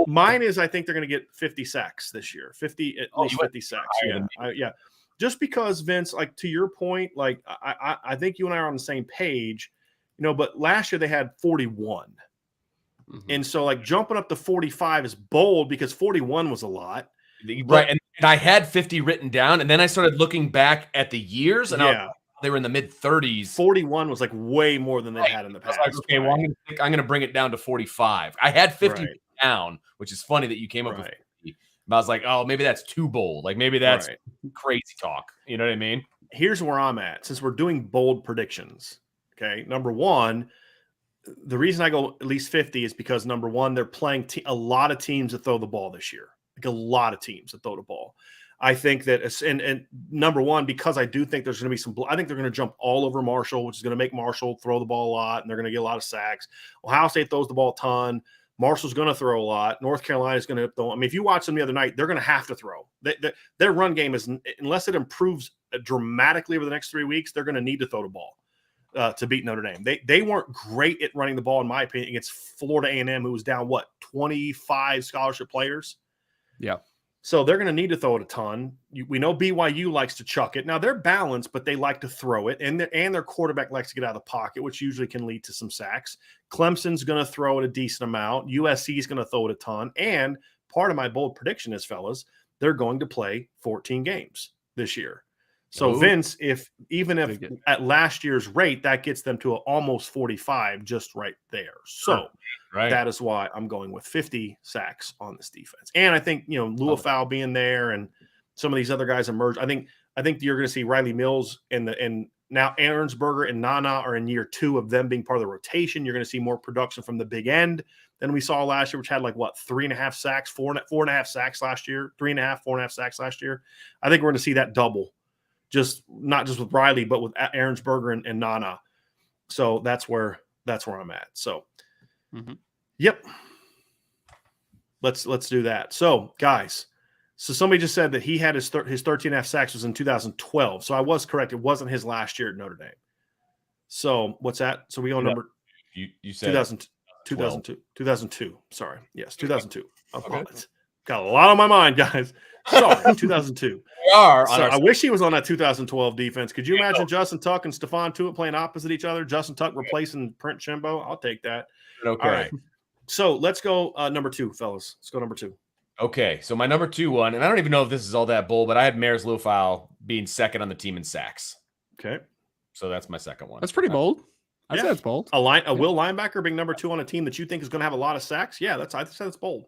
S1: Mine is I think they're going to get 50 sacks this year. 50 sacks. Yeah. Just because, Vince, like to your point, like I think you and I are on the same page, but last year they had 41. Mm-hmm. And so like jumping up to 45 is bold because 41 was a lot.
S2: Right. And I had 50 written down, and then I started looking back at the years, and they were in the mid-30s.
S1: 41 was like way more than they had in the past.
S2: Like, okay, well, I'm going to bring it down to 45. I had 50 down, which is funny that you came up with 50. But I was like, oh, maybe that's too bold. Like maybe that's crazy talk. You know what I mean?
S1: Here's where I'm at. Since we're doing bold predictions, okay, number one, the reason I go at least 50 is because, number one, they're playing a lot of teams that throw the ball this year. Like a lot of teams that throw the ball. I think that, and number one, because I do think there's going to be I think they're going to jump all over Marshall, which is going to make Marshall throw the ball a lot, and they're going to get a lot of sacks. Ohio State throws the ball a ton. Marshall's going to throw a lot. North Carolina is going to throw. I mean, if you watch them the other night, they're going to have to throw. Their run game is, unless it improves dramatically over the next 3 weeks, they're going to need to throw the ball. To beat Notre Dame. They weren't great at running the ball, in my opinion, against Florida A&M, who was down, 25 scholarship players?
S3: Yeah.
S1: So they're going to need to throw it a ton. We know BYU likes to chuck it. Now, they're balanced, but they like to throw it, and their quarterback likes to get out of the pocket, which usually can lead to some sacks. Clemson's going to throw it a decent amount. USC is going to throw it a ton. And part of my bold prediction is, fellas, they're going to play 14 games this year. So, Vince, even if at last year's rate, that gets them to almost 45 just right there. So that is why I'm going with 50 sacks on this defense. And I think, Luafau being there and some of these other guys emerge. I think you're going to see Riley Mills and now Ahrensberger and Nana are in year 2 of them being part of the rotation. You're going to see more production from the big end than we saw last year, which had 3.5 sacks, 4.5 sacks last year, 3.5 sacks last year. I think we're going to see that double. Not just with Riley, but with Ahrensberger and Nana. So that's where I'm at. So, Yep. Let's do that. So, guys, somebody just said that he had his 13.5 sacks was in 2012. So I was correct. It wasn't his last year at Notre Dame. So what's that? So we go number.
S2: You said
S1: 2002. Sorry. Yes, 2002. Okay. Got a lot on my mind, guys. Sorry, 2002. I wish he was on that 2012 defense. Could you imagine Justin Tuck and Stephon Tuitt playing opposite each other? Justin Tuck replacing Brent Chimbo? I'll take that.
S2: Okay.
S1: All right. So let's go number 2, fellas. Let's go number 2.
S2: Okay. So my number 2 one, and I don't even know if this is all that bold, but I had Marissa Lewis being second on the team in sacks.
S1: Okay.
S2: So that's my second one.
S3: That's pretty bold. I say that's bold.
S1: A will linebacker being number 2 on a team that you think is going to have a lot of sacks? Yeah, I say that's bold.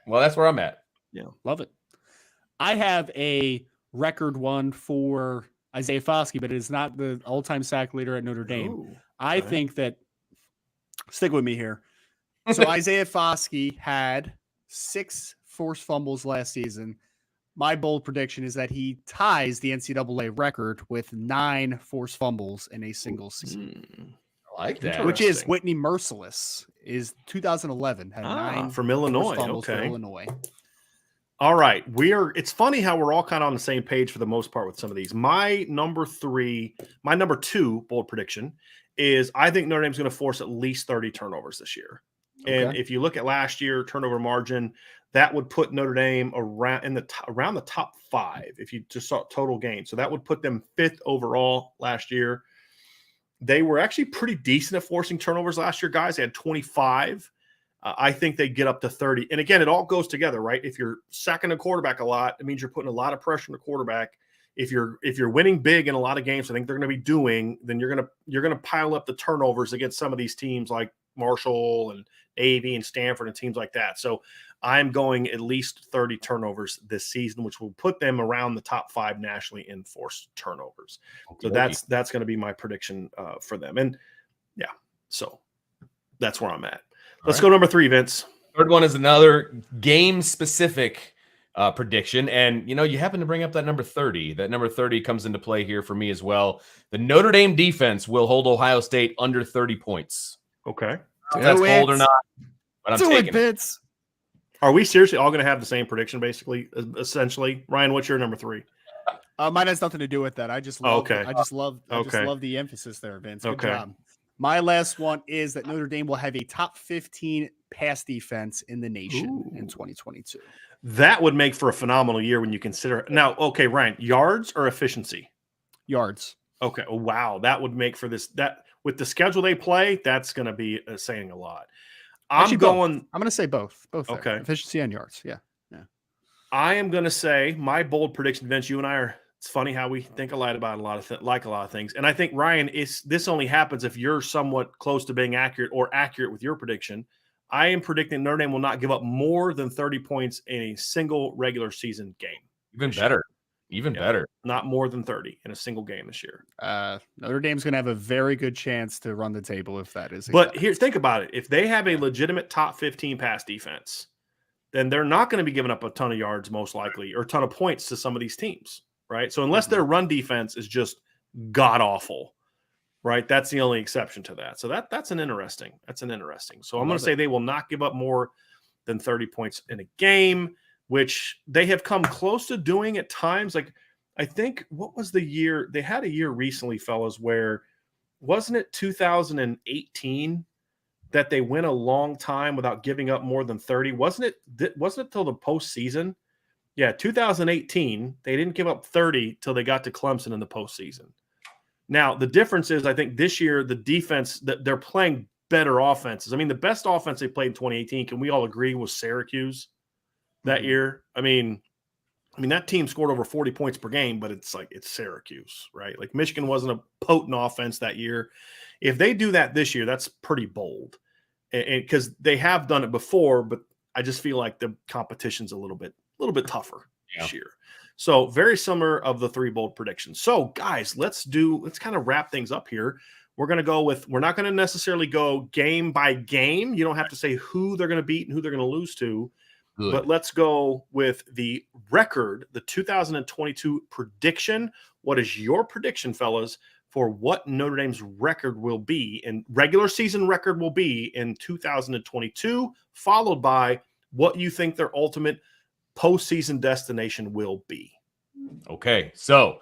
S2: Well, that's where I'm at.
S1: Yeah.
S3: Love it. I have a record one for Isaiah Foskey, but it is not the all-time sack leader at Notre Dame.
S1: Ooh,
S3: I think that, stick with me here. So Isaiah Foskey had 6 forced fumbles last season. My bold prediction is that he ties the NCAA record with 9 forced fumbles in a single season.
S2: I like that.
S3: Which is Whitney Merciless is 2011. Had 9
S1: from Illinois.
S3: Fumbles for Illinois.
S1: All right. It's funny how we're all kind of on the same page for the most part with some of these. My number 2 bold prediction is I think Notre Dame's going to force at least 30 turnovers this year. Okay. And if you look at last year turnover margin, that would put Notre Dame around the top 5 if you just saw total gain. So that would put them 5th overall last year. They were actually pretty decent at forcing turnovers last year, guys. They had 25. I think they get up to 30. And again, it all goes together, right? If you're sacking a quarterback a lot, it means you're putting a lot of pressure on the quarterback. If you're winning big in a lot of games, I think they're going to be doing, then you're going to pile up the turnovers against some of these teams like Marshall and Navy and Stanford and teams like that. So I'm going at least 30 turnovers this season, which will put them around the top 5 nationally in forced turnovers. So that's going to be my prediction for them. And yeah, so that's where I'm at. Let's go number 3, Vince.
S2: Third one is another game-specific prediction. And, you happen to bring up that number 30. That number 30 comes into play here for me as well. The Notre Dame defense will hold Ohio State under 30 points.
S1: Okay.
S2: If that's bold or not, but I'm taking it.
S1: Are we seriously all going to have the same prediction, basically, essentially? Ryan, what's your number 3?
S3: Mine has nothing to do with that. I just love the emphasis there, Vince. Good job. My last one is that Notre Dame will have a top 15 pass defense in the nation in 2022.
S1: That would make for a phenomenal year when you consider. Now, okay, Ryan, yards or efficiency?
S3: Yards.
S1: Okay. Oh, wow. That would make for this. That with the schedule they play, that's going to be saying a lot. I'm going
S3: to say both.
S1: Okay.
S3: There. Efficiency and yards. Yeah.
S1: I am going to say my bold prediction, Vince, you and I are, it's funny how we think alike about a lot of things. And I think, Ryan, this only happens if you're somewhat close to being accurate or accurate with your prediction. I am predicting Notre Dame will not give up more than 30 points in a single regular season game.
S2: Even better.
S1: Not more than 30 in a single game this year.
S3: Notre Dame's going to have a very good chance to run the table if that is.
S1: But think about it. If they have a legitimate top 15 pass defense, then they're not going to be giving up a ton of yards, most likely, or a ton of points to some of these teams, right? So unless their run defense is just god-awful, right, that's the only exception to that. So that's an interesting. So I'm going to say they will not give up more than 30 points in a game, which they have come close to doing at times. Like, I think, what was the year? They had a year recently, fellas, where, wasn't it 2018 that they went a long time without giving up more than 30? Wasn't it till the postseason? Yeah, 2018, they didn't give up 30 till they got to Clemson in the postseason. Now, the difference is, I think this year, the defense, they're playing better offenses. I mean, the best offense they played in 2018, can we all agree, was Syracuse that year? I mean, that team scored over 40 points per game, but it's Syracuse, right? Like, Michigan wasn't a potent offense that year. If they do that this year, that's pretty bold. And because they have done it before, but I just feel like the competition's a little bit tougher this year. So very similar of the 3 bold predictions. So guys, let's kind of wrap things up here. We're not going to necessarily go game by game. You don't have to say who they're going to beat and who they're going to lose to. Good. But let's go with the record, the 2022 prediction. What is your prediction, fellas, for what Notre Dame's record will be, and regular season record will be in 2022, followed by what you think their ultimate postseason destination will be?
S2: Okay, so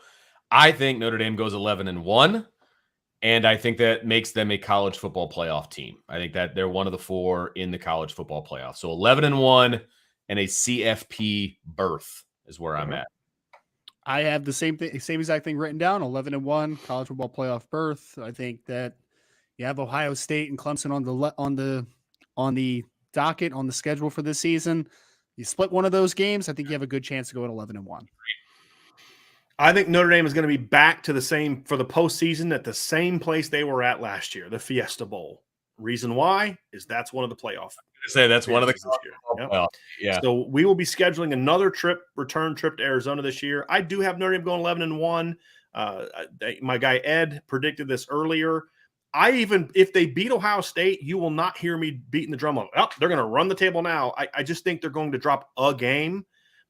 S2: I think Notre Dame goes 11-1, and I think that makes them a college football playoff team. I think that they're one of the 4 in the college football playoff. So 11-1 and a CFP berth is where I'm at.
S3: I have the same exact thing written down, 11-1 college football playoff berth. I think that you have Ohio State and Clemson on the docket, on the schedule for this season. You split one of those games, I think you have a good chance to go at 11-1.
S1: I think Notre Dame is going to be back to the same for the postseason at the same place they were at last year, the Fiesta Bowl. Reason why is that's one of the playoff.
S2: That's one of the
S1: playoffs. Yeah. So we will be scheduling another return trip to Arizona this year. I do have Notre Dame going 11-1. My guy Ed predicted this earlier. If they beat Ohio State, you will not hear me beating the drum on, they're going to run the table now. I just think they're going to drop a game.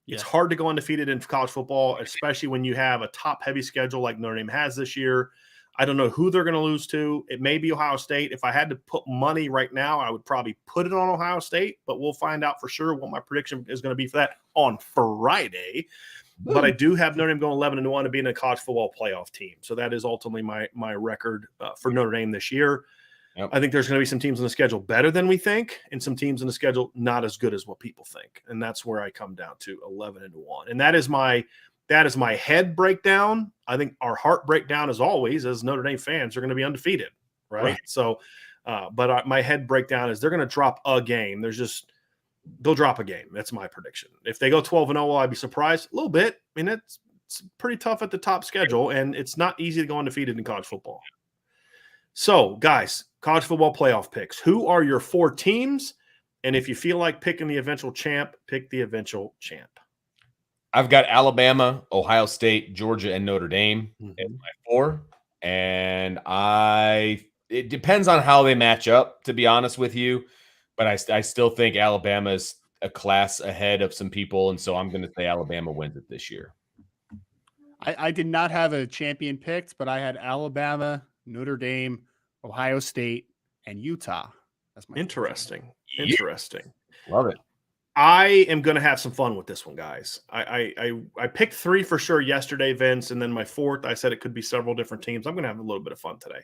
S1: It's hard to go undefeated in college football, especially when you have a top-heavy schedule like Notre Dame has this year. I don't know who they're going to lose to. It may be Ohio State. If I had to put money right now, I would probably put it on Ohio State, but we'll find out for sure what my prediction is going to be for that on Friday. But I do have Notre Dame going 11-1 to be in a college football playoff team. So that is ultimately my record for Notre Dame this year. Yep. I think there's going to be some teams on the schedule better than we think, and some teams on the schedule not as good as what people think. And that's where I come down to 11-1. And that is my head breakdown. I think our heart breakdown, as always, as Notre Dame fans, are going to be undefeated, right? So, but my head breakdown is they're going to drop a game. They'll drop a game. That's my prediction. If they go 12-0, will I be surprised? A little bit. I mean, it's pretty tough at the top schedule, and it's not easy to go undefeated in college football. So, guys, college football playoff picks. Who are your 4 teams? And if you feel like picking the eventual champ, pick the eventual champ.
S2: I've got Alabama, Ohio State, Georgia, and Notre Dame as my 4. And it depends on how they match up, to be honest with you. But I still think Alabama is a class ahead of some people. And so I'm going to say Alabama wins it this year.
S3: I did not have a champion picked, but I had Alabama, Notre Dame, Ohio State, and Utah. That's my
S1: interesting.
S2: Love it.
S1: I am going to have some fun with this one, guys. I picked 3 for sure yesterday, Vince, and then my 4th, I said it could be several different teams. I'm going to have a little bit of fun today.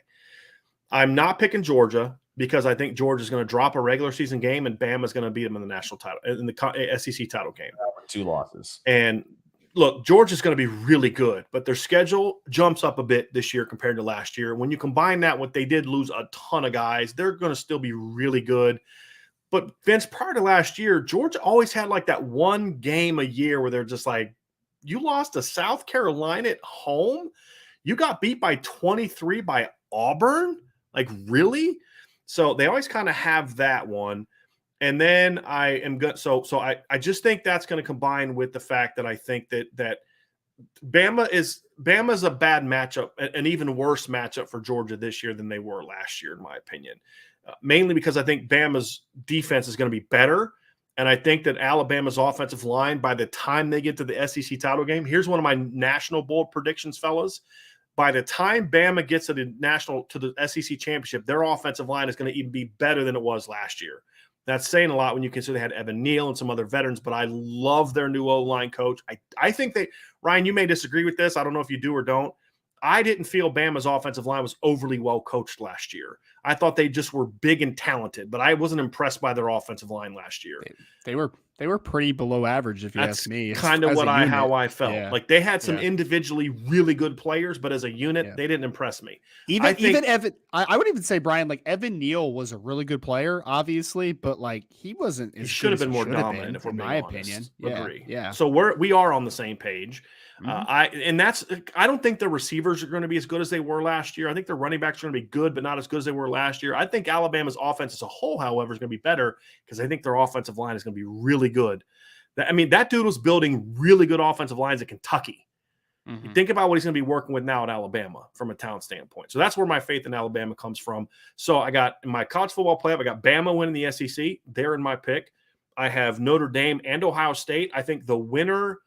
S1: I'm not picking Georgia because I think Georgia's going to drop a regular season game and Bama's going to beat them in the national title, in the SEC title game.
S2: 2 losses.
S1: And look, Georgia's going to be really good, but their schedule jumps up a bit this year compared to last year. When you combine that with they did lose a ton of guys, they're going to still be really good. But Vince, prior to last year, Georgia always had like that one game a year where they're just like, you lost to South Carolina at home? You got beat by 23 by Auburn? Like, really? So they always kind of have that one. And then I am good. So I just think that's going to combine with the fact that I think that Bama's a bad matchup, an even worse matchup for Georgia this year than they were last year, in my opinion. Mainly because I think Bama's defense is going to be better. And I think that Alabama's offensive line, by the time they get to the SEC title game, here's one of my national bold predictions, fellas. By the time Bama gets to the SEC championship, their offensive line is going to even be better than it was last year. That's saying a lot when you consider they had Evan Neal and some other veterans, but I love their new O-line coach. I think Ryan, you may disagree with this. I don't know if you do or don't. I didn't feel Bama's offensive line was overly well coached last year. I thought they just were big and talented, but I wasn't impressed by their offensive line last year.
S3: They were pretty below average, if you ask me.
S1: Kind of how I felt. Yeah. Like they had some individually really good players, but as a unit, they didn't impress me.
S3: Even Evan, I would even say, Brian, like Evan Neal was a really good player, obviously, but like he wasn't.
S1: He should have been more dominant, if we're being honest.
S3: In my opinion.
S1: Agree.
S3: Yeah.
S1: So we are on the same page. Mm-hmm. I don't think the receivers are going to be as good as they were last year. I think their running backs are going to be good, but not as good as they were last year. I think Alabama's offense as a whole, however, is going to be better because I think their offensive line is going to be really good. That dude was building really good offensive lines at Kentucky. Mm-hmm. You think about what he's going to be working with now at Alabama from a talent standpoint. So that's where my faith in Alabama comes from. So I got in my college football playoff, I got Bama winning the SEC. They're in my pick. I have Notre Dame and Ohio State. I think the loser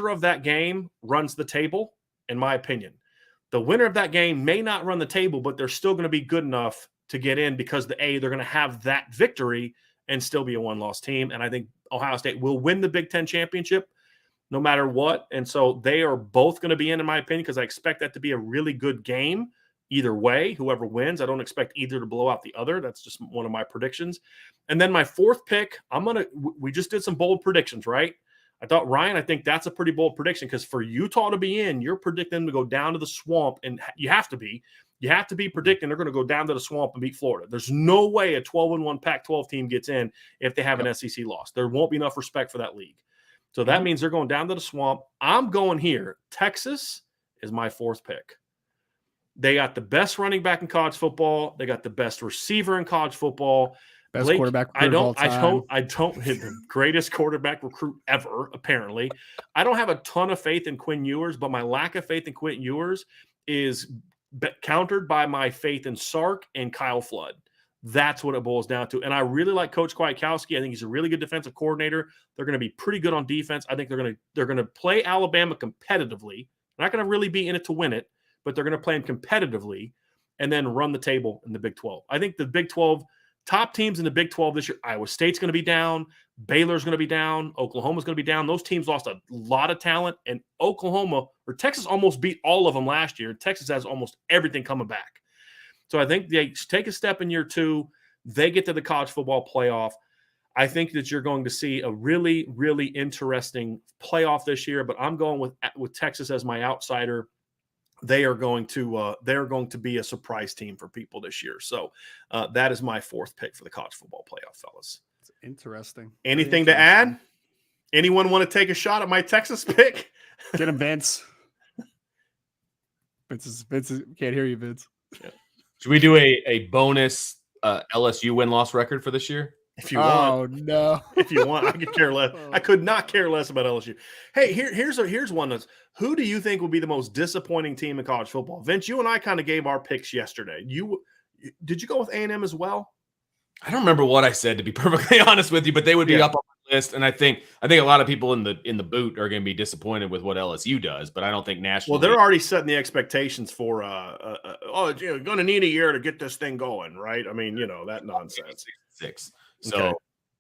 S1: of that game runs the table, in my opinion. The winner of that game may not run the table, but they're still going to be good enough to get in because they're going to have that victory and still be a one-loss team. And I think Ohio State will win the Big Ten championship no matter what. And so they are both going to be in my opinion, because I expect that to be a really good game either way, whoever wins. I don't expect either to blow out the other. That's just one of my predictions. And then my 4th pick, we just did some bold predictions, right? I thought, Ryan, I think that's a pretty bold prediction because for Utah to be in, you're predicting them to go down to the swamp, and you have to be predicting they're going to go down to the swamp and beat Florida. There's no way a 12-1 Pac-12 team gets in if they have an SEC loss. There won't be enough respect for that league. So that means they're going down to the swamp. I'm going here. Texas is my 4th pick. They got the best running back in college football. They got the best receiver in college football.
S3: Best quarterback recruit of all time.
S1: I don't hit the greatest quarterback recruit ever, apparently. I don't have a ton of faith in Quinn Ewers, but my lack of faith in Quinn Ewers is countered by my faith in Sark and Kyle Flood. That's what it boils down to. And I really like Coach Kwiatkowski. I think he's a really good defensive coordinator. They're going to be pretty good on defense. I think they're going to play Alabama competitively. They're not going to really be in it to win it, but they're going to play them competitively and then run the table in the Big 12. I think the Big 12 top teams in the Big 12 this year, Iowa State's going to be down. Baylor's going to be down. Oklahoma's going to be down. Those teams lost a lot of talent, and Texas almost beat all of them last year. Texas has almost everything coming back. So I think they take a step in year 2. They get to the college football playoff. I think that you're going to see a really, really interesting playoff this year, but I'm going with Texas as my outsider. They are going to be a surprise team for people this year. So that is my 4th pick for the college football playoff, fellas.
S3: It's interesting.
S1: Anything to add? Anyone want to take a shot at my Texas pick?
S3: Get him, Vince. Vince can't hear you, Vince.
S2: Yeah. Should we do a bonus LSU win-loss record for this year?
S1: If you want.
S3: Oh, no.
S1: If you want, I could care less. I could not care less about LSU. Hey, here's one that's, who do you think will be the most disappointing team in college football? Vince, you and I kind of gave our picks yesterday. Did you go with A&M as well?
S2: I don't remember what I said, to be perfectly honest with you, but they would be up on my list. And I think a lot of people in the boot are going to be disappointed with what LSU does, but I don't think nationally.
S1: Well, they're already setting the expectations for you're going to need a year to get this thing going, right? I mean, that nonsense.
S2: 6. So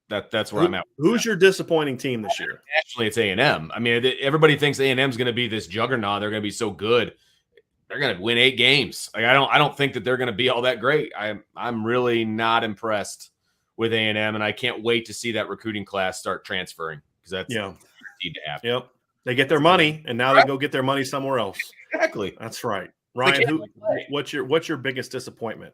S2: That's where I'm at.
S1: Who's your disappointing team this year?
S2: Actually, it's A&M. I mean, everybody thinks A&M is going to be this juggernaut. They're going to be so good. They're going to win 8 games. Like, I don't think that they're going to be all that great. I'm really not impressed with A&M, and I can't wait to see that recruiting class start transferring, because that's guaranteed to happen.
S1: Yep. They get their money, and now they go get their money somewhere else.
S2: Exactly.
S1: That's right. Ryan, what's your biggest disappointment?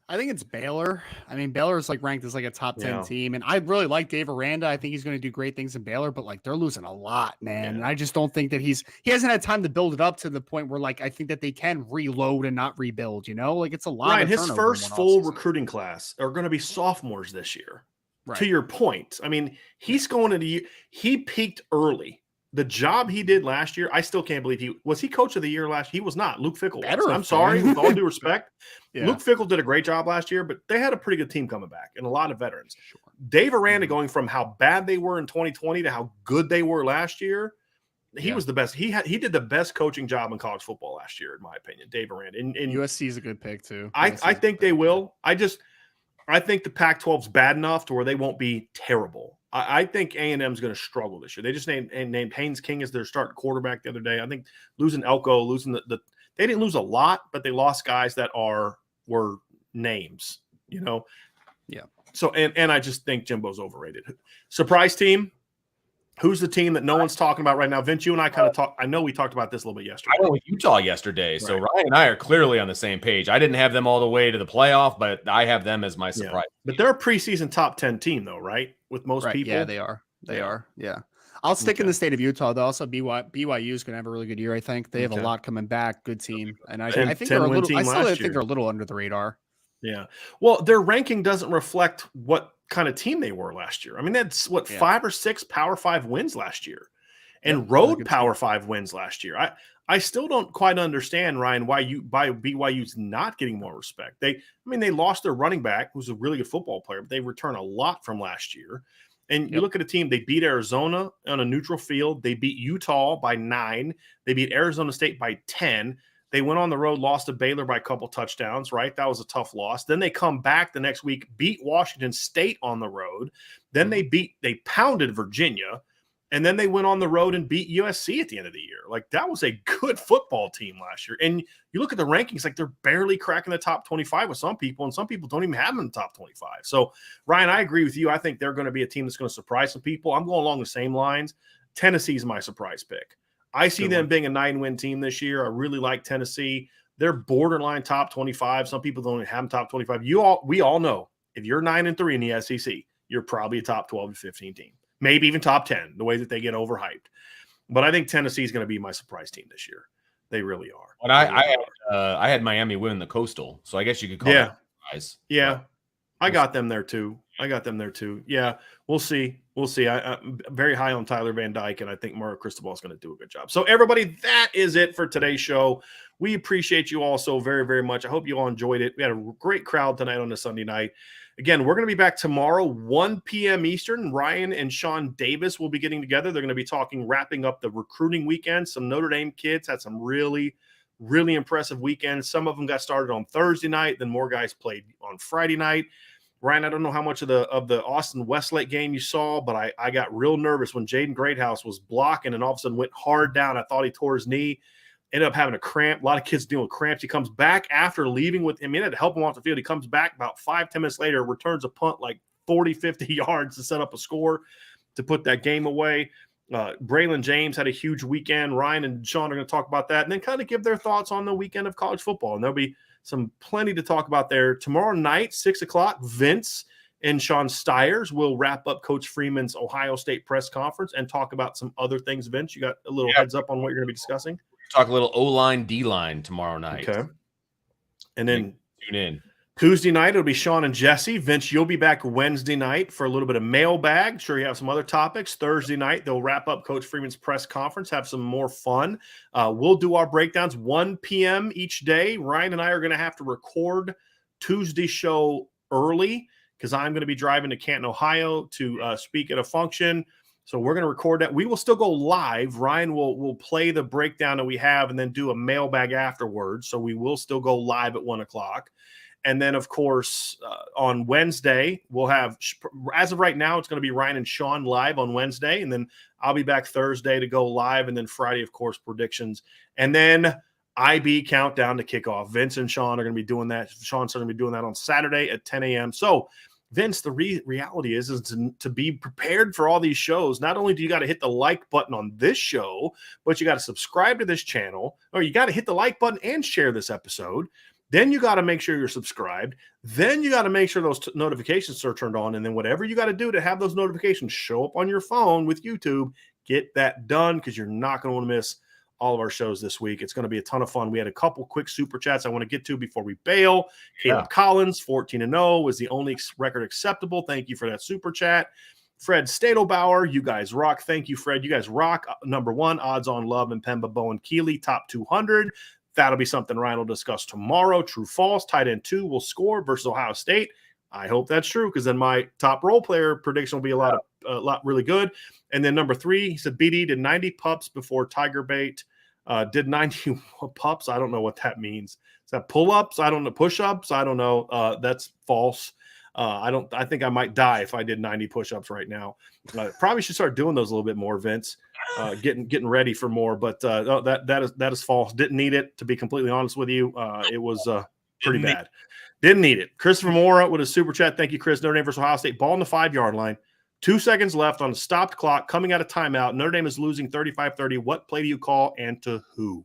S3: I think it's Baylor. I mean, Baylor is like ranked as like a top 10 team, and I really like Dave Aranda. I think he's going to do great things in Baylor, but like they're losing a lot, man. And I just don't think that he hasn't had time to build it up to the point where like I think that they can reload and not rebuild. You know, like it's a lot.
S1: Ryan, his first full recruiting class are going to be sophomores this year. Right. To your point, I mean, he's going into he peaked early. The job he did last year, I still can't believe he coach of the year last year. He was not. Luke Fickell. I'm sorry, with all due respect. Luke Fickell did a great job last year, but they had a pretty good team coming back and a lot of veterans. Sure. Dave Aranda going from how bad they were in 2020 to how good they were last year. He was the best. He did the best coaching job in college football last year, in my opinion. Dave Aranda. And
S3: USC is a good pick too.
S1: I think they will. I think the Pac-12 is bad enough to where they won't be terrible. I think A&M is going to struggle this year. They just named Haynes King as their starting quarterback the other day. I think losing Elko, losing they didn't lose a lot, but they lost guys that were names, you know?
S3: Yeah.
S1: So, and I just think Jimbo's overrated. Surprise team. Who's the team that no one's talking about right now? Vince, you and I kind of talked. I know we talked about this a little bit yesterday.
S2: I went with Utah yesterday, so Ryan and I are clearly on the same page. I didn't have them all the way to the playoff, but I have them as my surprise.
S1: But they're a preseason top 10 team, though, right? With most people.
S3: Yeah, they are. They are. Yeah. I'll stick in the state of Utah, though. Also, BYU is going to have a really good year, I think. They have a lot coming back. Good team. And I think they're a little – I still think they're a little under the radar.
S1: Yeah. Well, their ranking doesn't reflect what kind of team they were last year. I mean, that's 5 or 6 Power 5 wins last year and road Power 5 wins last year. I still don't quite understand, Ryan, why BYU's not getting more respect. They lost their running back, who's a really good football player, but they return a lot from last year. And you look at a team, they beat Arizona on a neutral field. They beat Utah by 9. They beat Arizona State by 10. They went on the road, lost to Baylor by a couple touchdowns, right? That was a tough loss. Then they come back the next week, beat Washington State on the road. Then they pounded Virginia. And then they went on the road and beat USC at the end of the year. Like, that was a good football team last year. And you look at the rankings, like they're barely cracking the top 25 with some people, and some people don't even have them in the top 25. So, Ryan, I agree with you. I think they're going to be a team that's going to surprise some people. I'm going along the same lines. Tennessee's my surprise pick. I see them being a 9-win team this year. I really like Tennessee. They're borderline top 25. Some people don't even have them top 25. We all know if you're 9-3 in the SEC, you're probably a top 12 to 15 team. Maybe even top 10, the way that they get overhyped. But I think Tennessee is going to be my surprise team this year. They really are.
S2: But I had Miami win the Coastal, so I guess you could call that a surprise.
S1: Yeah, I got them there too. Yeah, we'll see. I'm very high on Tyler Van Dyke, and I think Mario Cristobal is going to do a good job. So, everybody, that is it for today's show. We appreciate you all so very, very much. I hope you all enjoyed it. We had a great crowd tonight on a Sunday night. Again, we're going to be back tomorrow, 1 p.m. Eastern. Ryan and Sean Davis will be getting together. They're going to be wrapping up the recruiting weekend. Some Notre Dame kids had some really, really impressive weekends. Some of them got started on Thursday night. Then more guys played on Friday night. Ryan, I don't know how much of the Austin Westlake game you saw, but I got real nervous when Jaden Greathouse was blocking and all of a sudden went hard down. I thought he tore his knee. Ended up having a cramp. A lot of kids dealing with cramps. He comes back after leaving with him. He had to help him off the field. He comes back about 5-10 minutes later, returns a punt like 40, 50 yards to set up a score to put that game away. Braylon James had a huge weekend. Ryan and Sean are going to talk about that and then kind of give their thoughts on the weekend of college football. And there'll be plenty to talk about there. Tomorrow night, 6 o'clock, Vince and Sean Stiers will wrap up Coach Freeman's Ohio State press conference and talk about some other things. Vince, you got a little heads up on what you're going to be discussing?
S2: Talk a little O-line, D-line tomorrow night.
S1: Okay. And then
S2: tune in.
S1: Tuesday night, it'll be Sean and Jesse. Vince, you'll be back Wednesday night for a little bit of mailbag. Sure, you have some other topics. Thursday night, they'll wrap up Coach Freeman's press conference, have some more fun. We'll do our breakdowns 1 p.m. each day. Ryan and I are going to have to record Tuesday's show early because I'm going to be driving to Canton, Ohio to speak at a function. So we're going to record that. We will still go live. Ryan will play the breakdown that we have and then do a mailbag afterwards. So we will still go live at 1 o'clock. And then, of course, on Wednesday, we'll have, as of right now, it's going to be Ryan and Sean live on Wednesday. And then I'll be back Thursday to go live. And then Friday, of course, predictions. And then IB countdown to kickoff. Vince and Sean are going to be doing that. Sean's going to be doing that on Saturday at 10 a.m. So, Vince, the reality is to be prepared for all these shows. Not only do you got to hit the like button on this show, but you got to subscribe to this channel, or you got to hit the like button and share this episode. Then you got to make sure you're subscribed. Then you got to make sure those notifications are turned on. And then whatever you got to do to have those notifications show up on your phone with YouTube, get that done, because you're not going to want to miss all of our shows this week. It's going to be a ton of fun. We had a couple quick super chats I want to get to before we bail. Caleb Collins, 14-0, was the only record acceptable. Thank you for that super chat. Fred Bauer, you guys rock. Thank you, Fred. You guys rock. Number 1, odds on Love and Pemba Bowen Keeley, top 200. That'll be something Ryan will discuss tomorrow. True, false. Tight end 2 will score versus Ohio State. I hope that's true, because then my top role player prediction will be a lot really good. And then number 3, he said BD did 90 pups before Tiger Bait. Did 90 pups. I don't know what that means. Is that pull-ups? I don't know. Push-ups? I don't know. That's false. I think I might die if I did 90 push-ups right now. Probably should start doing those a little bit more, Vince. Getting ready for more, but that is false. Didn't need it, to be completely honest with you. It was pretty bad. Didn't need it. Christopher Mora with a super chat. Thank you, Chris. Notre Dame versus Ohio State. Ball on the 5-yard line. 2 seconds left on a stopped clock. Coming out of timeout. Notre Dame is losing 35-30. What play do you call and to who?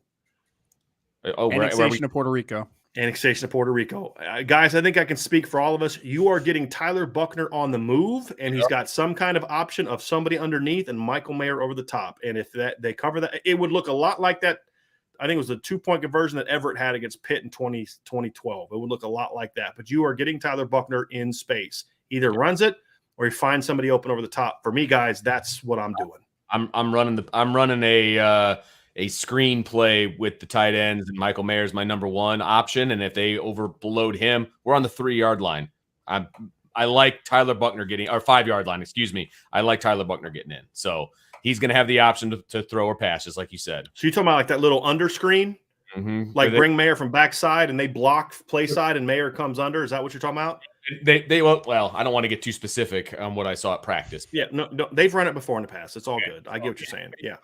S3: Annexation of Puerto Rico.
S1: Annexation of Puerto Rico. Guys, I think I can speak for all of us. You are getting Tyler Buckner on the move, and he's got some kind of option of somebody underneath and Michael Mayer over the top. And if they cover that, it would look a lot like that. I think it was the 2-point conversion that Everett had against Pitt in 2012. It would look a lot like that. But you are getting Tyler Buckner in space. Either runs it or you find somebody open over the top. For me, guys, that's what I'm doing.
S2: I'm running a screen play with the tight ends, and Michael Mayer is my number 1 option. And if they overload him, we're on the 3-yard line. I like Tyler Buckner getting, or 5-yard line, excuse me. I like Tyler Buckner getting in. So he's going to have the option to throw or pass, just like you said.
S1: So you're talking about like that little under screen? Mm-hmm. Like bring Mayer from backside and they block play side and Mayer comes under. Is that what you're talking about?
S2: Well, I don't want to get too specific on what I saw at practice.
S1: Yeah, no, they've run it before in the past. It's all good. I get what you're saying. Yeah.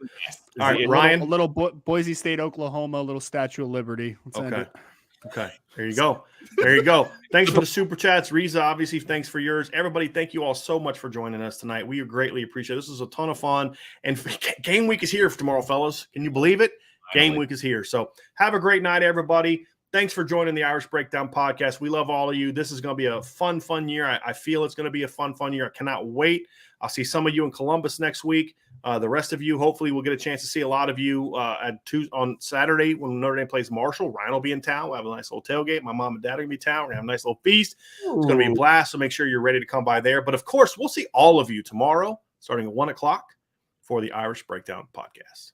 S1: All right, Ryan.
S3: A little Boise State, Oklahoma, a little Statue of Liberty.
S1: Okay. There you go. There you go. Thanks for the super chats. Riza, obviously, thanks for yours. Everybody, thank you all so much for joining us tonight. We greatly appreciate it. This is a ton of fun. And game week is here for tomorrow, fellas. Can you believe it? Game week is here. So have a great night, everybody. Thanks for joining the Irish Breakdown podcast. We love all of you. This is going to be a fun year. I feel it's going to be a fun year. I cannot wait. I'll see some of you in Columbus next week. The rest of you, hopefully, we'll get a chance to see a lot of you on Saturday when Notre Dame plays Marshall. Ryan will be in town. We'll have a nice little tailgate. My mom and dad are going to be in town. We're going to have a nice little feast. It's going to be a blast, so make sure you're ready to come by there. But, of course, we'll see all of you tomorrow starting at 1 o'clock for the Irish Breakdown podcast.